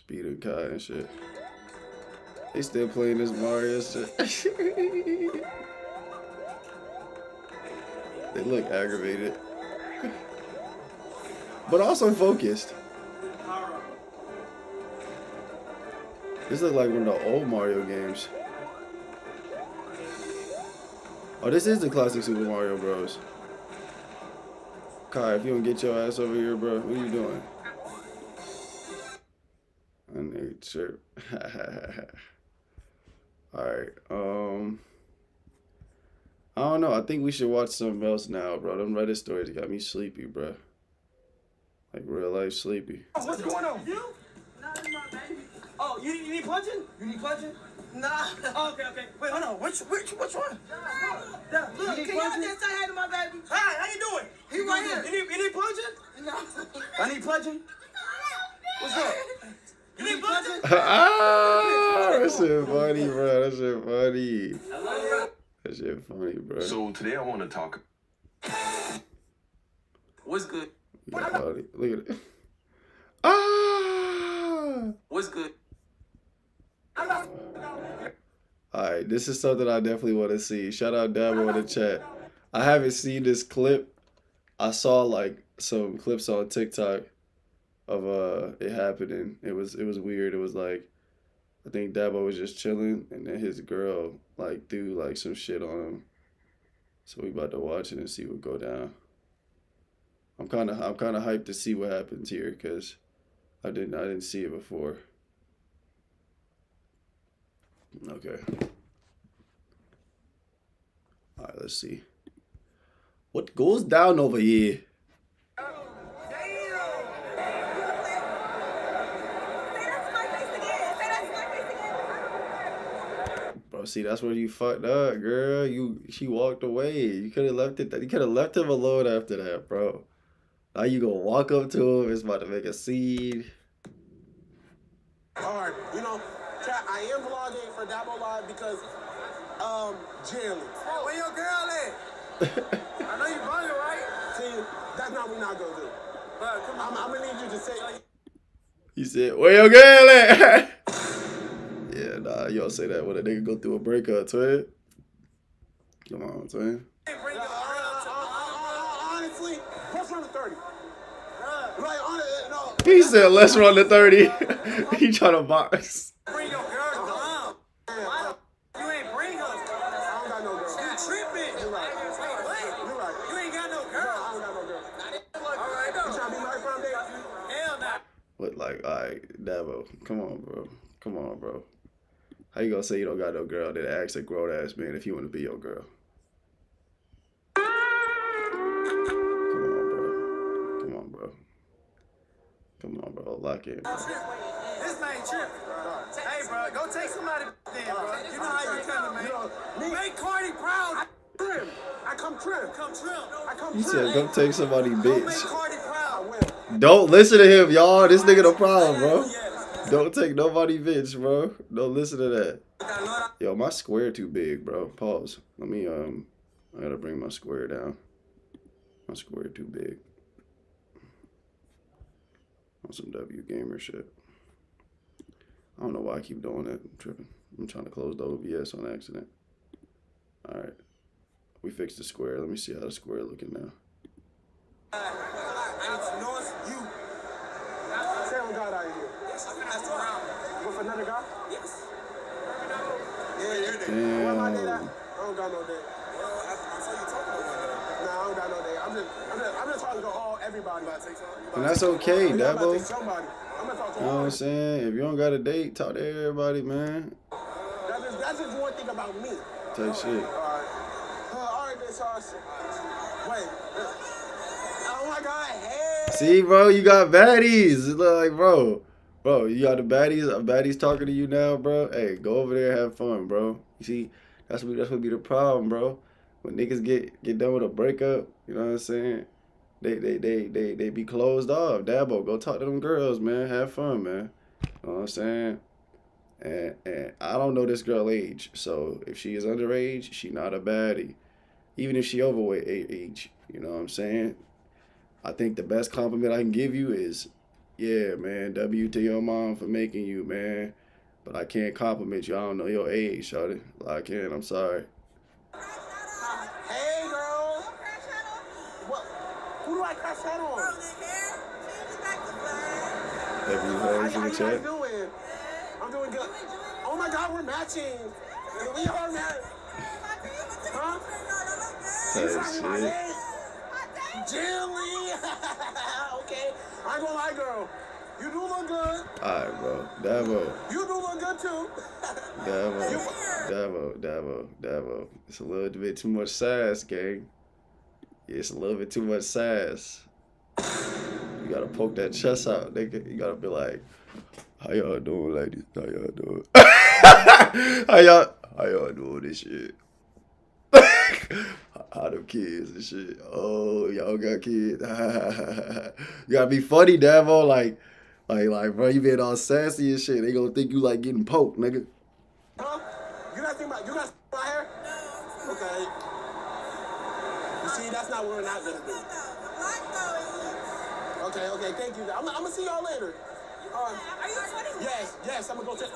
and Kai and shit. They still playing this Mario shit. They look aggravated. But also focused. This look like one of the old Mario games. Oh, this is the classic Super Mario Bros. Kai, if you don't get your ass over here, bro, what are you doing? And they Sure. Alright. I don't know. I think we should watch something else now, bro. Them Reddit stories got me sleepy, bro. Like real life sleepy. What's going on? You? Not my baby. Oh, you need punching? You need punching? Nah. Oh, okay. Wait, hold on. Which one? Yeah, look, can y'all just say hi to my baby? Hi, how you doing? He right here. You need punching? No. I need punching? What's up? You need punching? Ah, that shit funny, bro. That shit funny. That shit funny, bro. So today I want to talk. What's good? Yeah, buddy. Look at it. Ah! What's good? Alright, this is something I definitely want to see. Shout out Dabo in the chat. I haven't seen this clip. I saw like some clips on TikTok of it happening. It was weird. It was like I think Dabo was just chilling and then his girl like threw like some shit on him. So we about to watch it and see what go down. I'm kind of hyped to see what happens here because I didn't see it before. Okay. All right, let's see. What goes down over here? Bro, see, that's where you fucked up, girl. She walked away. You could have left it. You could have left him alone after that, bro. Now you gonna walk up to him. It's about to make a scene. All right, you know, chat, I am vlogging for Dabo Live because, Jeremy. Where your girl at? I know you vlogging, right? See, that's not what we're not gonna do. But come on, I'm gonna need you to say. He said, "Where your girl at?" Yeah, nah, you don't say that when a nigga go through a breakup, twin. Come on, twin. Honestly, let's run to 30. Like, no. He said, "Let's run to 30." He trying to box. Bring your girl home. You ain't bring us. I don't got no girl. You tripping. You're right. You're right. You ain't got no No, girl. I don't got no girl. All right, You trying to be my friend, baby? hell no. But like, all right, Dabo, come on, bro. Come on, bro. How you gonna say you don't got no girl then ask a grown ass man if you want to be your girl? Come on, bro. Come on, bro. Come on, bro. Lock in. Bro. This man tripping. Hey, bro, go take somebody then, bro. You know how you coming, man. Make Cardi proud. Trim. I come trim. Come trim. I come He trim. said, "Come take somebody, Go make bitch." Cardi I proud. will. Don't listen to him, y'all. This nigga the problem, bro. Yes. Don't take nobody, bitch, bro. Don't listen to that. Yo, my square too big, bro. Pause. Let me I gotta bring my square down. My square too big. On some W gamer shit. I don't know why I keep doing that. I'm tripping. I'm trying to close the OBS on accident. All right, we fixed the square. Let me see how the square looking now. You. Say on God out of here. With another guy? Yes. Yeah. Where my date at? Damn. I don't got no date. I saw you talking about that. Nah, I don't got no date. I'm just talking to everybody. And that's okay, I'm about to Dabo. take somebody. I'm gonna talk to You know what all. I'm saying? If you don't got a date, talk to everybody, man. That's just one thing about me. Take shit. All right, bitch. Wait. Oh my God. Hey. See, bro, you got baddies. It's like, bro, you got the baddies talking to you now, bro. Hey, go over there and have fun, bro. You see, that's what be the problem, bro. When niggas get done with a breakup, you know what I'm saying? They be closed off. Dabo, go talk to them girls, man. Have fun, man. You know what I'm saying? And I don't know this girl age, so if she is underage, she not a baddie. Even if she overweight age, you know what I'm saying? I think the best compliment I can give you is, yeah, man, W to your mom for making you, man. But I can't compliment you. I don't know your age, shawty. I can't. I'm sorry. Hey, girl. What? Who do I crash that on? W How hoes in you the guys chat. doing? I'm doing good. Oh my God, we're matching. We are matching. Huh? Type shit. Jilly. Okay. I ain't gonna lie, girl. You do look good. Alright, bro. Davo. You do look good too. Davo. It's a little bit too much sass, gang. It's a little bit too much sass. You gotta poke that chest out, nigga. You gotta be like, how y'all doing, ladies? How y'all doing? how y'all doing this shit? How them kids and shit? Oh, y'all got kids. You gotta be funny, Davo. Like, bro, you being all sassy and shit. They gonna think you like getting poked, nigga. Huh? You got my hair? No. Okay. You see, that's not what we're not gonna do. Okay, thank you. I'm gonna see y'all later. Are you 21? Yes, I'm gonna go check.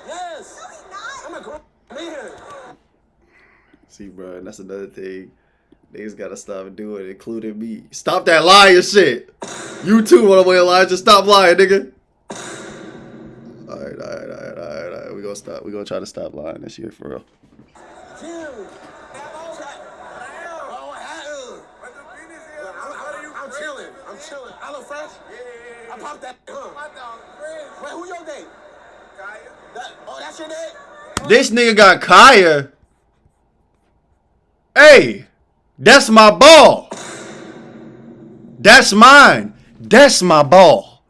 Yes. No, he's not. I'm a grown man. See, bro, that's another thing. Niggas gotta stop doing it, including me. Stop that lying shit. You too, one way, Elijah. Stop lying, nigga. Alright. We gonna stop. We gonna try to stop lying this year for real. I'm chilling. I look fresh. Yeah. I popped that. My dog, Wait, who your date? Kaya. That's your date? This nigga got Kaya. Hey, that's my ball. That's mine. That's my ball.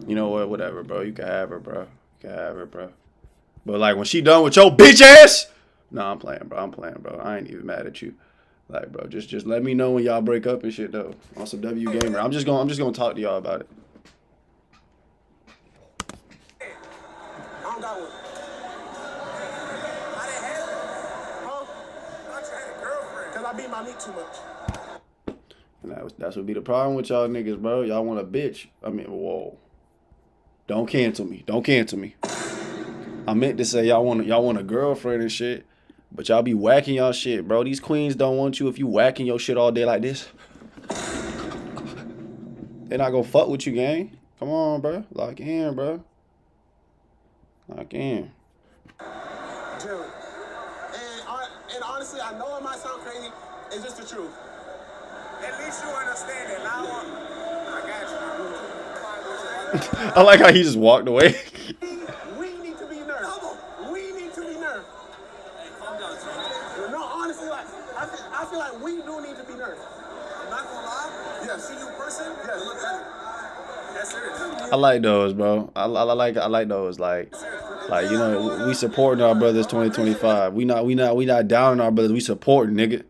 You know what? Whatever, bro. You can have her, bro. But like when she done with your bitch ass, nah, I'm playing, bro. I ain't even mad at you. Like, bro, just let me know when y'all break up and shit though. On some W Gamer. I'm just gonna talk to y'all about it. I don't got one. I didn't have it. Huh? I thought you had a girlfriend. Cause I beat my meat too much. And that's what be the problem with y'all niggas, bro. Y'all want a bitch. I mean, whoa. Don't cancel me. I meant to say y'all want a girlfriend and shit. But y'all be whacking y'all shit, bro. These queens don't want you if you whacking your shit all day like this. They not gonna fuck with you, gang. Come on, bro. Lock in, bro. Lock in. Jerry. And honestly, I know it might sound crazy. It's just the truth. At least you understand it. Now I got you. I like how he just walked away. We need to be nerfed. We need to be nerfed. No, honestly, like I feel like we do need to be nerfed. I'm not gonna lie. Yeah, see you in person. Yeah, look better. That's serious. I like those, bro. I like those. Like you know, we supporting our brothers 2025. We not down on our brothers. We supporting, nigga.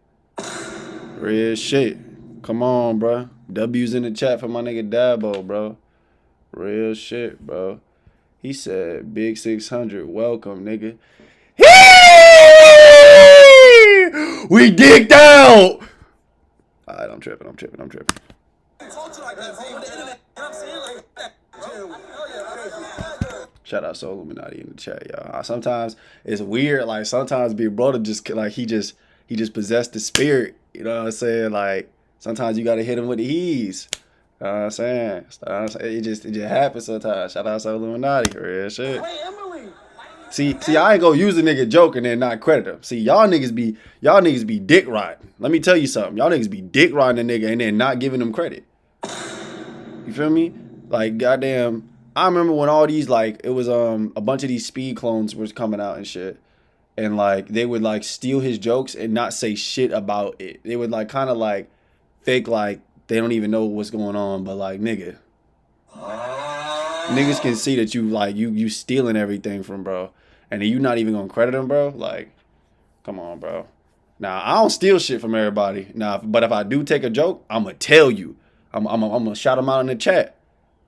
Real shit. Come on, bro. W's in the chat for my nigga Dabo, bro. Real shit, bro. He said, Big 600, welcome, nigga. We digged out. Alright, I'm tripping. Shout out Soul Illuminati in the chat, y'all. Sometimes it's weird, like sometimes Big Brother just like he just possessed the spirit. You know what I'm saying? Like sometimes you gotta hit him with the ease. You know what I'm saying? It just happens sometimes. Shout out Soul Illuminati, real shit. Wait, Emily. See, I ain't gonna use a nigga joke and then not credit him. See, y'all niggas be dick riding. Let me tell you something. Y'all niggas be dick riding a nigga and then not giving him credit. You feel me? Like, goddamn, I remember when all these, like, it was a bunch of these speed clones was coming out and shit. And like they would like steal his jokes and not say shit about it. They would like kind of like fake like they don't even know what's going on, but like niggas can see that you like you stealing everything from bro. And then you not even gonna credit him, bro. Like, come on, bro. Now I don't steal shit from everybody. Now, but if I do take a joke, I'ma tell you. I'm gonna shout him out in the chat.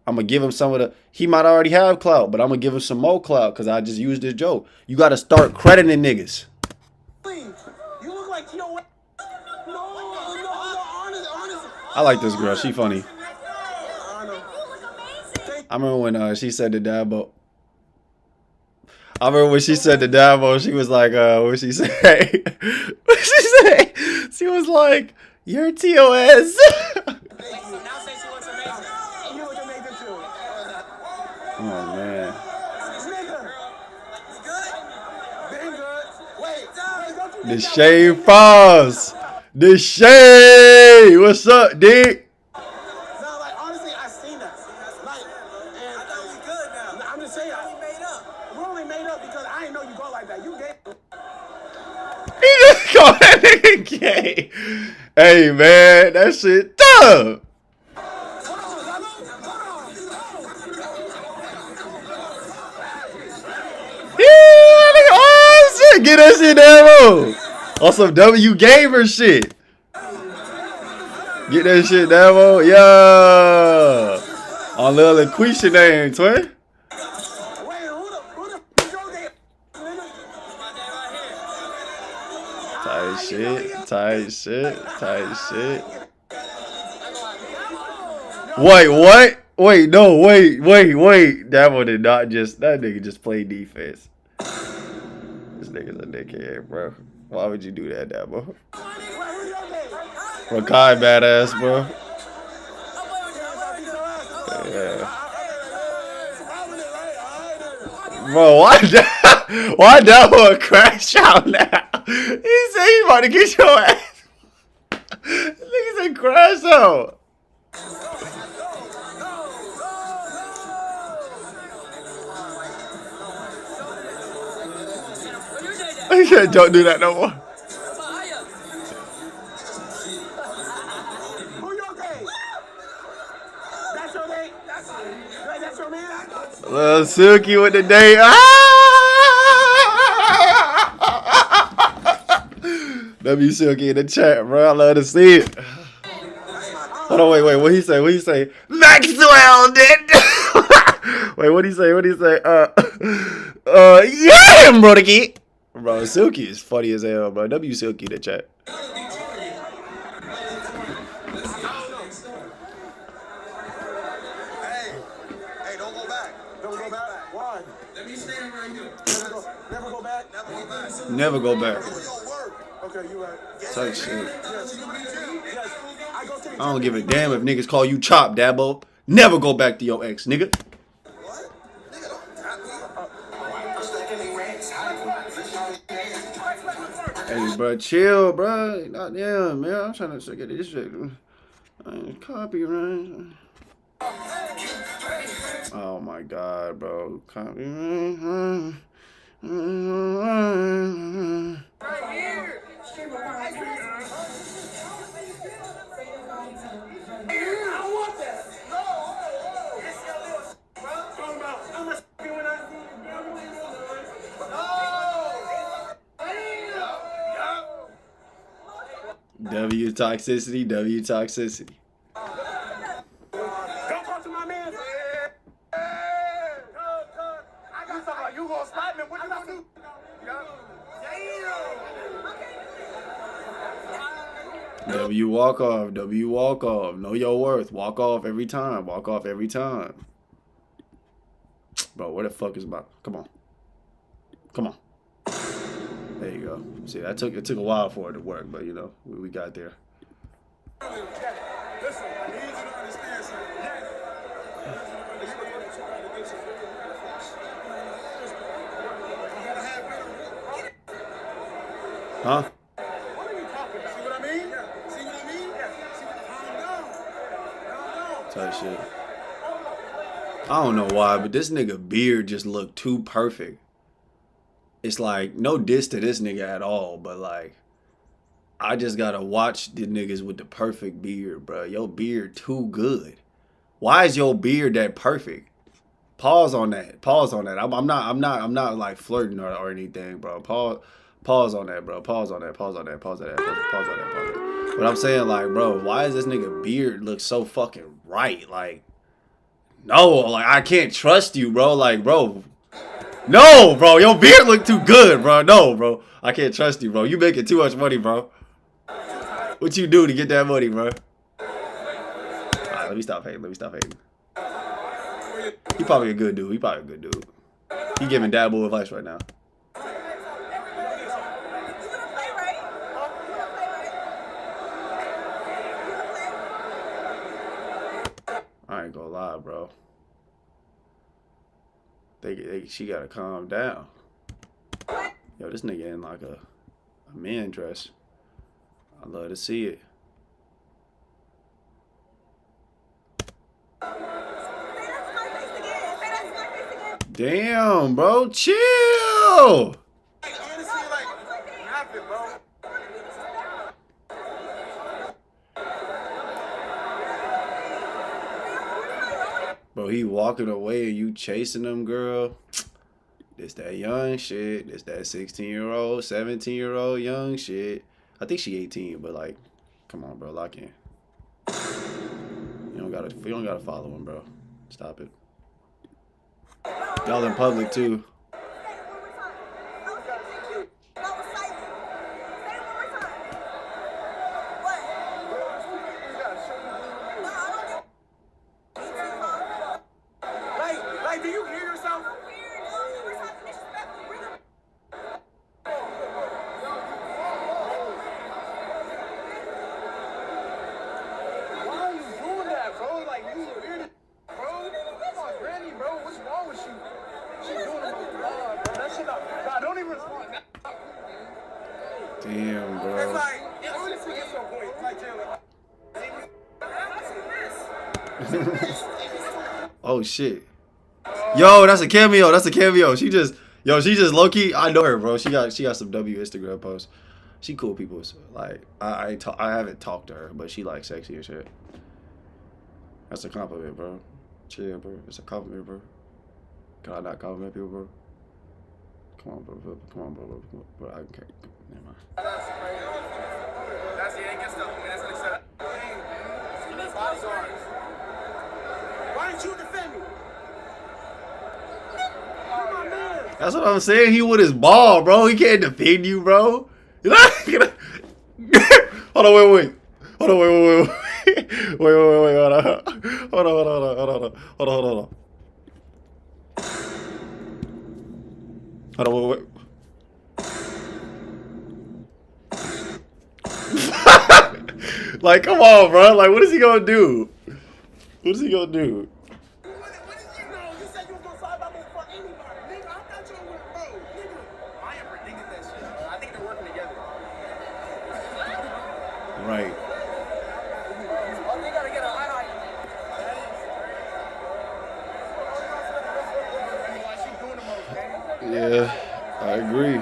I'm gonna give him some of the. He might already have clout, but I'm gonna give him some more clout because I just used this joke. You gotta start crediting niggas. You look like Tito. No, honest. I like this girl. She funny. I remember when she said to Dabo. She was like, what she say? What she say? She was like, you're TOS. Oh, man. The Shade Falls. The Shade. What's up, Dick? No, like, honestly, I seen that. Like, Call that nigga gay. Hey man, that shit tough. Yeah, oh shit, get that shit Damo. On some W Gamer shit. Get that shit Damo. Yeah. On little Laquisha name, twin. Tight shit, tight shit, tight shit. Wait, what? Wait, no, wait. Damo did not just, that nigga just played defense. This nigga's a dickhead, bro. Why would you do that, Damo? Rakai badass, bro. Yeah. Bro, why Damo crash out now? He said he about to get your ass. This nigga said crash out. He said don't do that no more. Little Silky with the day. W Silky in the chat, bro. I love to see it. Hold on, wait. What he say? Maxwell did. Wait, what he say? Yeah, bro, the kid. Bro, Silky is funny as hell, bro. W Silky in the chat. Never go back. Okay, you right. Type shit. I don't give a damn if niggas call you Chop, Dabo. Never go back to your ex, nigga. Hey, bro, chill, bro. Not damn, man. I'm trying to get this shit. Copyright. Oh my god, bro. Copyright. Right here. I want that. W toxicity. Don't talk to my man. I got something. You gonna slap me? What you gonna do? W walk off. Know your worth. Walk off every time. Bro, where the fuck is my? Come on. There you go. See, it took a while for it to work, but you know, we got there. Huh? Type shit. I don't know why, but this nigga beard just looked too perfect. It's like, no diss to this nigga at all, but like, I just gotta watch the niggas with the perfect beard, bro. Your beard too good. Why is your beard that perfect? Pause on that. I'm not like flirting or anything, bro. Pause on that, bro. Pause on that. But I'm saying, like, bro, why is this nigga beard look so fucking right? Like, no, like, I can't trust you, bro. Like, bro. No, bro. Your beard look too good, bro. No, bro. I can't trust you, bro. You making too much money, bro. What you do to get that money, bro? Alright, let me stop hating. He probably a good dude. He giving Dabo advice right now. I ain't gonna lie, bro. She gotta calm down. Yo, this nigga in like a man dress. I love to see it. Damn, bro, chill. he walking away and you chasing him, girl. It's that young shit. It's that 16-year-old, 17-year-old young shit. I think she 18, but like, come on, bro, lock in. You don't gotta follow him, bro. Stop it. Y'all in public too. Like, do you hear yourself? Why are you doing that, bro? Like, you weird, bro. Come on, Granny, bro. What's wrong with you? She doing it with God, bro. That shit nah, don't even respond. Damn, It's bro. like, I really think at some point, like, Jalen. Oh shit. Yo, that's a cameo. That's a cameo. She just low key. I know her, bro. She got some W Instagram posts. She cool people. So, like I haven't talked to her, but she like sexy and shit. That's a compliment, bro. Chill, bro. It's a compliment, bro. Can I not compliment people, bro? Come on, bro. Come on, bro. Bro, I can't. Never mind. That's the Yankees stuff, man. That's what they said. 5 stars. Why didn't you defend me? You're my man. That's what I'm saying. He with his ball, bro. He can't defend you, bro. Hold on, wait. Hold on, wait. Hold on, wait. Like, come on, bro. Like, what is he gonna do? What is he gonna do? What did you know? You said you was gonna slide by me for anybody. Nigga, I thought you were bro. Nigga, I am predicting that shit. I think they're working together. Right. Oh, they gotta get a highlight. Yeah, I agree.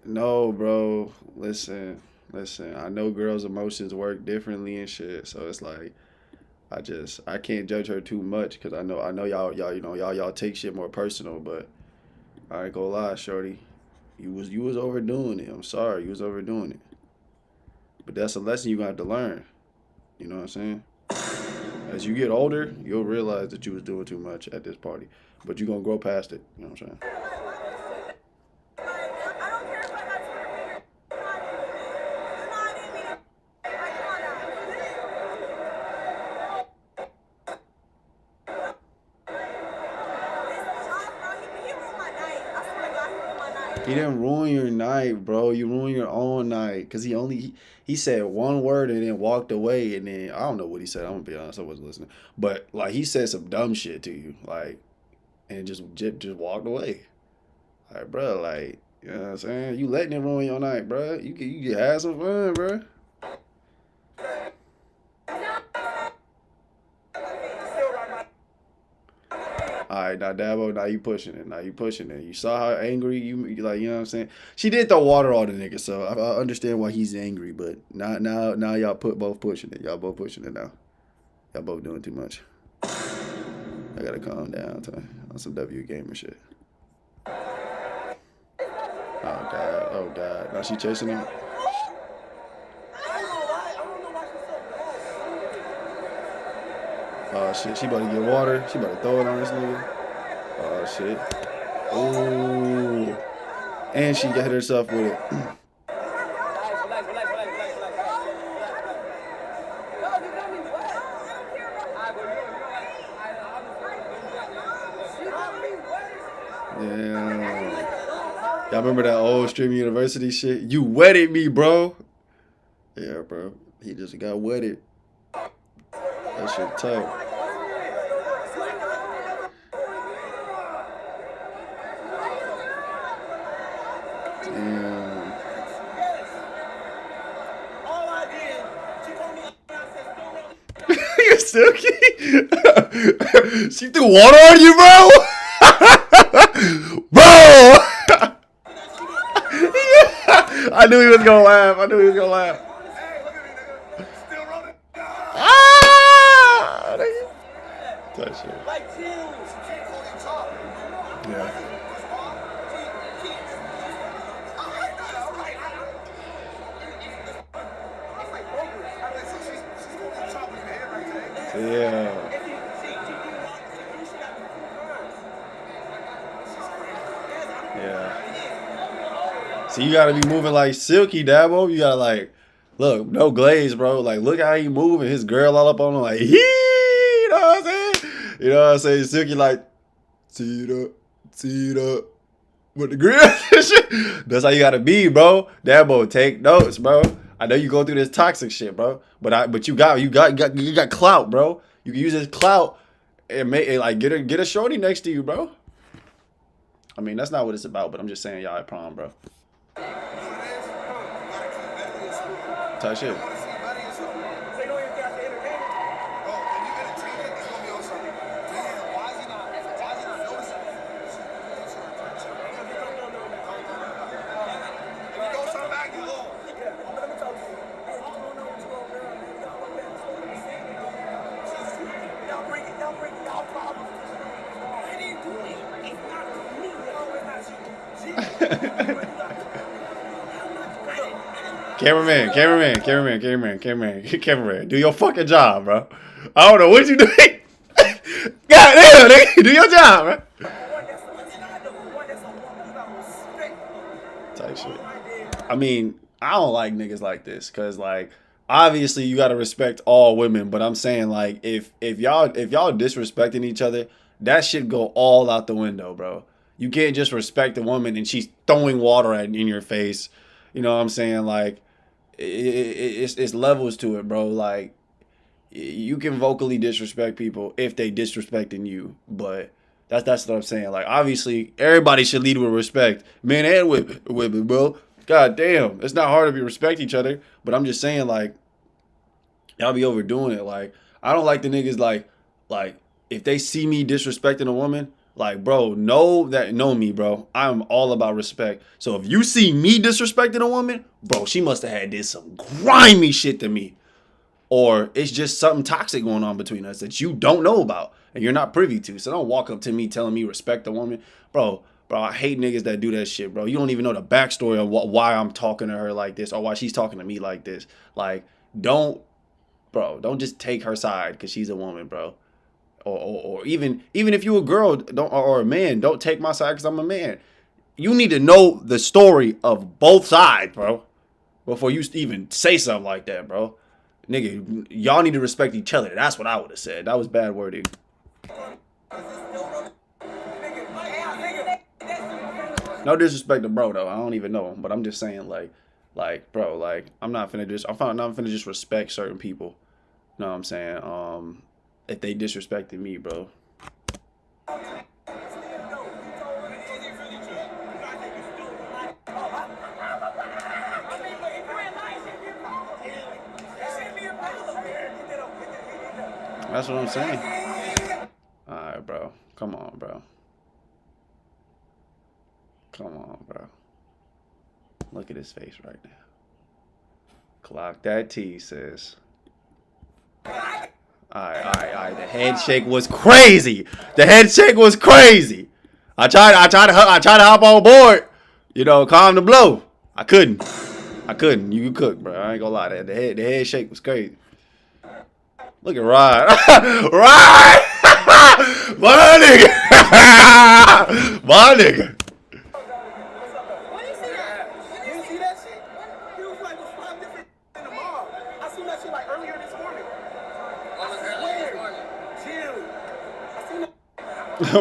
No, bro. Listen. I know girls' emotions work differently and shit, so it's like I can't judge her too much because I know y'all take shit more personal, but I ain't gonna lie, shorty. You was overdoing it. I'm sorry, you was overdoing it. But that's a lesson you got to learn. You know what I'm saying? As you get older, you'll realize that you was doing too much at this party, but you're gonna grow past it. You know what I'm saying? He didn't ruin your night, bro. You ruined your own night. Cause he said one word and then walked away, and then I don't know what he said. I'm gonna be honest, I wasn't listening. But like he said some dumb shit to you, like, and just walked away. Like, bro, like, you know what I'm saying? You letting it ruin your night, bro. You can have some fun, bro. All right, now Dabo, now you pushing it. You saw how angry you like, you know what I'm saying? She did throw water on the nigga, so I understand why he's angry, but now y'all both pushing it. Y'all both pushing it now. Y'all both doing too much. I gotta calm down on some W gamer shit. Oh God. Now she chasing him. Oh shit, she about to get water. She about to throw it on this nigga. Oh shit. Ooh. And she got herself with it. Damn. Y'all remember that old Stream University shit? You wetted me, bro. Yeah, bro. He just got wetted. That shit tough. Damn. All I did, she told me I said, You still She threw water on you, bro? Bro! I I knew he was gonna laugh. I knew he was gonna laugh. Hey, look at me, nigga. Still rolling. Ah! That shit. Like, chill. She can't call you talk. Yeah. Yeah. Yeah. So you gotta be moving like Silky, Dabo. You gotta like, look, no glaze, bro. Like, look how he moving. His girl all up on him, like, you know what I'm saying? You know what I'm saying? Silky like, tee it up, with the grill and shit. That's how you gotta be, bro. Dabo, take notes, bro. I know you go through this toxic shit, bro. But you got clout, bro. You can use this clout and make it like get a shorty next to you, bro. I mean, that's not what it's about, but I'm just saying y'all at prom, bro. Type shit. Cameraman, do your fucking job, bro. I don't know what you doing. Goddamn, nigga, do your job, bro. Type shit. I mean, I don't like niggas like this, cause like obviously you gotta respect all women, but I'm saying like if y'all disrespecting each other, that shit go all out the window, bro. You can't just respect a woman and she's throwing water in your face. You know what I'm saying? Like, it's levels to it, bro. Like, you can vocally disrespect people if they disrespecting you, but that's what I'm saying. Like, obviously, everybody should lead with respect, men and women, bro. God damn, it's not hard if you respect each other, but I'm just saying, like, y'all be overdoing it. Like, I don't like the niggas like if they see me disrespecting a woman. Like, bro, know me, bro. I'm all about respect. So if you see me disrespecting a woman, bro, she must have had did some grimy shit to me. Or it's just something toxic going on between us that you don't know about and you're not privy to. So don't walk up to me telling me respect a woman. Bro, I hate niggas that do that shit, bro. You don't even know the backstory of why I'm talking to her like this or why she's talking to me like this. Like, don't just take her side because she's a woman, bro. Or even if you a girl or a man, don't take my side because I'm a man. You need to know the story of both sides, bro, before you even say something like that, bro. Nigga, y'all need to respect each other. That's what I would have said. That was bad wording. No disrespect to bro though. I don't even know him, but I'm just saying like bro, like I'm not finna just respect certain people. You know what I'm saying? If they disrespected me, bro. That's what I'm saying. Alright, bro. Come on, bro. Come on, bro. Look at his face right now. Clock that T, sis. All right. The head shake was crazy. I tried to hop on board. You know, calm the blow. I couldn't. You can cook, bro. I ain't gonna lie. The head shake was crazy. Look at Ryan. Ryan! My nigga. My nigga.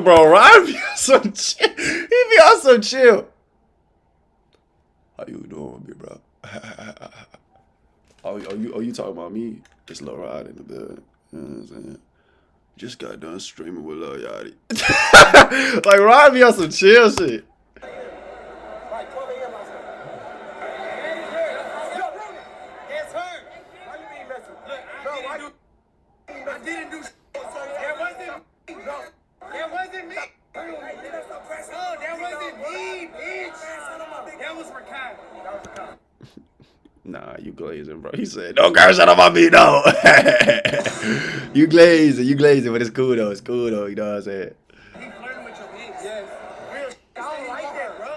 Bro, Ryan be on some chill. He be on some chill. How you doing with me, bro? Oh, you talking about me? It's Lil Rod in the bed. You know what I'm saying? Just got done streaming with Lil Yachty. Like, Ryan be on some chill shit. You glazing, bro. He said, "Don't curse out on my beat, no." You glazing, but it's cool though. It's cool though. You know what I'm saying? He flirting with your bitch. Yes. Real. I don't like that, bro.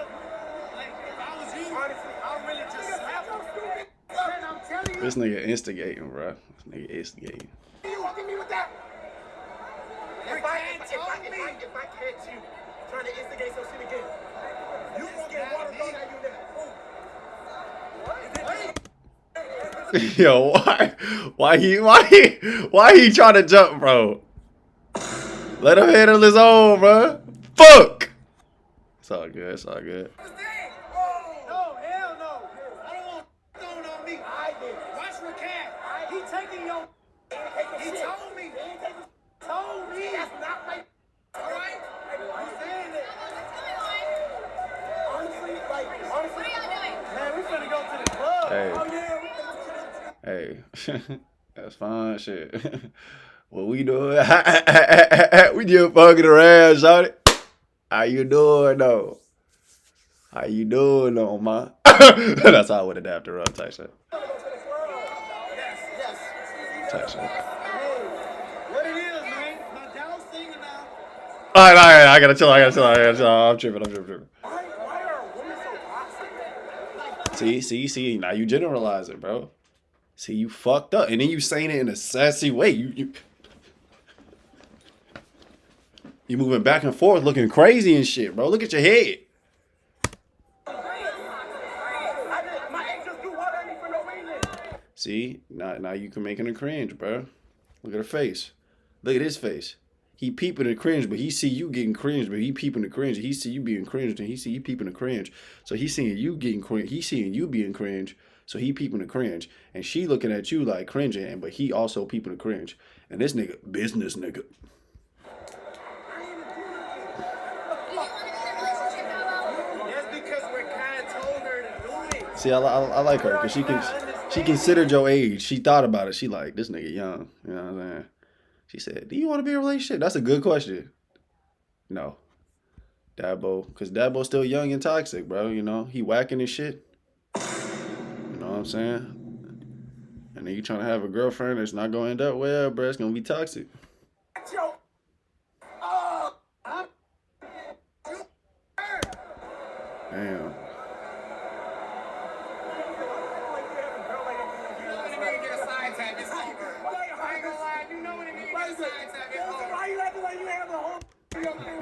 Like, if I was you, honestly, I'll really just slap him. I'm telling you. This nigga instigating, bro. This nigga instigating. You walking me with that? If I catch you trying to instigate some shit again, you gonna get water thrown at you nigga. Yo, why he trying to jump, bro? Let him handle his own, bro. Fuck. It's all good. It's all good. No, hell no. I don't want thrown on me. I did. Watch your cat. He taking your. He told me. Told me. That's not my. All right. I'm saying it. Honestly, what are y'all doing? Man, we finna go to the club. Hey. Oh yeah. Hey, that's fine, shit. What we doing? We just fucking around, shawty. How you doing, though? How you doing, though, man? That's how I would adapt her up, type shit. Type shit. What it is, man? My dog's singing now. All right, I gotta chill. I'm tripping. Why are women so toxic? See, now you generalize it, bro. See, you fucked up, and then you saying it in a sassy way. You moving back and forth, looking crazy and shit, bro. Look at your head. My ex just threw water at me for no reason. See, now you can make it a cringe, bro. Look at her face. Look at his face. He peeping and cringe, but he see you getting cringe, but he peeping and cringe. He see you being cringed, and he see you peeping and cringe. So he seeing you getting cringe. He seeing you being cringe. So he peeping the cringe, and she looking at you like cringing, but he also peeping the cringe. And this nigga, business nigga. That's because we're kind told her to do it. See, I like her because she considered your age. She thought about it. She like, this nigga young. You know what I'm saying? She said, do you want to be in a relationship? That's a good question. No. Dabo, because Dabo's still young and toxic, bro. You know, he whacking his shit. You know what I'm saying? And then you trying to have a girlfriend that's not going to end up well, bro. It's going to be toxic. Damn.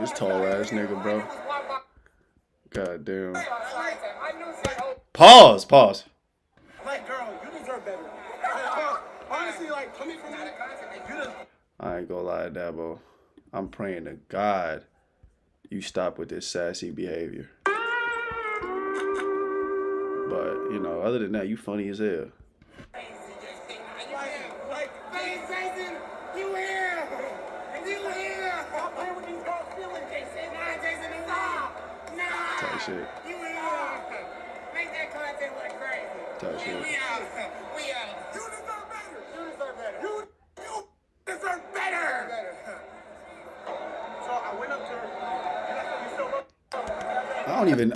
This tall ass nigga, bro. God damn. Pause. Like, girl, you deserve better. Honestly, like, coming from that content, you just. I ain't gonna lie, Dabo. I'm praying to God you stop with this sassy behavior. But, you know, other than that, you funny as hell. Jason, you here? You here? I'm playing with these girls' feelings, Jason. Nah, Jason, stop. Nah. Type shit. You here? Make that content look crazy. Type shit. We out. You deserve better. You deserve better. So I went up to her. And I said, you still look.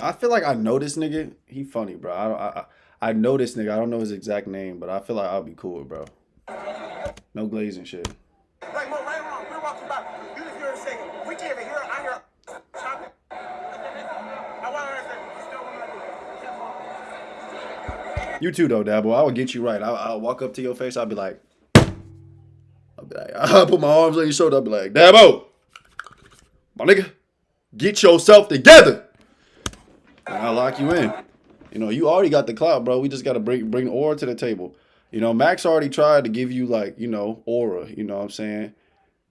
I feel like I know this nigga. He funny, bro. I know this nigga. I don't know his exact name, but I feel like I'll be cool, bro. No glazing shit. Like, Mo, right or wrong, we're walking by. You just hear her saying, we can't even hear her. I hear her chopping. I want her to say, you still want to do. You too, though, Dabo. I will get you right. I'll walk up to your face. I'll be like, I'll put my arms on your shoulder. I'll be like, Dabo, my nigga, get yourself together. And I'll lock you in. You know, you already got the clout, bro. We just got to bring aura to the table. You know, Max already tried to give you, like, you know, aura. You know what I'm saying?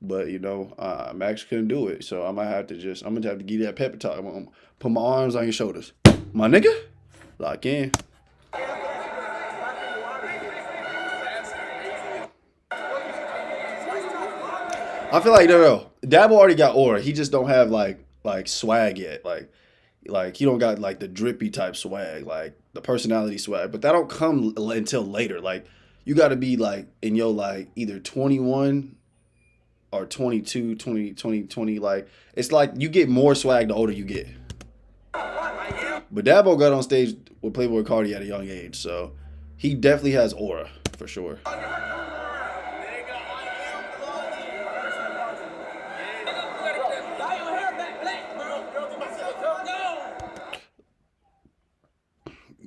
But, you know, Max couldn't do it. So I'm going to have to give you that pepper talk. I'm going to put my arms on your shoulders. My nigga, lock in. I feel like, no. Dabo already got aura. He just don't have, like swag yet. Like he don't got like the drippy type swag, like the personality swag, but that don't come until later. Like you got to be like in your like either 21 or 22, 20, like it's like you get more swag the older you get. But Dabo got on stage with Playboy Cardi at a young age, so He definitely has aura for sure.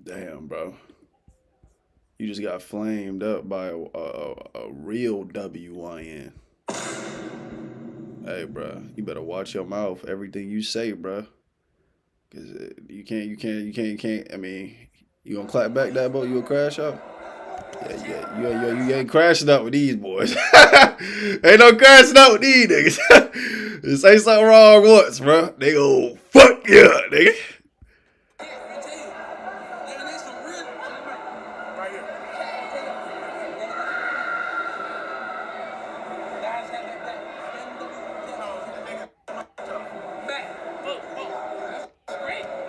Damn, bro. You just got flamed up by a real WYN. Hey, bro, you better watch your mouth. Everything you say, bro. Cause you can't. I mean, you gonna clap back that boat? You gonna crash out? Yeah. You ain't crashing out with these boys. Ain't no crashing out with these niggas. Just say something wrong once, bro. They gon' fuck you up, nigga.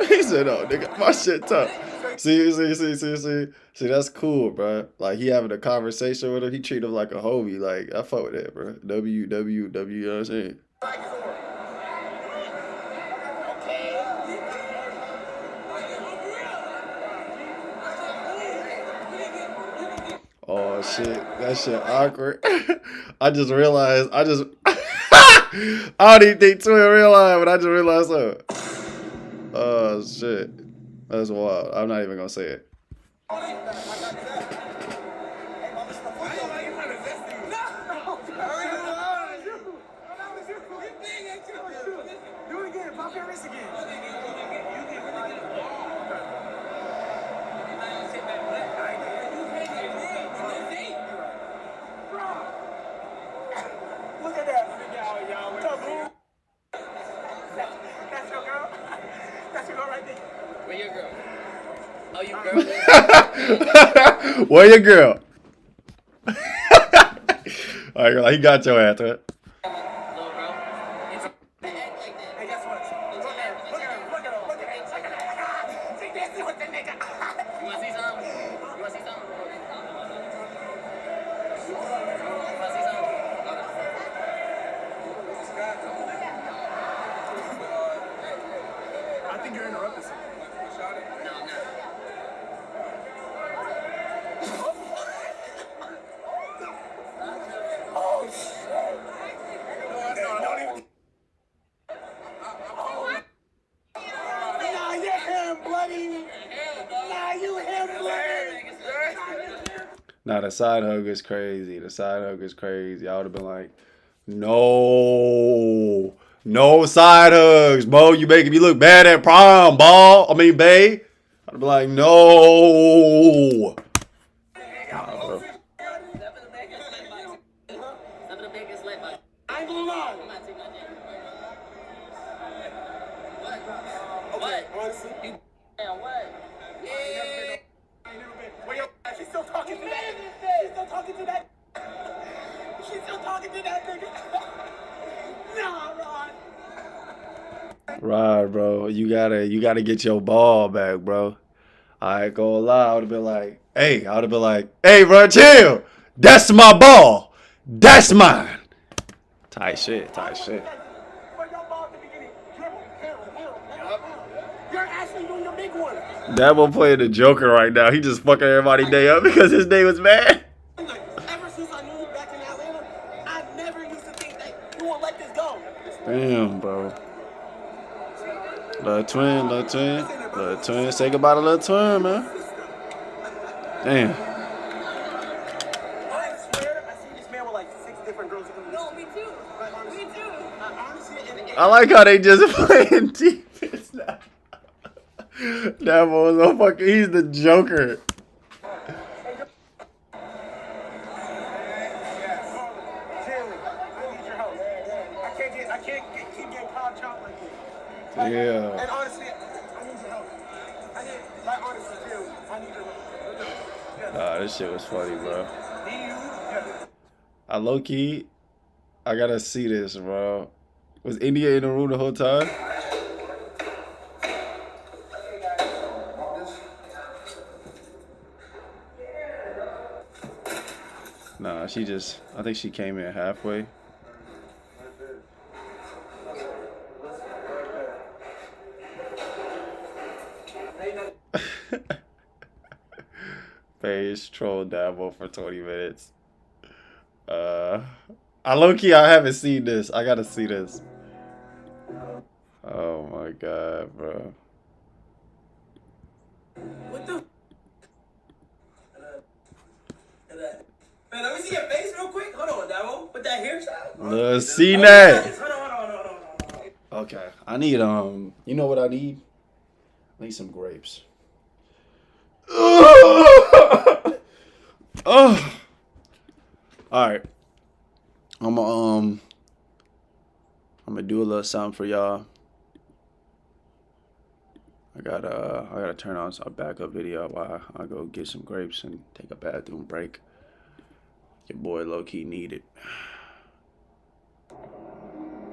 He said, "Oh, nigga, my shit tough." See, that's cool, bro. Like, he having a conversation with him. He treat him like a homie. Like, I fuck with that, bro. You know what I'm saying? Oh, shit. That shit awkward. I just realized, I don't even think Twin realized, but I just realized something. Oh, shit. That's wild. I'm not even gonna say it. Look at that. That's your girl? That's your girl right there. Where your girl? Oh, you girl? Where your girl? All right, he got your ass, right? I think you're interrupting something. Nah, the side hug is crazy. The side hug is crazy. I would have been like, no side hugs, Bo. You making me look bad at prom, ball. I mean, bae. I'd be like, no. Nah, bro. I ain't gonna lie. Okay, honestly, you. What? She's still talking to that. She's still talking to that. She's still talking to that nigga. Nah, Rod. Rod, bro. You gotta get your ball back, bro. I ain't gonna lie. I would have been like, hey, bro, chill. That's my ball. That's mine. Tight shit. You're actually doing your big one. That boy playing the Joker right now. He just fucking everybody day up because his day was bad. Ever since I knew you back in Atlanta, I never used to think that you won't let this go. Damn, bro. Little twin. Say goodbye to little twin, man. Damn. I swear, I seen this man with like 6 different girls. No, me too. Me too. Honestly, I like how they just playing defense now. That boy was so fucking. He's the Joker. I can't keep getting caught chopped like this. Yeah. And honestly, I need your help. Honestly, Jim, I need your help. Nah, this shit was funny, bro. I low key, I gotta see this, bro. Was India in the room the whole time? Nah, I think she came in halfway. Page troll Dabo for 20 minutes. I low-key, I haven't seen this. I gotta see this. Oh my god, bro. What the? Man, let me see your face real quick. Hold on, Dabo. With that hairstyle. See that? Hold on. Okay, I need you know what I need? I need some grapes. Oh. All right. I'm gonna do a little something for y'all. I gotta turn on a backup video while I go get some grapes and take a bathroom break. Your boy low-key need it.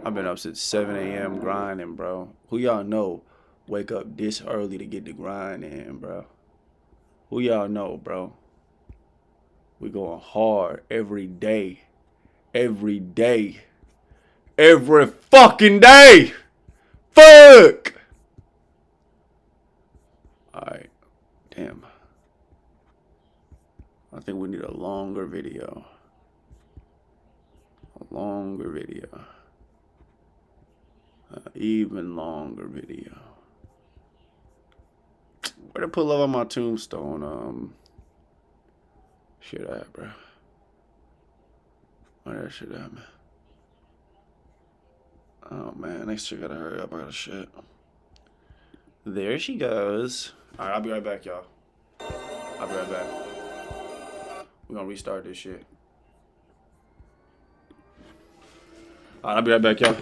I've been up since 7 a.m. grinding, bro. Who y'all know wake up this early to get the grind in, bro? Who y'all know, bro? We going hard every day. Every day. Every fucking day. Fuck! Alright. Damn. I think we need a longer video. A longer video. Even longer video. Where to put love on my tombstone? Shit at, bro. Where that shit at, man? Oh man, next shit gotta hurry up. I gotta shit. There she goes. Alright, I'll be right back, y'all. I'll be right back. We're gonna restart this shit. Alright, I'll be right back, y'all.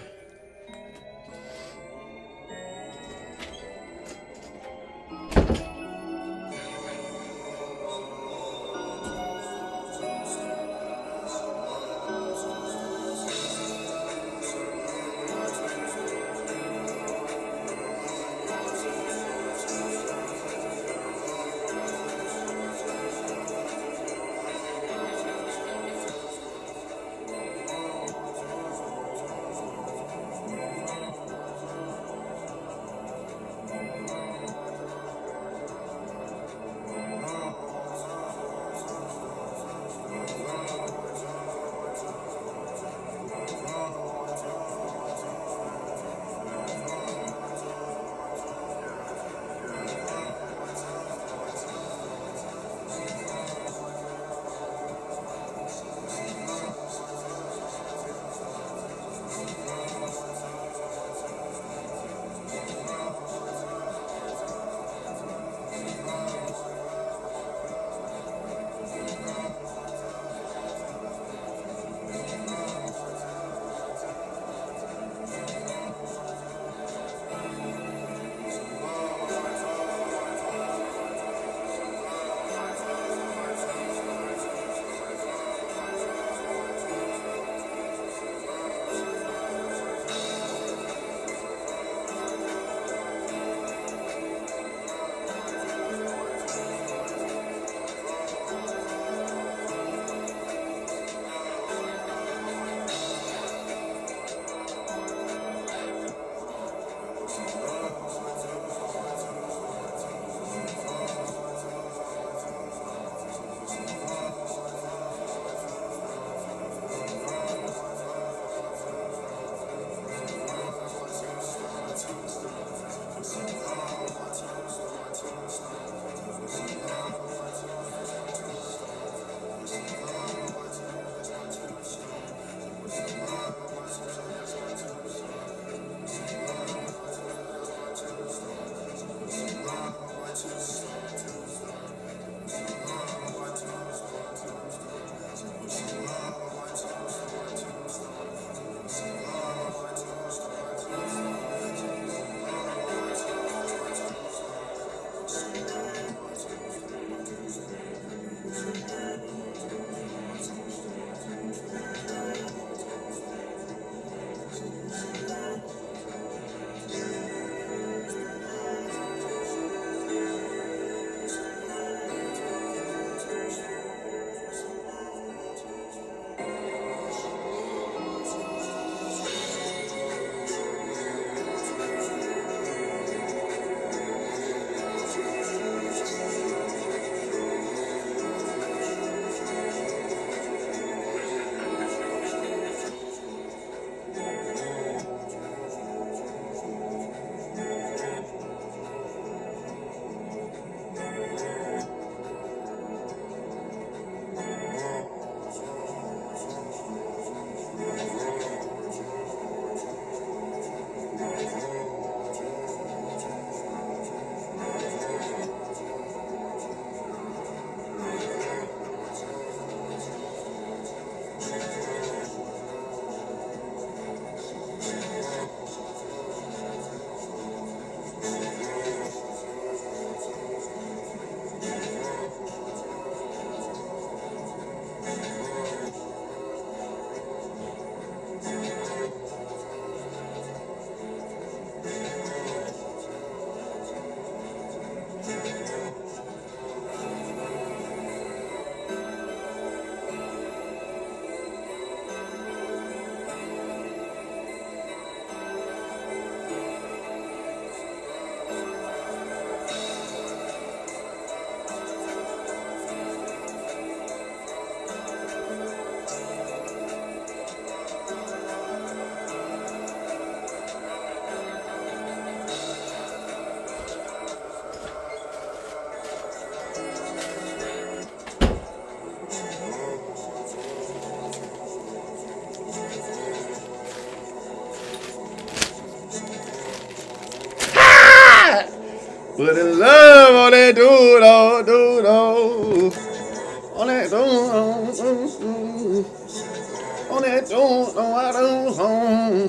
Put the love on that dude, oh, dude, oh. On that dude, oh, on that dude, oh, I don't, oh.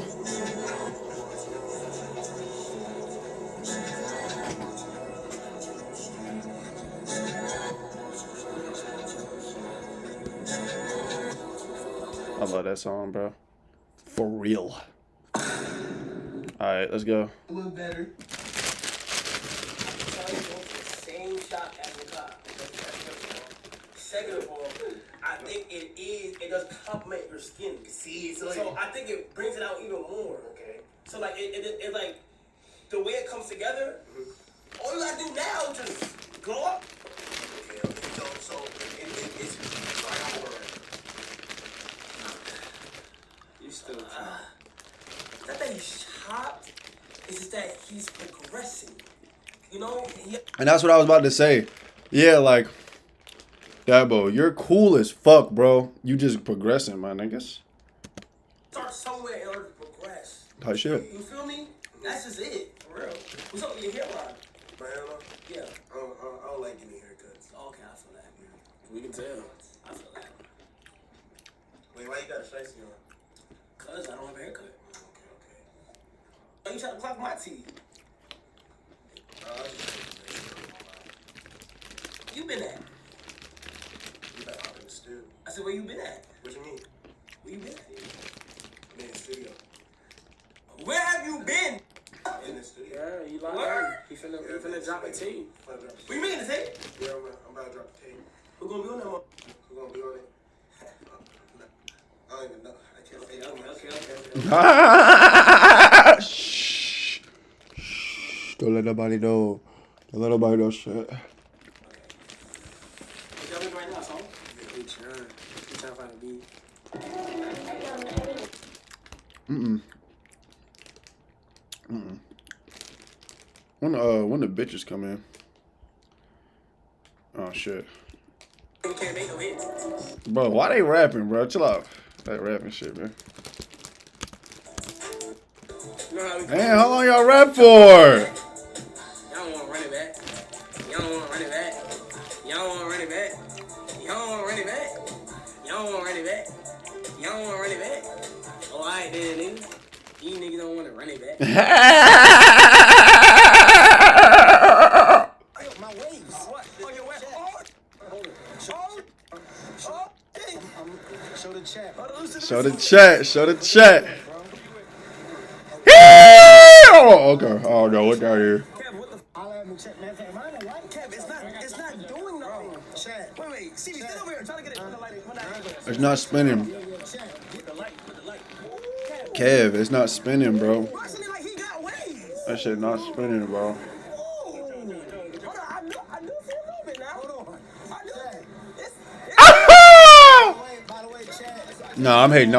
I love that song, bro. For real. Alright, let's go. A little better. Same shot as the car. Second of all, I think it does complement your skin. See, so I think it brings it out even more. Okay. So like it like the way it comes together. All you gotta do now is just glow up. Okay. So it's right on word. You still not that he's chopped, it's just that he's progressing. You know? And that's what I was about to say. Yeah, like, Dabo, you're cool as fuck, bro. You just progressing, my niggas. Start somewhere in order to progress. Type shit. You feel me? That's just it, for real. What's up with your hairline? My hairline? Yeah. I don't like getting haircuts. Okay, I feel that. We can tell. I feel that. Wait, why you got a shiesty on? Cause I don't have a haircut. Okay. Why you trying to clock my teeth? You been at? You been out in the studio. I said, where you been at? What you mean? Where you been at? I'm in the studio. Where have you been? In the studio. Yeah, you like that. He finna drop a tape. What you mean, the tape? Yeah, I'm about to drop the tape. Who gonna be on that one? Who gonna be on it? I don't even know. I can't say. Okay. Shh. Shh. Don't let nobody know. Don't let nobody know shit. What y'all doing right now, son? We trying to find a beat. When the bitches come in. Oh shit. You can't make no hits. Bro, why they rapping, bro? Chill out. That rapping shit, man. You know how we Man, how long y'all rap for? Y'all don't want to run it back. Y'all don't want to run it back. Y'all don't want to run it back. Y'all don't want to run it back. Y'all don't want to run it back. Y'all don't want to run it back. Oh, alright then, nigga. You niggas don't want to run it back. My waves. What? Oh, your waves. Show the chat. Show the chat. Show the chat. Oh, okay. Oh no, what down here? Kev, what the I'll have me check, man. Kev, it's not doing nothing. Chat. Wait. See, stay over here. Try to get it. It's not spinning. Get the light. Kev, it's not spinning, bro. Watching it like he got waves. That shit not spinning, bro. Hold on. I knew for a little bit now. Hold on. I knew. By the way, chat. No, I'm hating.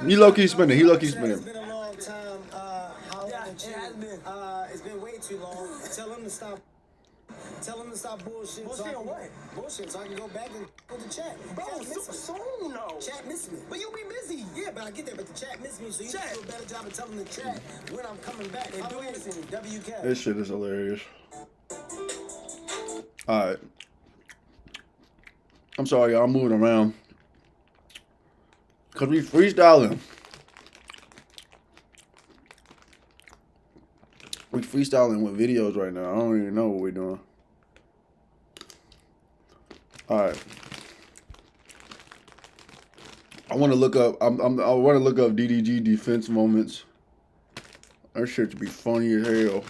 He low key spinning. He low key spinning. It's been a long time. It's been way too long. Tell him to stop. Tell him to stop bullshit. Bullshit on what? Bullshit, so I can go back and with the chat. Bro, soon though. Chat miss me. But you be busy. Yeah, but I get there. But the chat miss me, so you do a better job of telling the chat when I'm coming back. And do anything. WK. This shit is hilarious. Alright. I'm sorry, y'all. I'm moving around. Because we freestyling. We freestyling with videos right now. I don't even know what we're doing. Alright. I want to look up. I want to look up DDG defense moments. That shit to be funny as hell.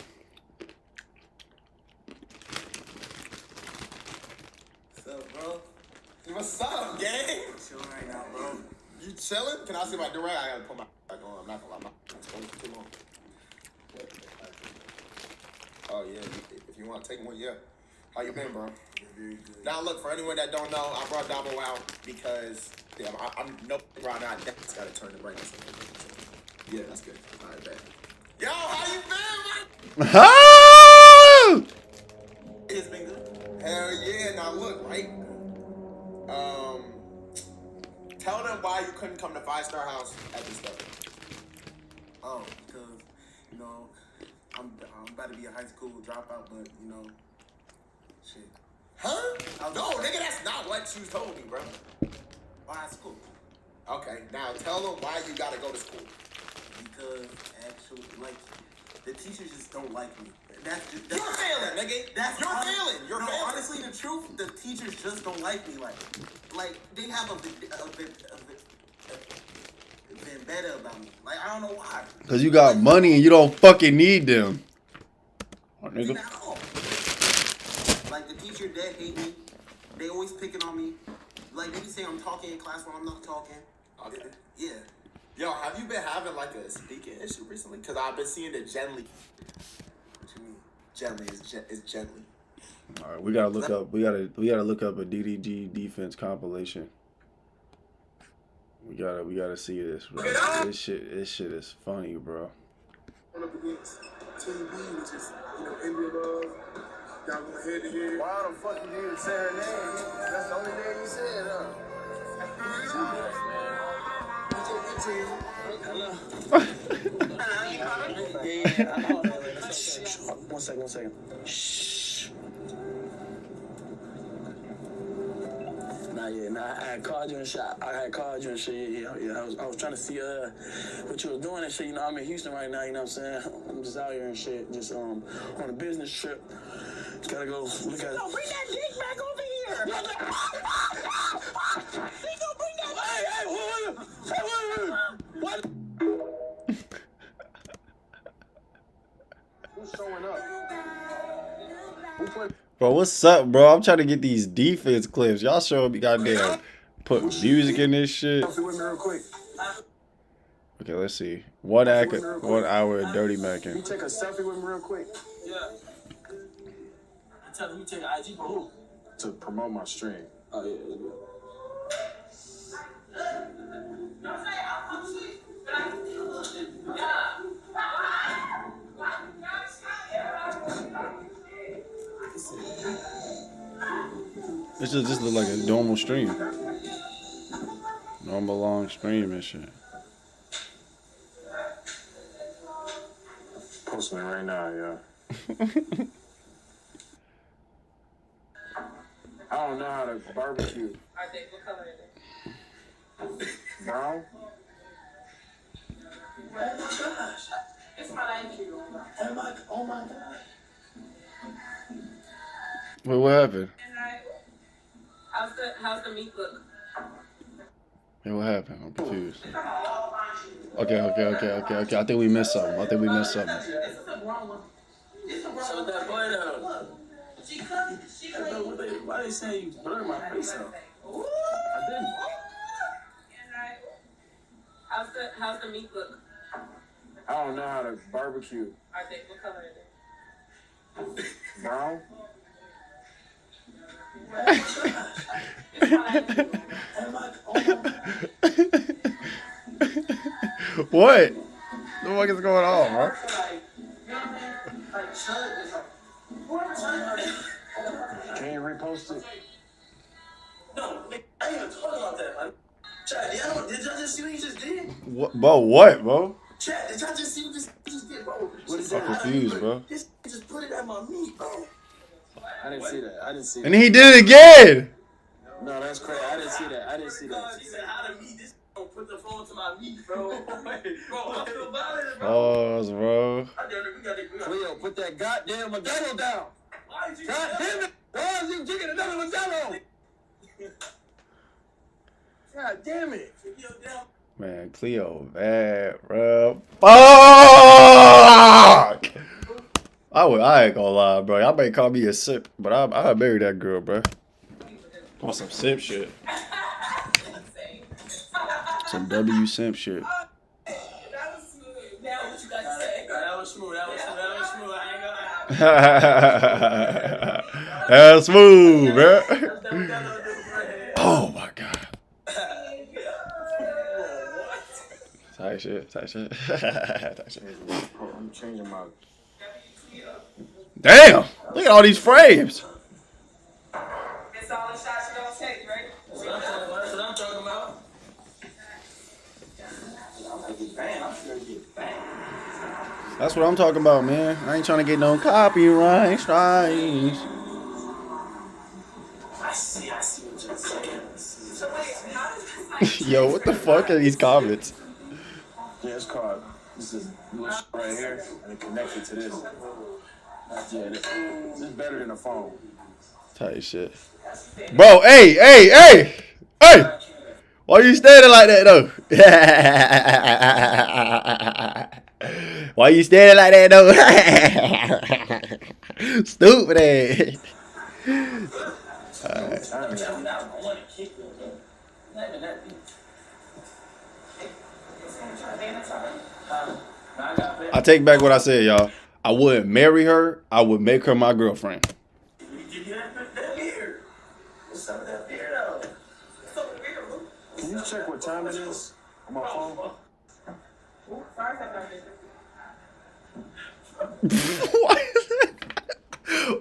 What's up, bro? What's up, gang? Chilling right now, bro. You chilling? Can I see my durag? I gotta put my back on. I'm not gonna lie, my exposure too long. Oh yeah, if you want to take one, yeah. How you been, bro? Very good. Now look, for anyone that don't know, I brought Dabo out because I'm no right now. That's gotta turn the brightness up. Yeah, that's good. All right, bet. Yo, how you been, man? It's been good. Hell yeah. Now look, right? Tell them why you couldn't come to 5 Star House at this stuff. Oh, because I'm about to be a high school dropout, but you know, shit. Huh? No, nigga, that's not what you told me, bro. Why high school? Okay, now tell them why you gotta go to school. Because actually, like, the teachers just don't like me. You're failing, nigga. You're failing. You're no, failing. honestly, the truth, the teachers just don't like me. Like they have a vendetta about me. Like, I don't know why. Cause you got money and you don't fucking need them. Oh, nigga. Not at all. Like, the teacher dead hate me. They always picking on me. Like, they be saying I'm talking in class when I'm not talking. Okay. Yeah. Yo, have you been having like a speaking issue recently? Cause I've been seeing it gently. What you mean? Gently is gently. All right, we gotta look up. We gotta look up a DDG defense compilation. We gotta see this, bro. This shit is funny, bro. Went up against Team B, which is, you know, India Love. Y'all going head to head. Why the fuck you didn't say her name? That's the only name you said, huh? One second. Shh. I had called you and shit. Yeah. I was trying to see what you was doing and shit. You know, I'm in Houston right now. You know what I'm saying? I'm just out here and shit. Just on a business trip. Just gotta go look at. No, bring that dick back over here. He gonna bring that. Hey, what? Who's showing up? Who put? Bro, what's up, bro? I'm trying to get these defense clips. Y'all showing me goddamn put music in this shit. With me real quick. Okay, let's see. 1 hour of dirty macking. You take a selfie with me real quick. Yeah. Tell me you take an IG for who? To promote my stream. Oh yeah. This just look like a normal stream. Normal long stream and shit. Post me right now, yeah. I don't know how to barbecue. I think what color is it? Brown? Oh my gosh. It's my life. Oh my god. Wait, what happened? How's the meat look? Hey, what happened? I'm confused. Okay. I think we missed something. This is a grown one. So that boy though. She cooked. Why they saying you blurred my face out? I didn't. How's the meat look? I don't know how to barbecue. I think what color is it? Brown? It's my life. What? The fuck is going on, bro? Can you repost it? No, I ain't even talking about that, man. Chad, did y'all just see what he just did? What, bro? Chad, did y'all just see what this just did, bro? What is I'm that? confused, bro. This just put it at my meat, bro. I didn't see that. And he did it again. No, that's crazy. I didn't see that. He said, how to meet this? Put the phone to my meat, bro. Bro, I feel violated, bro. Pause, bro. We got it. Cleo, put that goddamn Modelo down. Why did you God damn it. Why is he drinking another Modelo? God damn it. Man, Cleo bad, bro. Fuck! I ain't gonna lie, bro. Y'all may call me a simp, but I marry that girl, bro. On some simp shit. Some W simp shit. That was smooth. Now what you got to say? That was smooth. I ain't gonna. That's smooth, bro. Oh my god. Tight shit. I'm changing my... Damn! Look at all these frames. It's all the shots you don't take, right? That's what I'm talking about. I'm gonna get banned. I'm gonna get banned. That's what I'm talking about, man. I ain't trying to get no copyright strikes. I see what you're saying. So wait, how does this Yo, what the fuck are these comments? Yeah, it's called. This is little shit right here, and it connected to this. Yeah, this is better than a phone. Tight shit. Bro, hey! Why you standing like that, though? Why you standing like that, though? Stupid ass. I take back what I said, y'all. I wouldn't marry her. I would make her my girlfriend. What's up with that beard, though? Can you check what time it is on my phone?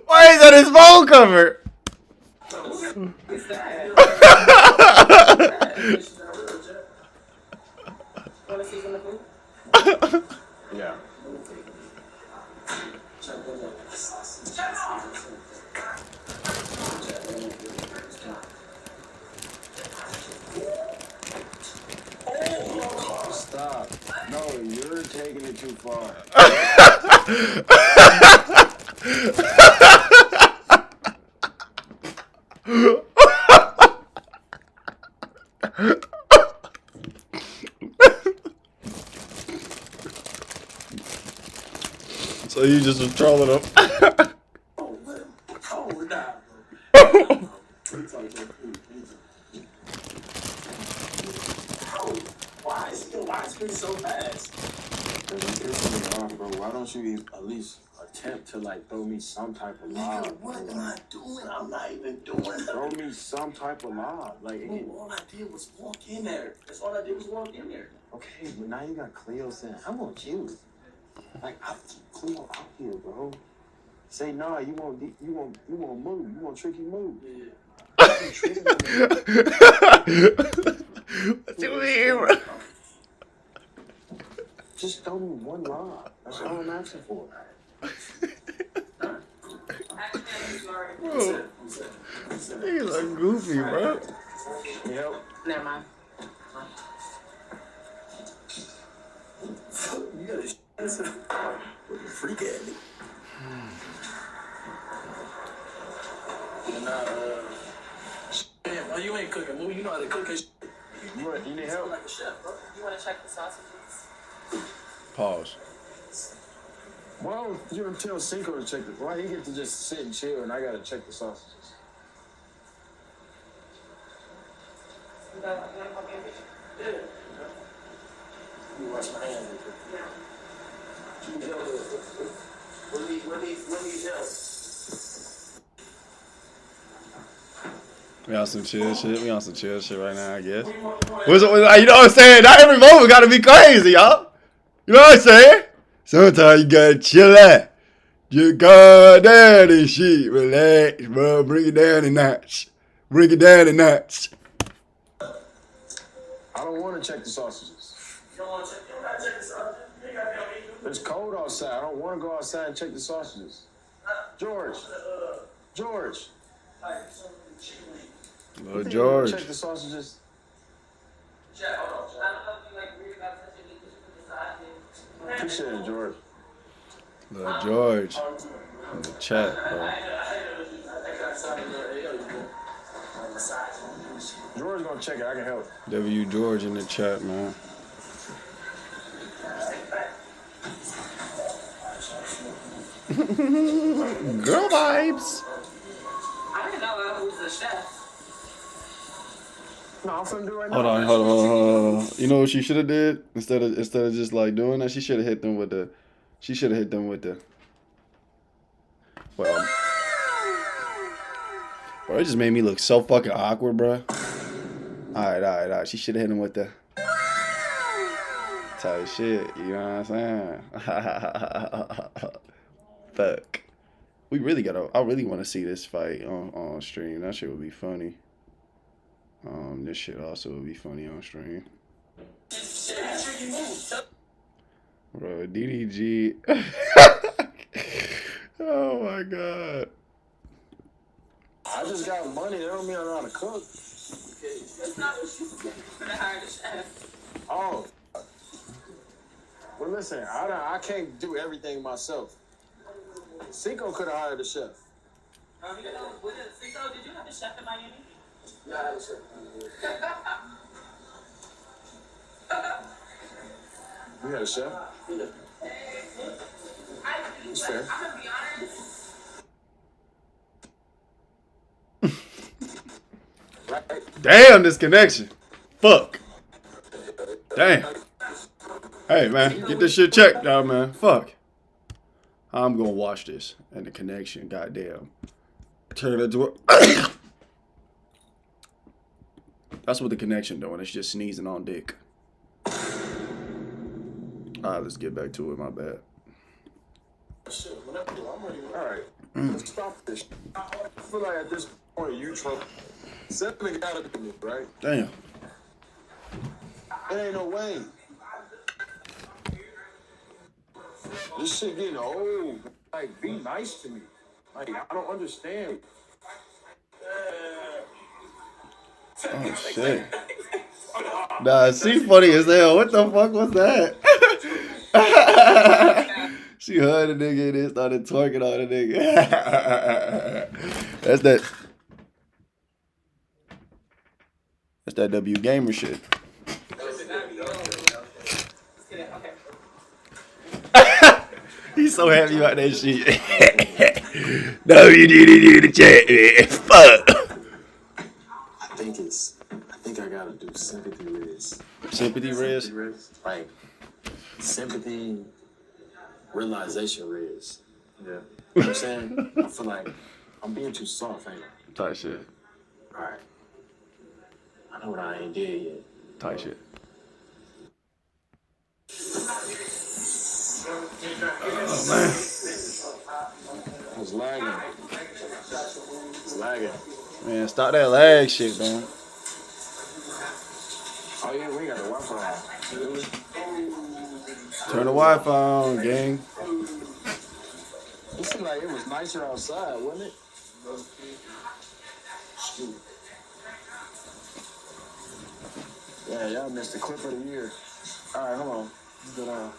Why is that his phone cover? Yeah. Stop. No, you're taking it too far. So you just was trolling him. Why is it so fast? Bro, why don't you at least attempt to like throw me some type of lob? What am I doing? I'm not even doing it. Throw me some type of lob. Like, all I did was walk in there. That's all I did was walk in there. Okay, but now you got Cleo saying, I want you. Like, I Cleo out here, bro. Say nah, you won't move. You want tricky move. Yeah. What you mean, bro? Just throw me one lob. That's all I'm asking for. Bro, niggas are goofy, bro. Yep. Never mind. You gotta freak at me. Damn, you ain't cooking. You know how to cook and you need help? Like a chef, bro. You want to check the sausages? Pause. Why don't you tell Cinco to check it? Why he get to just sit and chill and I gotta check the sausages? Yeah. You wash my hands real quick. What do you help? We on some chill shit. We on some chill shit right now, I guess. You know what I'm saying? Not every moment gotta be crazy, y'all. You know what I'm saying? Sometimes you gotta chill out. Just calm down and shit. Relax, bro. Bring it down a notch. Bring it down a notch. I don't want to check the sausages. You don't want to check? You don't gotta check the sausages. It's cold outside. I don't want to go outside and check the sausages. George. Little George. Check the sausages. Appreciate it, George. Little George. In the chat, bro. George gonna check it. I can help. W George in the chat, man. Girl vibes. I didn't know who's the chef. No, I'm finna do it right Hold now. on. You know what she should have did instead of just like doing that? She should have hit them with the. Well, bro, it just made me look so fucking awkward, bro. All right. She should have hit him with the type shit. You know what I'm saying? Fuck. We really gotta. I really want to see this fight on stream. That shit would be funny. This shit also would be funny on stream. Bro, DDG. Oh my god. I just got money. That don't mean I know how to cook. That's not what you said. I'm gonna hire the chef. Oh. Well, listen, I can't do everything myself. Cinco could have hired a chef. Did you have a chef in Miami? Yeah, I had a chef. You had a chef? Yeah. It's fair. I'm gonna be honest. Right? Damn, this connection. Fuck. Damn. Hey, man, get this shit checked out, man. Fuck. I'm gonna watch this. And the connection, goddamn. Turn it into a... That's what the connection doing. It's just sneezing on dick. Alright, let's get back to it. My bad. Alright. Let's stop this. I feel like at this point, you Trump. Something gotta do it, right? Damn. There ain't no way. This shit getting old. Like, be nice to me. Like, I don't understand. Oh, shit. Nah, she funny as hell. What the fuck was that? She heard the nigga and then started twerking on the nigga. That's that W Gamer shit. He's so happy about that shit. W the chat, man. Fuck. I think I gotta do sympathy Riz. Sympathy Riz? Like, sympathy realization Riz. Yeah. You know what I'm saying? I feel like I'm being too soft, ain't I? Tight shit. Alright. I know what I ain't did yet. Tight shit. Oh, man. I was lagging. It's lagging. Man, stop that lag shit, man. Oh, yeah, we got the Wi-Fi on. Turn the Wi-Fi on, gang. It seemed like it was nicer outside, wasn't it? Yeah, y'all missed the clip of the year. All right, hold on. Good on.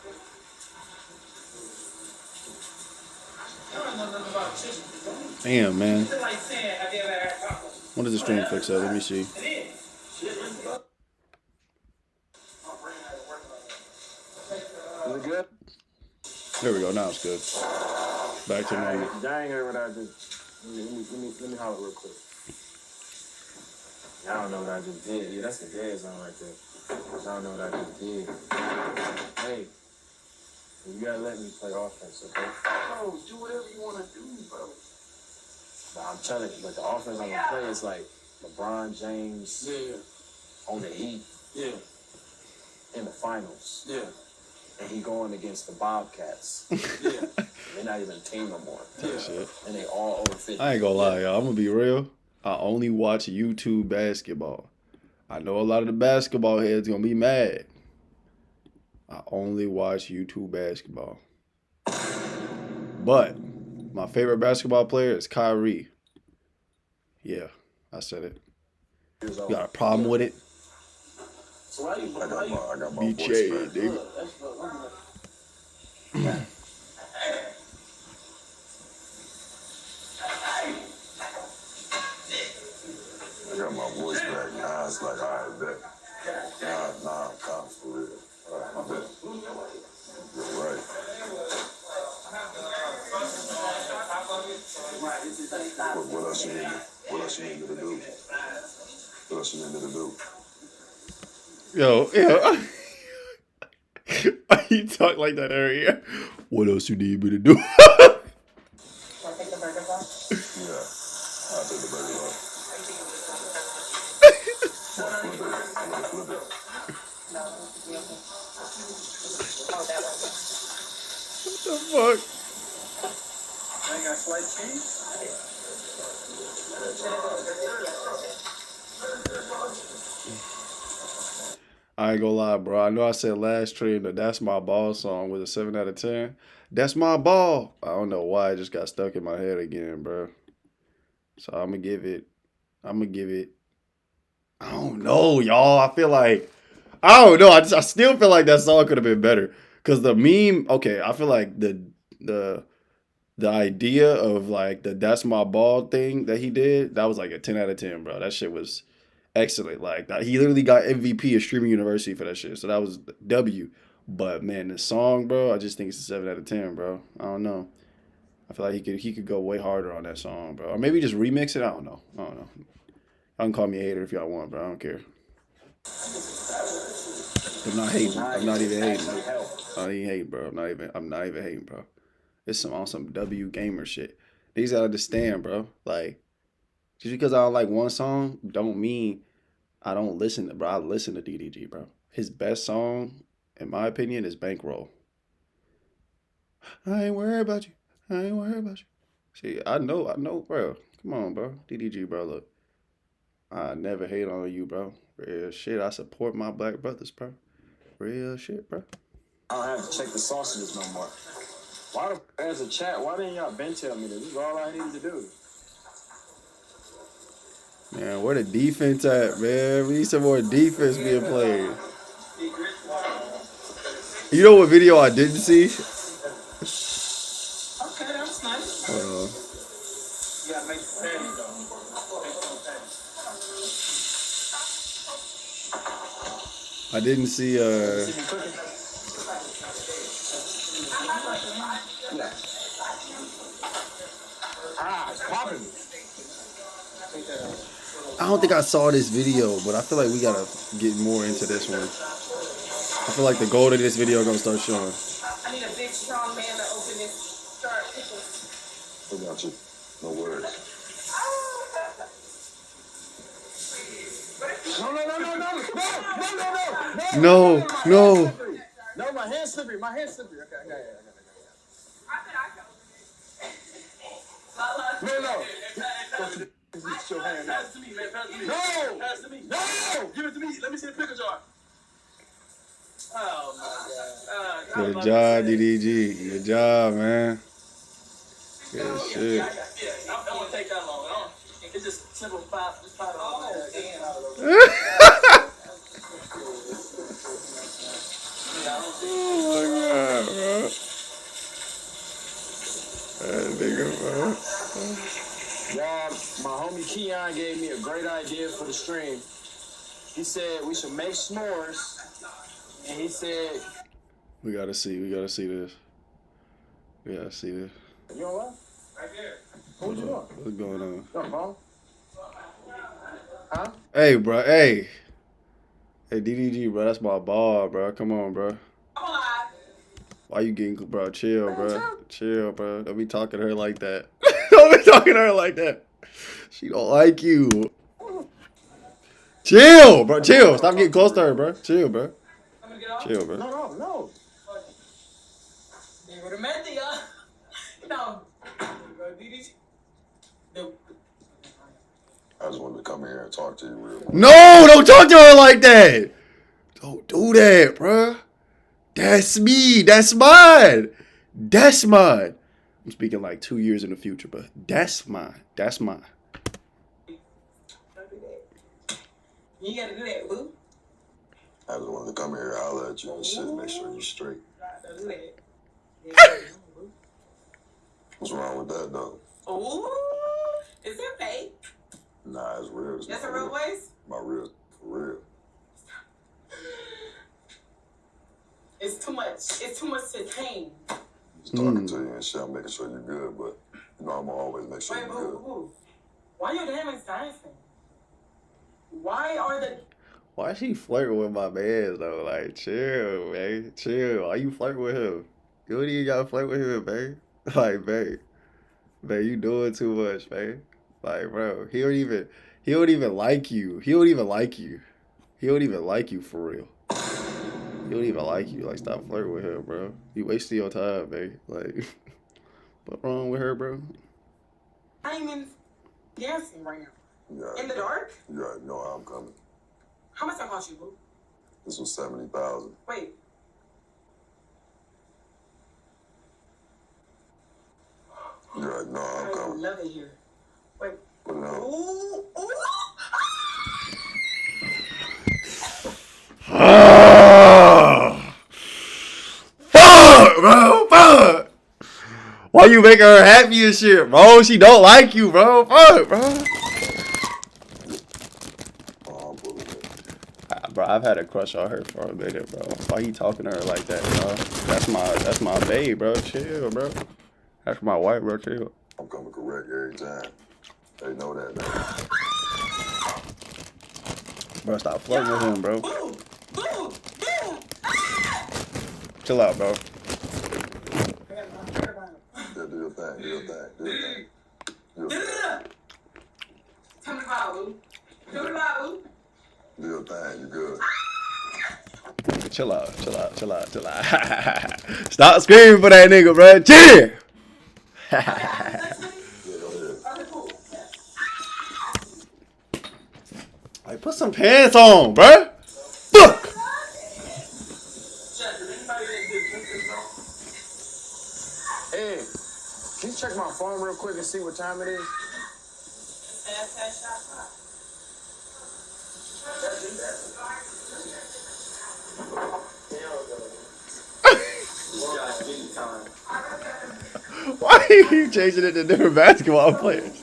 Damn, man. What is the stream fix at? Let me see. Is it good? There we go. Now it's good. Back to normal. Dang, heard what I did. Let me holler real quick. I don't know what I just did. Yeah, that's the dead zone right there. I don't know what I just did. Hey, you gotta let me play offense, okay? Bro, do whatever you wanna do, bro. Nah, I'm telling you, but the offense I'm gonna play is like LeBron James on the Heat in the finals. Yeah. And he going against the Bobcats. They're not even a team no more. Shit. And they all over 50. I ain't gonna lie, y'all. I'm gonna be real. I only watch YouTube basketball. I know a lot of the basketball heads gonna be mad. I only watch YouTube basketball. But my favorite basketball player is Kyrie. Yeah, I said it. You got a problem with it? So I got my BJ, voice back. nigga. I got my voice back. Now it's like, all right, bet. Nah, I'm calm for real. All right, I bet. You're right. What else you need me to do? What else you need me to do? Yo. Why you talk like that earlier? What else you need me to do? Yeah, I'll take the burgers off. I'm gonna flip it. What the fuck? I got sliced cheese. I ain't gonna lie, bro. I know I said last stream that That's My Ball song was a 7 out of 10. That's my ball. I don't know why it just got stuck in my head again, bro. So I'm gonna give it. I don't know, y'all. I don't know. I still feel like that song could have been better. Cause the meme, okay, I feel like the idea of like the That's My Ball thing that he did, that was like a 10 out of 10, bro. That shit was excellent. Like he literally got MVP of Streaming University for that shit. So that was W. But man, the song, bro, I just think it's a 7 out of 10, bro. I don't know. I feel like he could go way harder on that song, bro. Or maybe just remix it. I don't know. Y'all can call me a hater if y'all want, bro. I don't care. I'm not hating. I'm not even hating. I don't even hate, bro. I'm not even hating, bro. It's on some W gamer shit. These gotta understand, bro. Like, just because I don't like one song, don't mean I don't listen to, bro. I listen to DDG, bro. His best song, in my opinion, is Bankroll. I ain't worried about you. I ain't worried about you. See, I know, bro. Come on, bro. DDG, bro. Look, I never hate on you, bro. Real shit. I support my black brothers, bro. Real shit, bro. I don't have to check the sausages no more. As a chat, why didn't y'all been tell me this? This is all I needed to do. Man, where the defense at, man? We need some more defense being played. You know what video I didn't see? Okay, that's nice. Hold on. You gotta make the patty though. I didn't see I don't think I saw this video, but I feel like we gotta get more into this one. I feel like the goal of this video gonna start showing. I need a big, strong man to open this jar of pickles. I got you. No worries. No. No, my hand's slippery. Okay, I got it. No. Pass to me, man. Pass to me. No! Give it to me. Let me see the pickle jar. Oh, my God. Good job, DDG. Good job, man. Good shit. Yeah, I'm gonna take that long. It's just simple five. Just five. Oh, damn. Oh my God, bro. That nigga, bro. Y'all, my homie Keon gave me a great idea for the stream. He said we should make s'mores, and he said, We gotta see this. You alright? Right there. What you doing? What's going on? What's up, huh? Hey, bro. Hey, DDG, bro. That's my ball, bro. Come on, bro. Why you getting, bro? Chill, bro. Chill, bro. Don't be talking to her like that. Don't be talking to her like that. She don't like you. Chill, bro. Chill. Stop getting close to her, bro. Chill, bro. Chill, bro. No. You would have met the, no. I just wanted to come here and talk to you real quick. No, don't talk to her like that. Don't do that, bro. That's me. That's mine. That's mine. I'm speaking like 2 years in the future, but that's mine. That's mine. You gotta do that, boo. I just wanted to come here and holler at you and shit, make sure you're straight. Don't do that. What's wrong with that, though? Ooh, is that fake? Nah, it's real. That's a real voice? My real, for real. It's too much. It's too much to tame. Just talking to you and shit, I'm making sure you're good, but you know I'm gonna always make sure Wait, you're good. boo. Why you damn dancing? Why she flirting with my man, though? Like, chill, man. Chill. Why you flirting with him? You don't even gotta flirt with him, man. Like, man, you doing too much, man. Like, bro, he don't even like you. He don't even like you for real. He don't even like you. Like, stop flirting with her, bro. You wasting your time, man. Like, what's wrong with her, bro? I'm even dancing right now. Yeah, In the dark? you already know how I'm coming. How much that cost you, boo? This was 70,000. Wait. You're like, no, I'm coming. Love it here. Wait. But no. Ooh. Fuck, bro. Fuck. Why you making her happy and shit, bro? She don't like you, bro. Fuck, bro. Bro, I've had a crush on her for a minute, bro. Why you talking to her like that, bro? That's my babe, bro. Chill, bro. That's my wife, bro. Chill. I'm coming correct every time. They know that now. Bro, stop flirting with him, bro. Chill out, bro. Yeah, do your thing, do your thing, do your thing. Do your thing. Tell me about Boo. Tell me about Boo. Do your thing, you good. Chill out, chill out, chill out, chill out. Stop screaming for that nigga, bro. Chill. Like, put some pants on, bro. Fuck. Hey, can you check my phone real quick and see what time it is? Why are you changing it to different basketball players?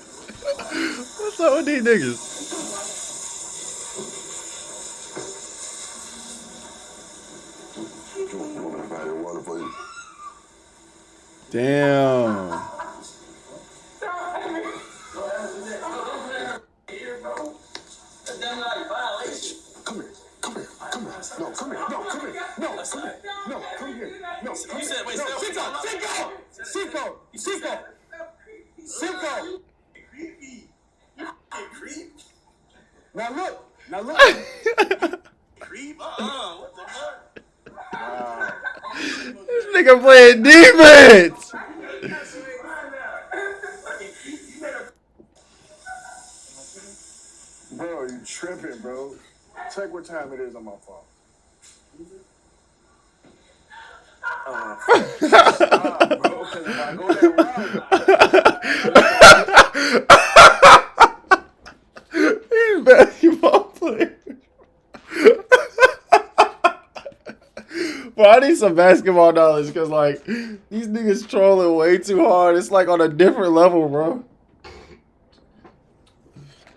What's up with these niggas? Damn. Come here. No, come here. No, come here. No, come here. No, come here. No, come here. Wait, Cinco. Now look. Creep? What the fuck? Wow. This nigga playing defense. Bro, you tripping, bro. Check what time it is on my phone. Stop, bro, 'cause if I go that route, These basketball players. Bro, I need some basketball knowledge because, like, these niggas trolling way too hard. It's like on a different level, bro.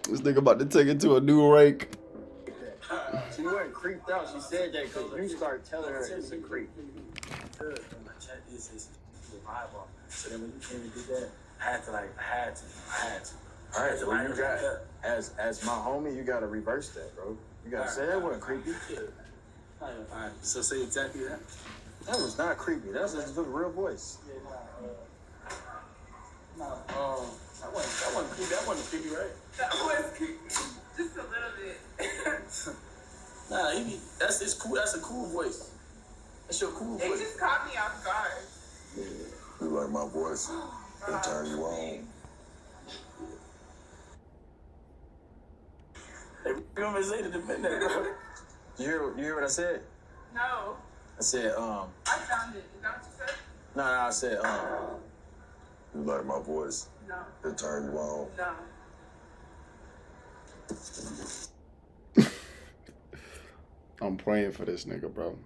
This nigga about to take it to a new rank. she wasn't creeped out. She said that because you started telling her it's a creep. Good. My chat is the vibe on. So then when you came and did that, I had to. All right, so you got as my homie, you gotta reverse that, bro. You gotta say that wasn't creepy. All right. So say exactly that. That was not creepy. That was just a real voice. That wasn't creepy. That wasn't creepy, right? That was creepy. Just a little bit. Nah, it's cool. That's a cool voice. That's your cool It voice. just caught me off guard. Yeah, you like my voice. It'll turn you on. Hey, you gonna say to defend that, bro? You hear what I said? No. I said, I found it. Is that what you said? No, I said, You like my voice. No. It'll turn you on. No. I'm praying for this nigga, bro.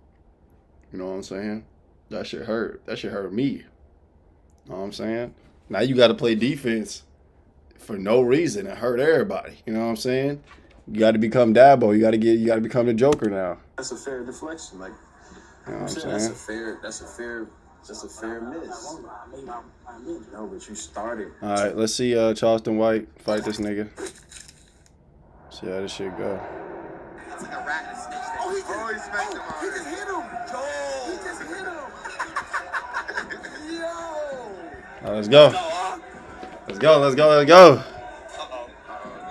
You know what I'm saying? That shit hurt. That shit hurt me. You know what I'm saying? Now you got to play defense for no reason and hurt everybody. You know what I'm saying? You got to become Dabo. You got to become the Joker now. that's a fair deflection. Like, You know what I'm saying? that's a fair miss. No, but you started. All right, let's see Charleston White fight this nigga. See how this shit go. It's like a rat and a snake. Oh, he smacked him. He just hit him. He just hit him. Yo. All right, let's go. Let's go. Let's go. Let's go. Don't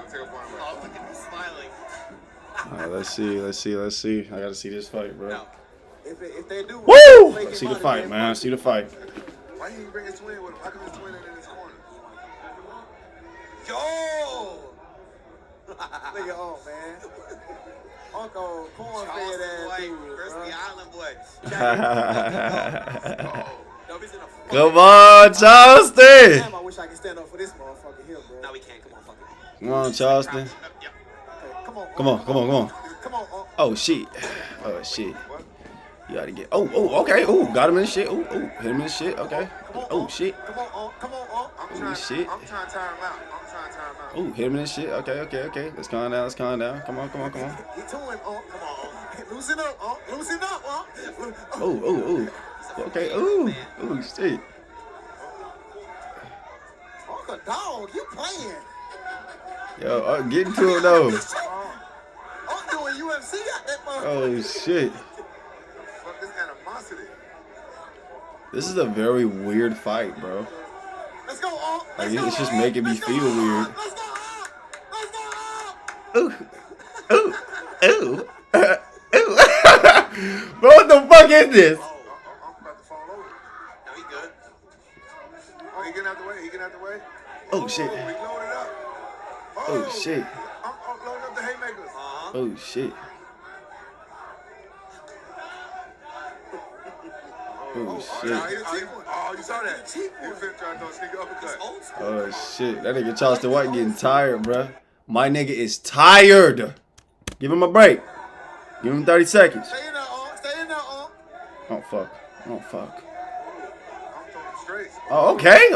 take a point. Oh, look at me smiling. All right, let's see. Let's see. Let's see. I got to see this fight, bro. If they do, Woo! Let's see the fight, man. See the fight. Why didn't you bring his twin with him? How come his twin ain't in his corner? Yo! Look at all, man. Uncle corn-fed ass dude. Thirsty Island boy. Come on, Charleston. Damn, I wish I could stand up for this motherfucker here, bro. No, we can't. Come on, fuck it. Come on, Charleston. Yep. Come on. Come on, come on, come on. Come on, Unc. Oh shit. Oh shit. You gotta get. Oh, okay. Oh, got him in the shit. Oh, hit him in the shit. Okay. Oh shit. Come on, Unc. Come on, Unc. Oh shit. I'm trying to tire him out. Oh, hit him in the shit. Okay. Let's calm down. Come on. Get to him, Unc. Come on, Unc. Loosen up, Unc. Loosen up, Unc. Oh. Okay. Oh shit. Uncle Dog, you playing. Yo, get into it though. Unc doing UFC out that motherfucker. Oh shit. Fuck this animosity. This is a very weird fight, bro. Let's go, Unc. Like it's just making me feel weird. Let's go, Unc. Let's go, Unc. Ooh. Bro, what the fuck is this? I'm about to fall over. No, he good. Oh, he getting out the way. Oh shit. We loaded up. Oh shit. I'm loading up the haymakers. Oh shit. Oh shit. Oh, you saw that? He finna try to throw a sneaker uppercut. Oh shit. That nigga Charleston White getting tired, bruh. My nigga is tired. Give him a break. Give him 30 seconds. Stay in there, Unc. Stay in there, Unc. Oh fuck. I'm throwing straight. Oh, okay.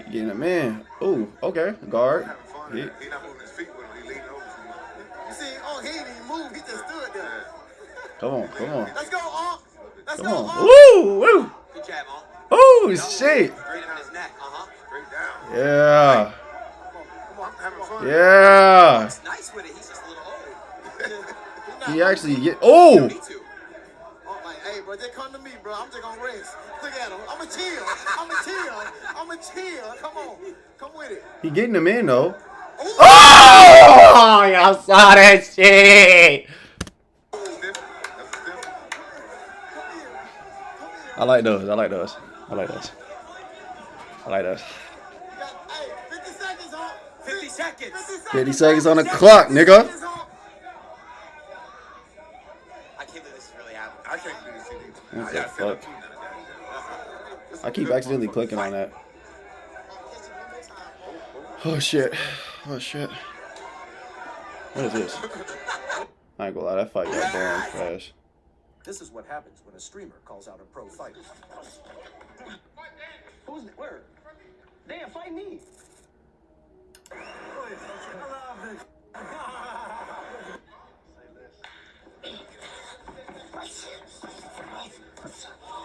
You getting him in. Ooh, okay. Guard. Having fun. Hit. He not moving his feet with him. He leaning over too much. You see, Unc, he didn't even move. He just stood there. Come on. Let's go, Unc. Let's Come go, on. Unc. Woo! Good jab, Unc. Oh shit. Straight down his neck. Straight down. Yeah. Come on, I'm having fun. Yeah. He's nice with it. He's just a little old. He actually get. Oh. Me too. Unc like, hey, bro, just come to me, bro. I'm just gonna rest. Look at him. I'ma chill. Come on. Come with it. He getting him in though. Ooh. Oh, y'all saw that shit. I like those. You got, hey, 50 seconds, Unc. 50 seconds. 50 seconds on the clock, nigga. I can't believe this is really happening. I can't believe this shit either. What the fuck? I keep accidentally clicking on that. Oh shit. What is this? I ain't gonna lie, that fight got boring fast. This is what happens when a streamer calls out a pro fighter. Who's where? Damn, fight me.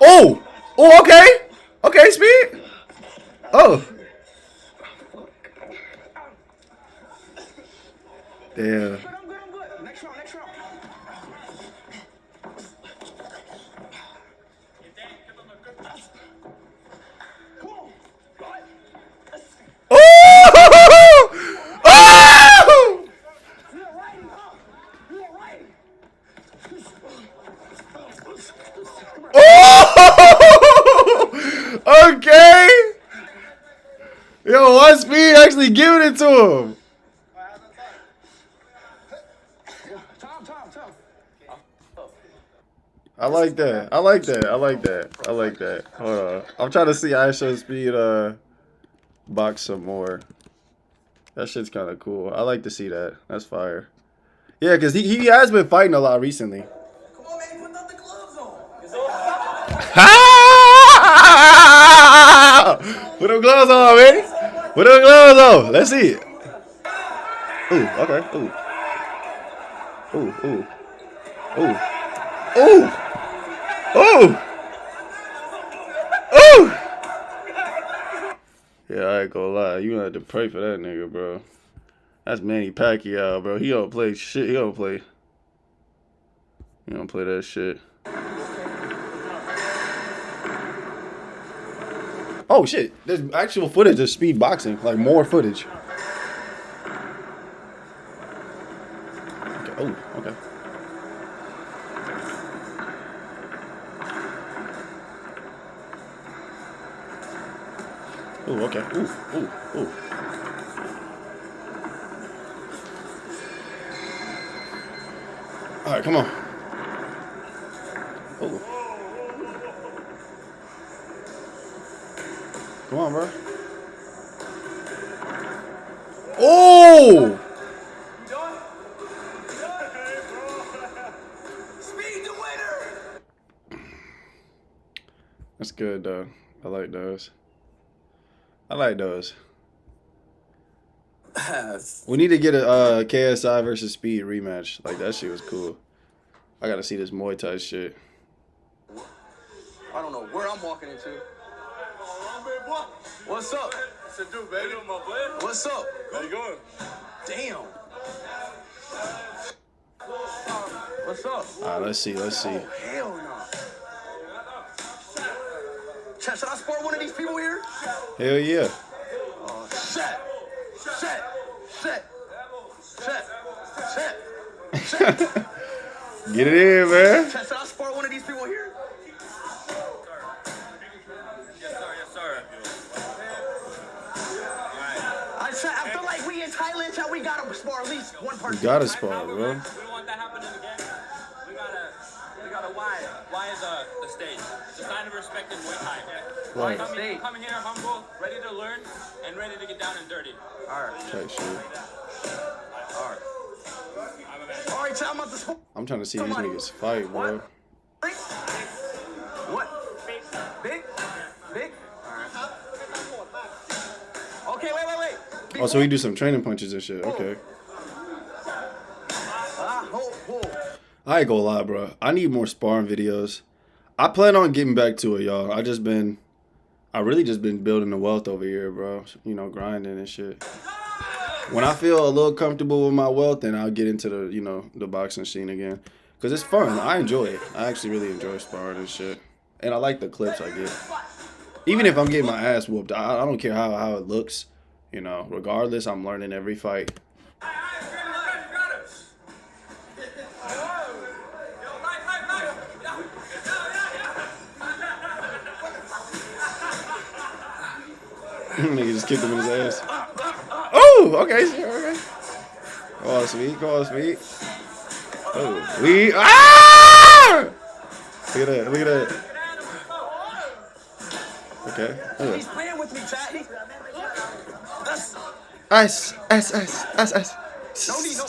Oh! Oh, okay! Okay, Speed! Oh. Damn. I'm good. Next round. Oh! Oh! Oh! Okay. Yo, why Speed actually giving it to him? I like that. Hold on. I'm trying to see ISO Speed box some more. That shit's kind of cool. I like to see that. That's fire. Yeah, because he has been fighting a lot recently. Come on, man, put the gloves on. Put them gloves on, man. Put them gloves on. Let's see it. Ooh, okay. Ooh. Yeah, I ain't gonna lie. You gonna have to pray for that nigga, bro. That's Manny Pacquiao, bro. He don't play shit. He don't play that shit. Oh shit! There's actual footage of Speed boxing, like more footage. Okay. Oh, okay. Oh, okay. Ooh. All right, come on. Oh. Come on, bro. Oh! Speed the winner. That's good, though. I like those. I like those. We need to get a KSI versus Speed rematch. Like, that shit was cool. I gotta see this Muay Thai shit. I don't know where I'm walking into. What's up? What's it do, baby? What's up? How you going? Damn. What's up? Alright, let's see. Oh, hell no. Should I spar one of these people here? Hell yeah. Set. Get it in, man. Should I spar one of these people here? Yes, sir. I feel like we in Thailand, chat, we gotta spar at least one person. You gotta spar, bro. We don't want that happening again. We gotta why is the stage? It's a sign of respect in Muay Thai. Right. Come here humble, ready to learn, and ready to get down and dirty. Alright. Type shit. Alright, chat, I'm about to spar. I'm trying to see these niggas fight, bro. What? Big? Alright. Okay, wait. Oh, so we do some training punches and shit. Okay. I ain't gonna lie, bro. I need more sparring videos. I plan on getting back to it, y'all. I really just been building the wealth over here, bro. You know, grinding and shit. When I feel a little comfortable with my wealth, then I'll get into the boxing scene again. Cause it's fun. I enjoy it. I actually really enjoy sparring and shit. And I like the clips I get. Even if I'm getting my ass whooped, I don't care how it looks. You know, regardless, I'm learning every fight. Nigga just kicked him in his ass. Oh, okay. Go on, sweet. Oh, we. Ah! Look at that. Okay. He's playing with me, chat. Ice. No need, no.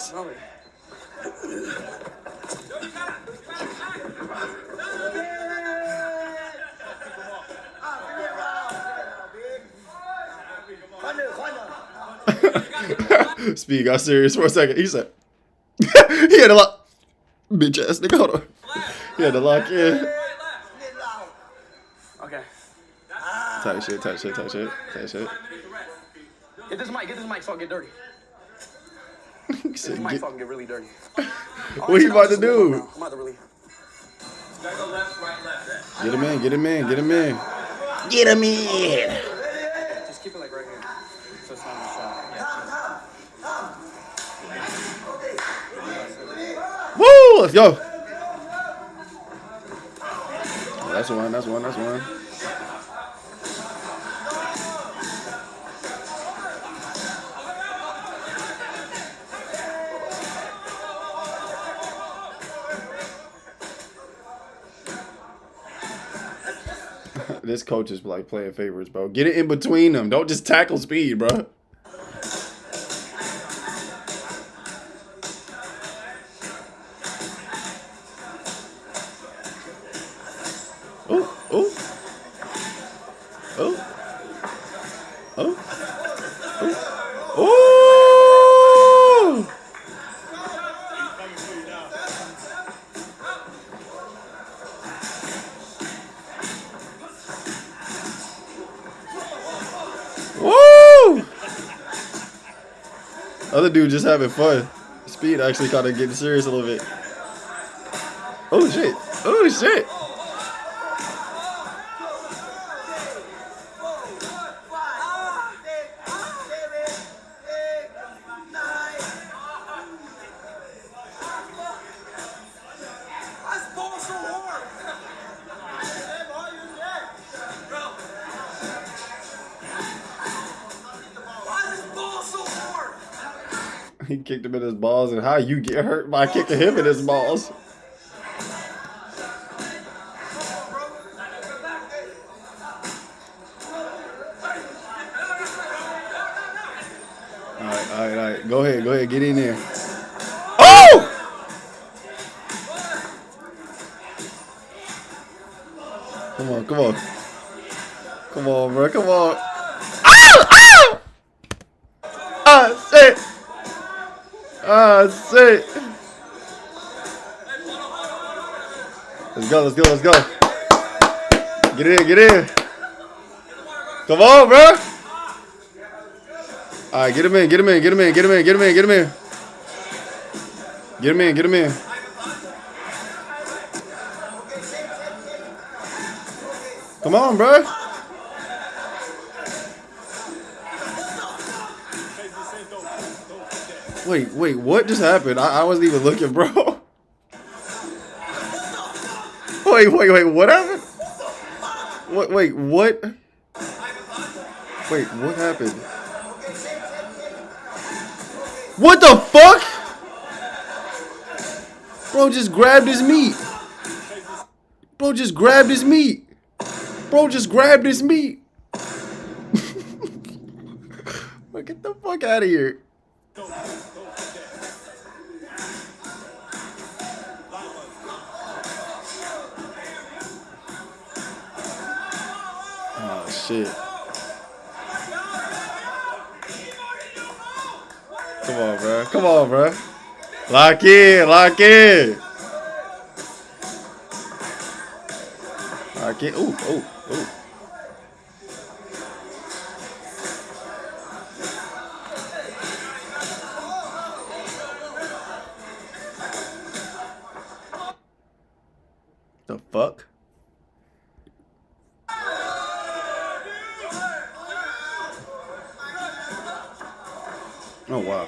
Speed got serious for a second. He said, he had to lock. Bitch ass nigga, hold on. He had to lock in. Okay. Tight shit. Get this mic so I get dirty. This mic so I can get really dirty. What you about to do? I'm about to really. Get him in. Just keep it like right here. So it's not a shot. Woo! Let's go. Oh, that's one. This coach is like playing favorites, bro. Get it in between them. Don't just tackle Speed, bro. Woo! Other dude just having fun. Speed actually kind of getting serious a little bit. Oh shit. He kicked him in his balls, and how you get hurt by kicking him in his balls? All right. Go ahead. Get in there. Oh! Come on. Come on, bro. Come on. Ow! Shit. Shit. Let's go. Get in. Come on, bro. All right, get him in. Get him in. Come on, bro. Wait, what just happened? I wasn't even looking, bro. Wait, what happened? What? Wait, what happened? What the fuck? Bro just grabbed his meat. Bro, get the fuck out of here. Oh, shit. Come on, bro. Lock in. Ooh. The fuck? Oh, wow.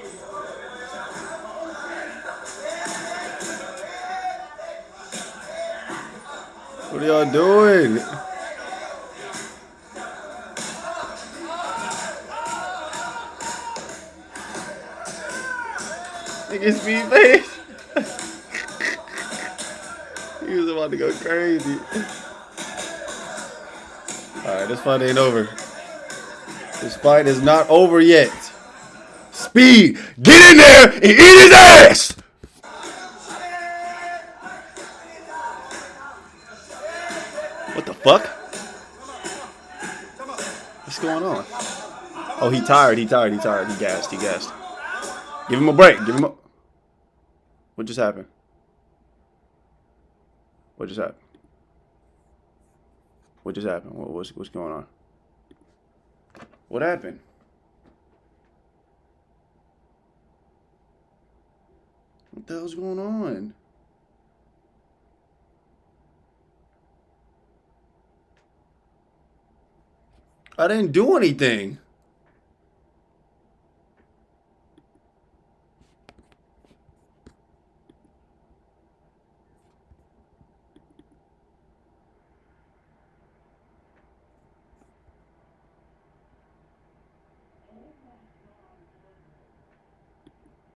What are y'all doing? Nigga, speed face. He was about to go crazy. Alright, this fight ain't over. This fight is not over yet. Speed, get in there and eat his ass! What the fuck? What's going on? Oh, he tired. He gassed. Give him a break. What just happened? What's going on? What happened? What the hell's going on? I didn't do anything.